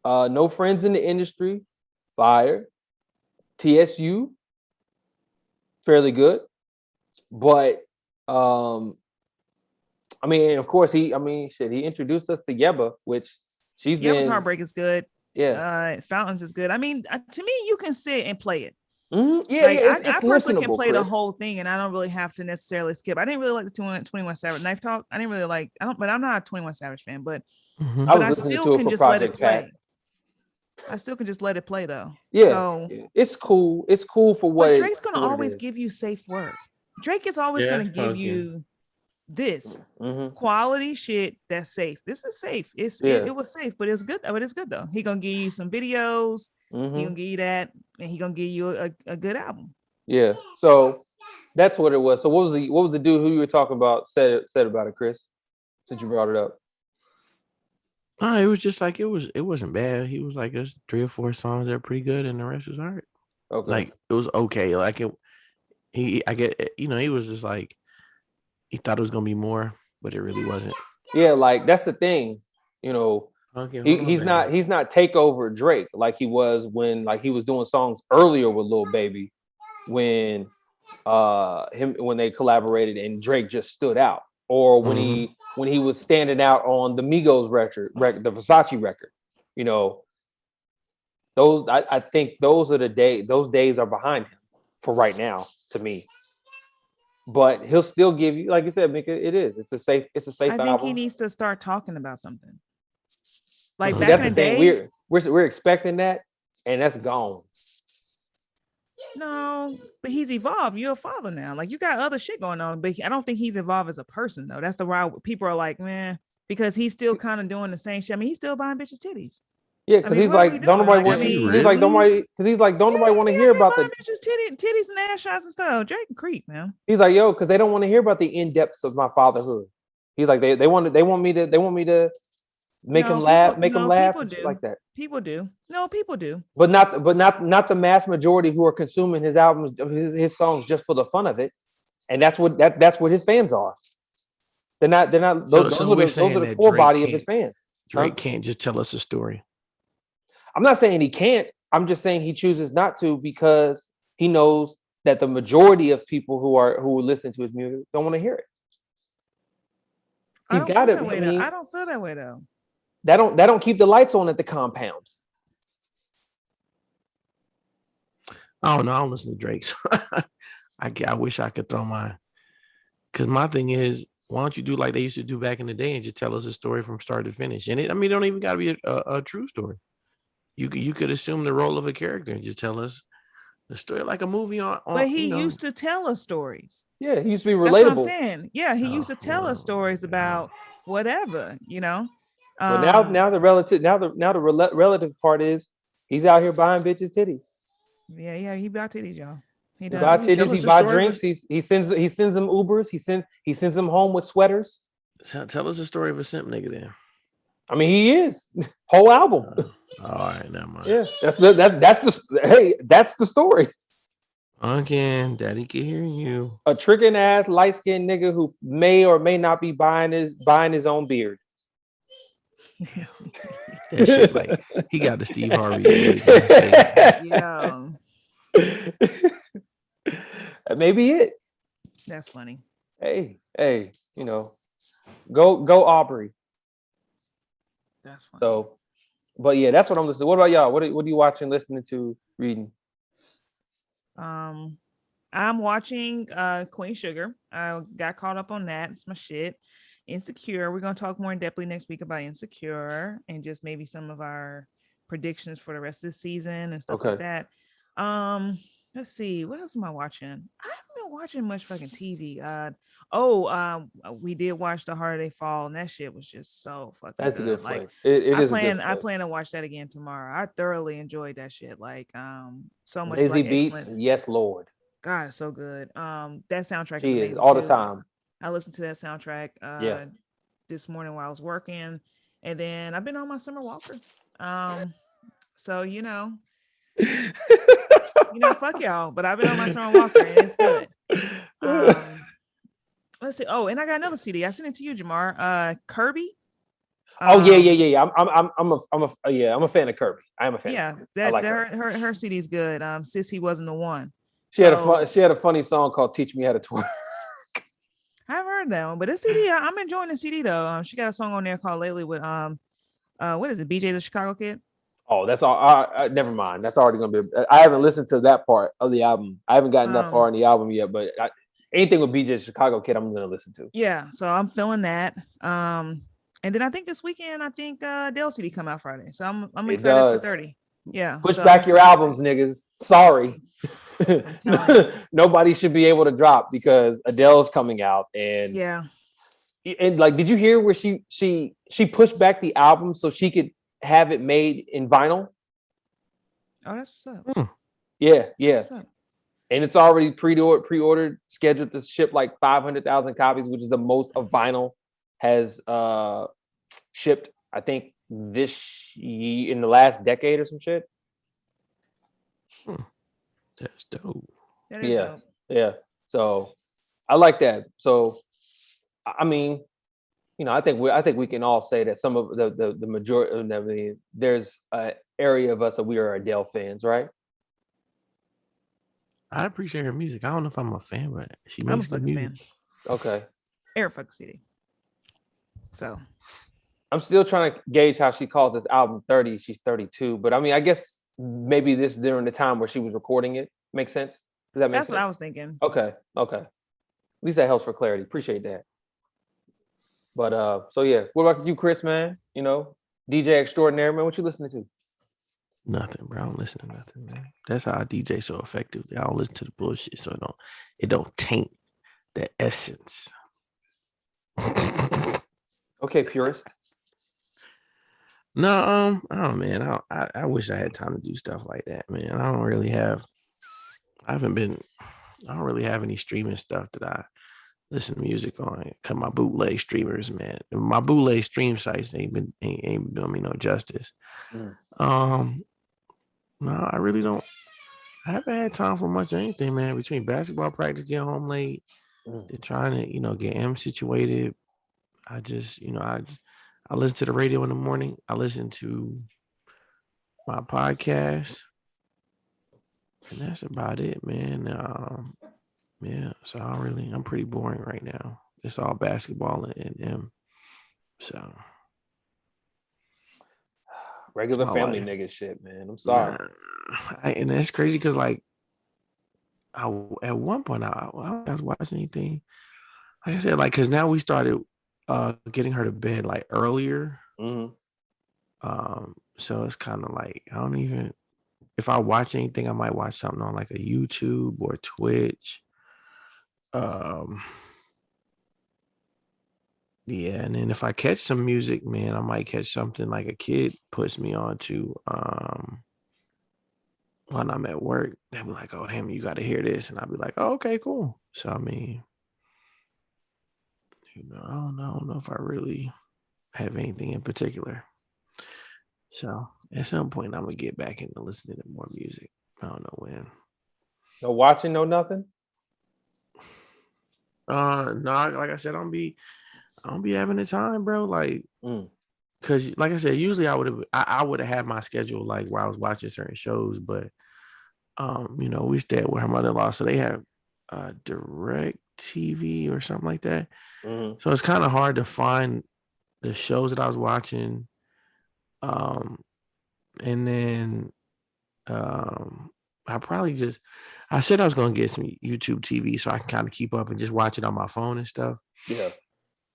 No Friends in the Industry, fire. TSU, fairly good. But I mean, of course, he introduced us to Yeba, which Yeba's Heartbreak is good. Yeah. Fountains is good. I mean, to me, you can sit and play it. Mm-hmm. Yeah, like, it's I personally can play Chris. the whole thing, and I don't really have to necessarily skip. I didn't really like the 21 Savage Knife Talk. I didn't really like. But I'm not a 21 Savage fan. But I still can just let it play. I still can just let it play though. Yeah, so, it's cool. It's cool for what Drake's gonna always give you safe work. Drake is always gonna give you this quality shit that's safe. This is safe. It was safe, but it's good. But it's good though. He gonna give you some videos. He gonna give you that, and he gonna give you a good album. Yeah. So that's what it was. So what was the dude who you were talking about said about it, Chris? Since you brought it up. It was just like it wasn't bad. He was like, there's 3 or 4 songs that are pretty good, and the rest was all right. Okay. Like it was okay. Like he was just like he thought it was gonna be more, but it really wasn't. Yeah, like that's the thing. You know, he's not takeover Drake like he was when he was doing songs earlier with Lil Baby when they collaborated and Drake just stood out. Or when he was standing out on the Migos record, the Versace record, you know, I think those are the days. Those days are behind him for right now, to me. But he'll still give you, like you said, Mika, it's a safe album. I think he needs to start talking about something. Like see, back that's in the thing. day, We're expecting that, and that's gone. No, but he's evolved. You're a father now. Like you got other shit going on, but I don't think he's evolved as a person though. That's the why people are like, man, because he's still kind of doing the same shit. I mean, he's still buying bitches' titties. Yeah, because he's like, don't nobody want. He's like, don't nobody want to hear about the bitches' titties and ass shots and stuff. Drake and creep, man. He's like, yo, because they don't want to hear about the in depths of my fatherhood. He's like, they want me to make him laugh, and shit like that. People do. No, people do. But not the mass majority who are consuming his albums, his songs just for the fun of it. And that's what his fans are. They're not those are the core body of his fans. Drake can't just tell us a story. I'm not saying he can't. I'm just saying he chooses not to because he knows that the majority of people who listen to his music don't want to hear it. I He's don't got feel it. that way I though. mean, I don't feel that way though. that don't keep the lights on at the compound. I don't know. I don't listen to Drake. So I wish I could throw my. Because my thing is, why don't you do like they used to do back in the day and just tell us a story from start to finish? And it don't even got to be a true story. You could assume the role of a character and just tell us the story like a movie on But he used to tell us stories. Yeah, he used to be relatable. That's what I'm saying. Yeah, he used to Oh, tell us well, stories about whatever, you know. But now the relative part is he's out here buying bitches titties. Yeah, he buy titties, y'all. He He does. buy Does he tell titties. us He the buy story drinks. He sends them Ubers. He sends them home with sweaters. Tell us the story of a simp nigga then. I mean, he is whole album. All right, never mind. Yeah, that's the story. Again, daddy can hear you. A tricking ass light skinned nigga who may or may not be buying his own beard. That shit, like he got the Steve Harvey. Yeah, That may be it. that's funny. Hey, you know, go Aubrey. That's funny. So, but yeah, that's what I'm listening to. What about y'all? What are you watching, listening to, reading? I'm watching Queen Sugar. I got caught up on that. It's my shit. Insecure. We're gonna talk more in depthly next week about Insecure and just maybe some of our predictions for the rest of the season and stuff like that. Let's see. What else am I watching? I haven't been watching much fucking TV. We did watch The Harder They Fall, and that shit was just so fucking That's good. a good Like, flick. I plan to watch that again tomorrow. I thoroughly enjoyed that shit. Like, so much JayZ black beats. excellence. Yes, Lord. God, it's so good. That soundtrack She is is amazing all too. the time. I listened to that soundtrack this morning while I was working, and then I've been on my Summer Walker. So fuck y'all, but I've been on my Summer Walker and it's good. Let's see. Oh, and I got another CD. I sent it to you, Jamar. Kirby. Yeah. I'm a fan of Kirby. I am a fan. Yeah, I like her CD is good. Sissy wasn't the one. She had a funny song called "Teach Me How to Twerk." I've heard that one, but this CD, I'm enjoying the CD though. She got a song on there called "Lately" with what is it? BJ the Chicago Kid. Oh, that's all. Never mind. That's already gonna be. I haven't listened to that part of the album. I haven't gotten that far in the album yet. But anything with BJ Chicago Kid, I'm gonna listen to. Yeah, so I'm feeling that. And then I think this weekend, Dell CD come out Friday, so I'm excited for 30. Yeah, push back your albums, niggas. Sorry. Nobody should be able to drop because Adele's coming out, and like, did you hear where she pushed back the album so she could have it made in vinyl? Oh, that's what's up. Yeah. And it's already pre-ordered, scheduled to ship like 500,000 copies, which is the most a vinyl has shipped, I think, this year, in the last decade or some shit. That's dope. That is dope. Yeah. So I like that. So I mean, I think we can all say that some of the majority. I mean, there's an area of us that we are Adele fans, right? I appreciate her music. I don't know if I'm a fan, but she makes good music. Fan. Okay. Air fuck city. So I'm still trying to gauge how she calls this album 30. She's 32, but I mean, I guess maybe this during the time where she was recording it makes sense. Does that make sense? That's what I was thinking. Okay. At least that helps for clarity. Appreciate that. But so yeah, what about you, Chris, man? DJ extraordinaire, man. What you listening to? Nothing, bro. I don't listen to nothing, man. That's how I DJ so effective. I don't listen to the bullshit, so it don't taint the essence. Okay, purist. No, oh man, I wish I had time to do stuff like that, man. I don't really have any streaming stuff that I listen to music on. Cause my bootleg streamers, man, my bootleg stream sites ain't doing me no justice. No, I really don't. I haven't had time for much of anything, man. Between basketball practice, getting home late, then trying to, get M situated. I just, I listen to the radio in the morning. I listen to my podcast, and that's about it, man. Yeah, so I'm pretty boring right now. It's all basketball and M. So Regular my family life. nigga shit, man. I'm sorry. And that's crazy because like at one point I was watching anything. Like I said, like because now we started getting her to bed like earlier. Mm-hmm. So it's kind of like I don't even if I watch anything, I might watch something on like a YouTube or Twitch. Yeah, and then if I catch some music, man, I might catch something like a kid puts me on to when I'm at work. They'll be like, "Oh, Ham, you got to hear this," and I'll be like, "Oh, okay, cool." So I mean, I don't know if I really have anything in particular. So at some point, I'm gonna get back into listening to more music. I don't know when. No watching, no nothing. No, like I said, I don't be having the time, bro. Like, cause like I said, usually I would have had my schedule like where I was watching certain shows, but we stayed with her mother-in-law, so they have direct TV or something like that. Mm-hmm. So it's kind of hard to find the shows that I was watching. And then I said I was gonna get some YouTube TV so I can kind of keep up and just watch it on my phone and stuff. Yeah.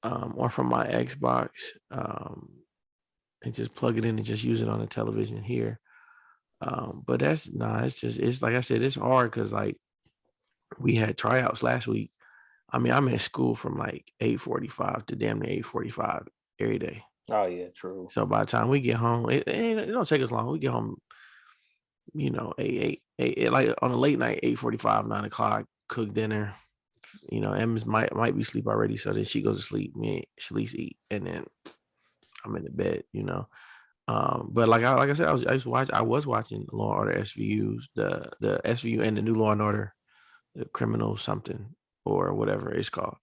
Or from my Xbox. And just plug it in and just use it on the television here. But it's like I said, it's hard because like we had tryouts last week. I mean, I'm at school from like 8:45 to damn near 8:45 every day. Oh yeah, true. So by the time we get home, it don't take us long. We get home, eight like on a late night, 8:45, 9:00, cook dinner. Emma's might be asleep already, so then she goes to sleep. Me and Shalise eat, and then I'm in the bed. But like I said, I was watching Law and Order SVUs, the SVU and the new Law and Order, the criminal something or whatever it's called.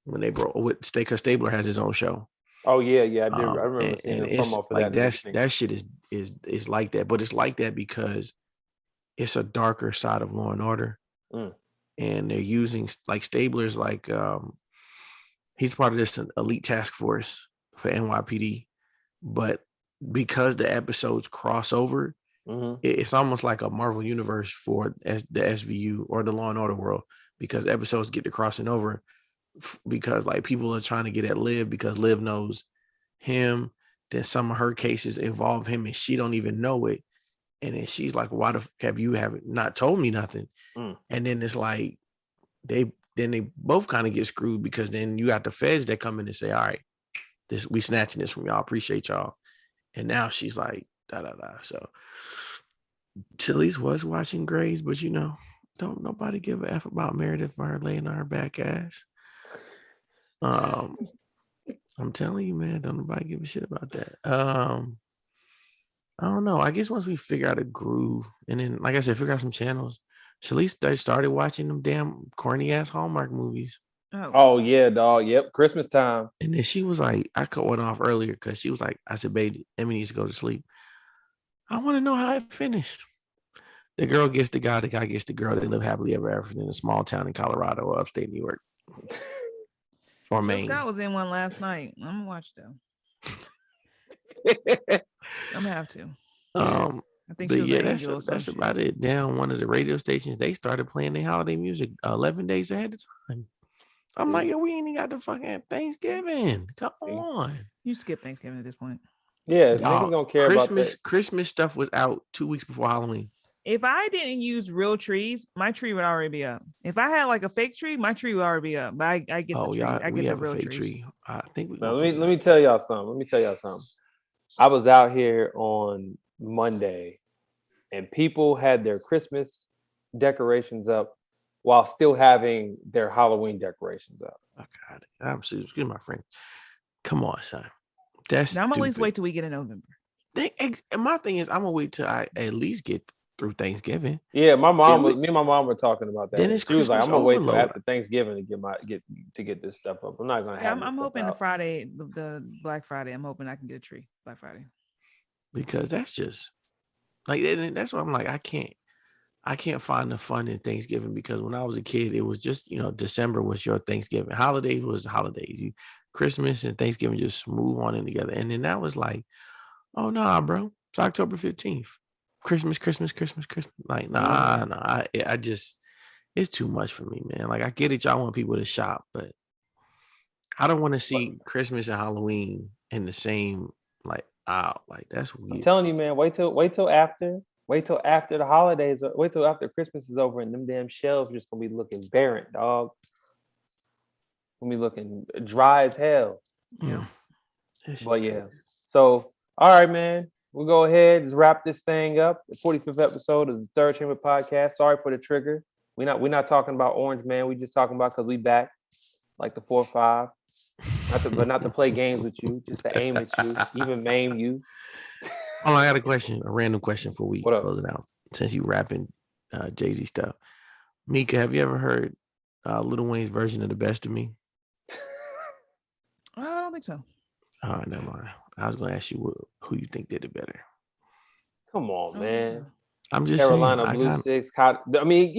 When they broke with Stabler has his own show. Oh yeah, I did. I remember seeing the It's promo for like that. that shit is like that, but it's like that because it's a darker side of Law and Order, and they're using like Stabler's like he's part of this elite task force for NYPD, but because the episodes cross over, it's almost like a Marvel universe for the SVU or the Law and Order world because episodes get to crossing over because like people are trying to get at Liv because Liv knows him. Then some of her cases involve him and she don't even know it. And then she's like, why the have you not told me nothing? And then it's like they both kind of get screwed because then you got the feds that come in and say, all right, we snatching this from y'all. Appreciate y'all. And now she's like, da da da. So Tilly's was watching Grays, but don't nobody give a F about Meredith for her laying on her back ass. I'm telling you, man, don't nobody give a shit about that. I don't know. I guess once we figure out a groove, and then, like I said, figure out some channels. Shalise started watching them damn corny ass Hallmark movies. Oh yeah, dog. Yep, Christmas time. And then she was like, I cut one off earlier because she was like, I said, baby, Emmy needs to go to sleep. I want to know how it finished. The girl gets the guy gets the girl. They live happily ever after in a small town in Colorado or upstate New York. Or Maine. Scott was in one last night. I'm gonna watch them. I'm gonna have to. I think she was an angel or that's about it. Down one of the radio stations, they started playing their holiday music 11 days ahead of time. I'm like, yo, we ain't even got the fucking Thanksgiving. Come on. You skip Thanksgiving at this point. Yeah, niggas don't care about that. Christmas stuff was out 2 weeks before Halloween. If I didn't use real trees, my tree would already be up. If I had like a fake tree, my tree would already be up. But I get the tree. I get the real trees. Tree. I think let me tell y'all something. I was out here on Monday, and people had their Christmas decorations up while still having their Halloween decorations up. Oh God, I'm serious. Excuse my friend. Come on, son. Now I'm gonna at least wait till we get in November. My thing is, I'm gonna wait till I at least get through Thanksgiving. Yeah, me and my mom were talking about that. Then she was like, "I'm gonna wait till after Thanksgiving to get this stuff up. I'm not gonna have." I'm hoping the Friday, the Black Friday. I'm hoping I can get a tree Black Friday. Because that's just Like, and that's why I'm like, I can't find the fun in Thanksgiving, because when I was a kid, it was just, December was your Thanksgiving. Holidays was holidays. Christmas and Thanksgiving just move on in together. And then that was like, oh nah, bro, it's October 15th. Christmas. Like, nah. I just, it's too much for me, man. Like, I get it, y'all want people to shop, but I don't want to see Christmas and Halloween in the same aisle. Like, that's I'm weird. telling you, man. Wait till after the holidays. Wait till after Christmas is over, and them damn shelves just gonna be looking barren, dog. Gonna be looking dry as hell. Yeah. But yeah. So, all right, man. We'll go ahead and wrap this thing up. The 45th episode of the Third Chamber Podcast. Sorry for the trigger. We're not talking about Orange Man. We just talking about because we back like the 4-5. Not to play games with you, just to aim at you, even maim you. Oh, I got a random question before we What up? close it out. Since you rapping JayZ stuff, Mika, have you ever heard Lil Wayne's version of "The Best of Me"? I don't think so. Oh, never mind. I was gonna ask you who you think did it better. Come on, man. I'm just Carolina saying, Blue Six hot. I mean,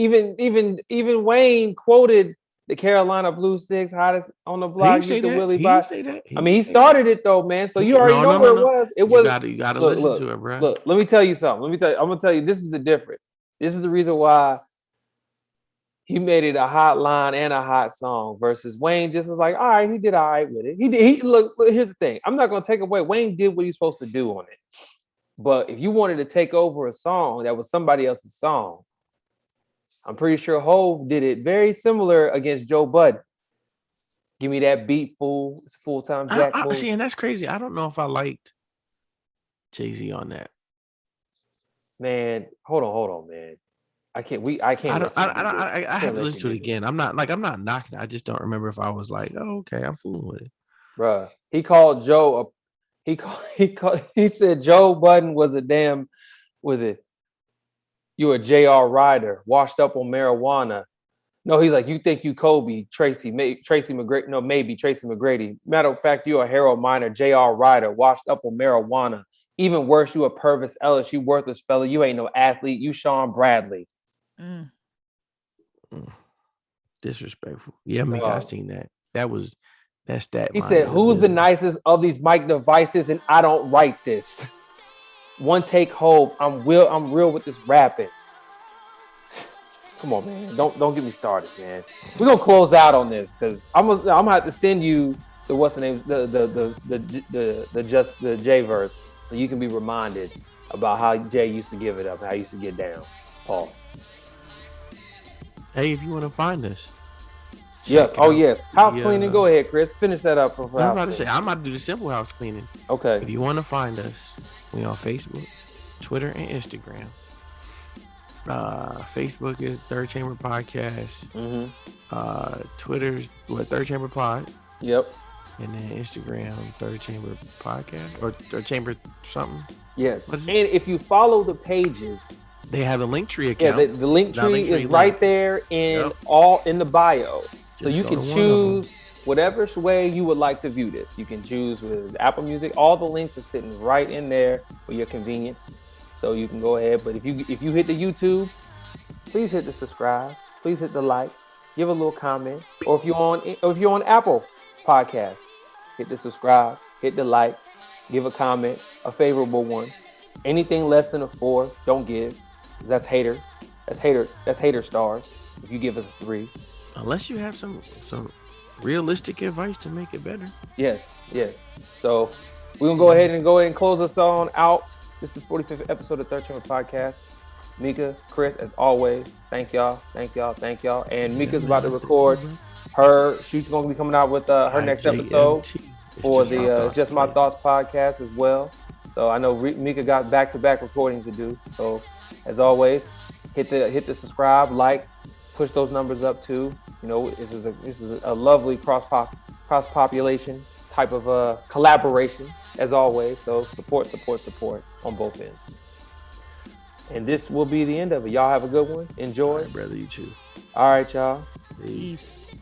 even Wayne quoted the Carolina Blue Six hottest on the block. Used to Willie He say that. I mean, he started it though, man. So you already know where it was. It was. You gotta listen to it, bro. Look, let me tell you something. I'm gonna tell you. This is the difference. This is the reason why he made it a hot line and a hot song versus Wayne. Just was like, all right, he did all right with it. He look. Here's the thing. I'm not gonna take away. Wayne did what he's supposed to do on it. But if you wanted to take over a song that was somebody else's song, I'm pretty sure Hov did it very similar against Joe Budden. Give me that beat, fool. It's a full-time Jack. See, and that's crazy. I don't know if I liked JayZ on that. Man, hold on, man. I can't. I have to listen to it again. I'm not knocking it. I just don't remember if I was like, oh, okay, I'm fooling with it. Bruh, he called Joe he said Joe Budden was a damn, was it? You a JR Rider, washed up on marijuana. No, he's like, you think you Kobe, Tracy McGrady. No, maybe Tracy McGrady. Matter of fact, you a Harold Miner, JR Rider, washed up on marijuana. Even worse, you a Purvis Ellis, you worthless fella. You ain't no athlete. You Sean Bradley. Disrespectful. Yeah, Mika, I seen that. That's that. He said, who's the nicest of these mic devices? And I don't write this. One take hold. I'm real with this rapping. Come on, man. Don't get me started, man. We're gonna close out on this because I'm gonna have to send you the what's the name, the J verse, so you can be reminded about how Jay used to give it up, how he used to get down. Paul. Hey, if you want to find us. Yes. Oh, yes. House cleaning. Go ahead, Chris. Finish that up. I'm about to do the simple house cleaning. Okay. If you want to find us, we on Facebook, Twitter, and Instagram. Facebook is Third Chamber Podcast. Twitter's Third Chamber Pod. Yep. And then Instagram, Third Chamber Podcast or Chamber something. Yes. And if you follow the pages, they have a Linktree account. Yeah, the Linktree is right there in the bio. So you can choose whatever way you would like to view this. You can choose with Apple Music. All the links are sitting right in there for your convenience. So you can go ahead. But if you hit the YouTube, please hit the subscribe. Please hit the like. Give a little comment. Or if you're on Apple Podcast, hit the subscribe. Hit the like. Give a comment, a favorable one. Anything less than a 4, don't give. That's hater. That's hater stars. If you give us a 3. Unless you have some realistic advice to make it better. Yes. So we're gonna go ahead and close us on out. This is the 45th episode of Third Chamber Podcast. Mika, Chris, as always, thank y'all. And Mika's about to record she's gonna be coming out with her next episode for the It's Just My Thoughts podcast as well. So I know Mika got back-to-back recordings to do. So as always, hit the subscribe, like, push those numbers up too. You know, this is a lovely cross-population type of collaboration as always. So support on both ends. And this will be the end of it. Y'all have a good one. Enjoy. All right, brother, you too. All right, y'all. Peace.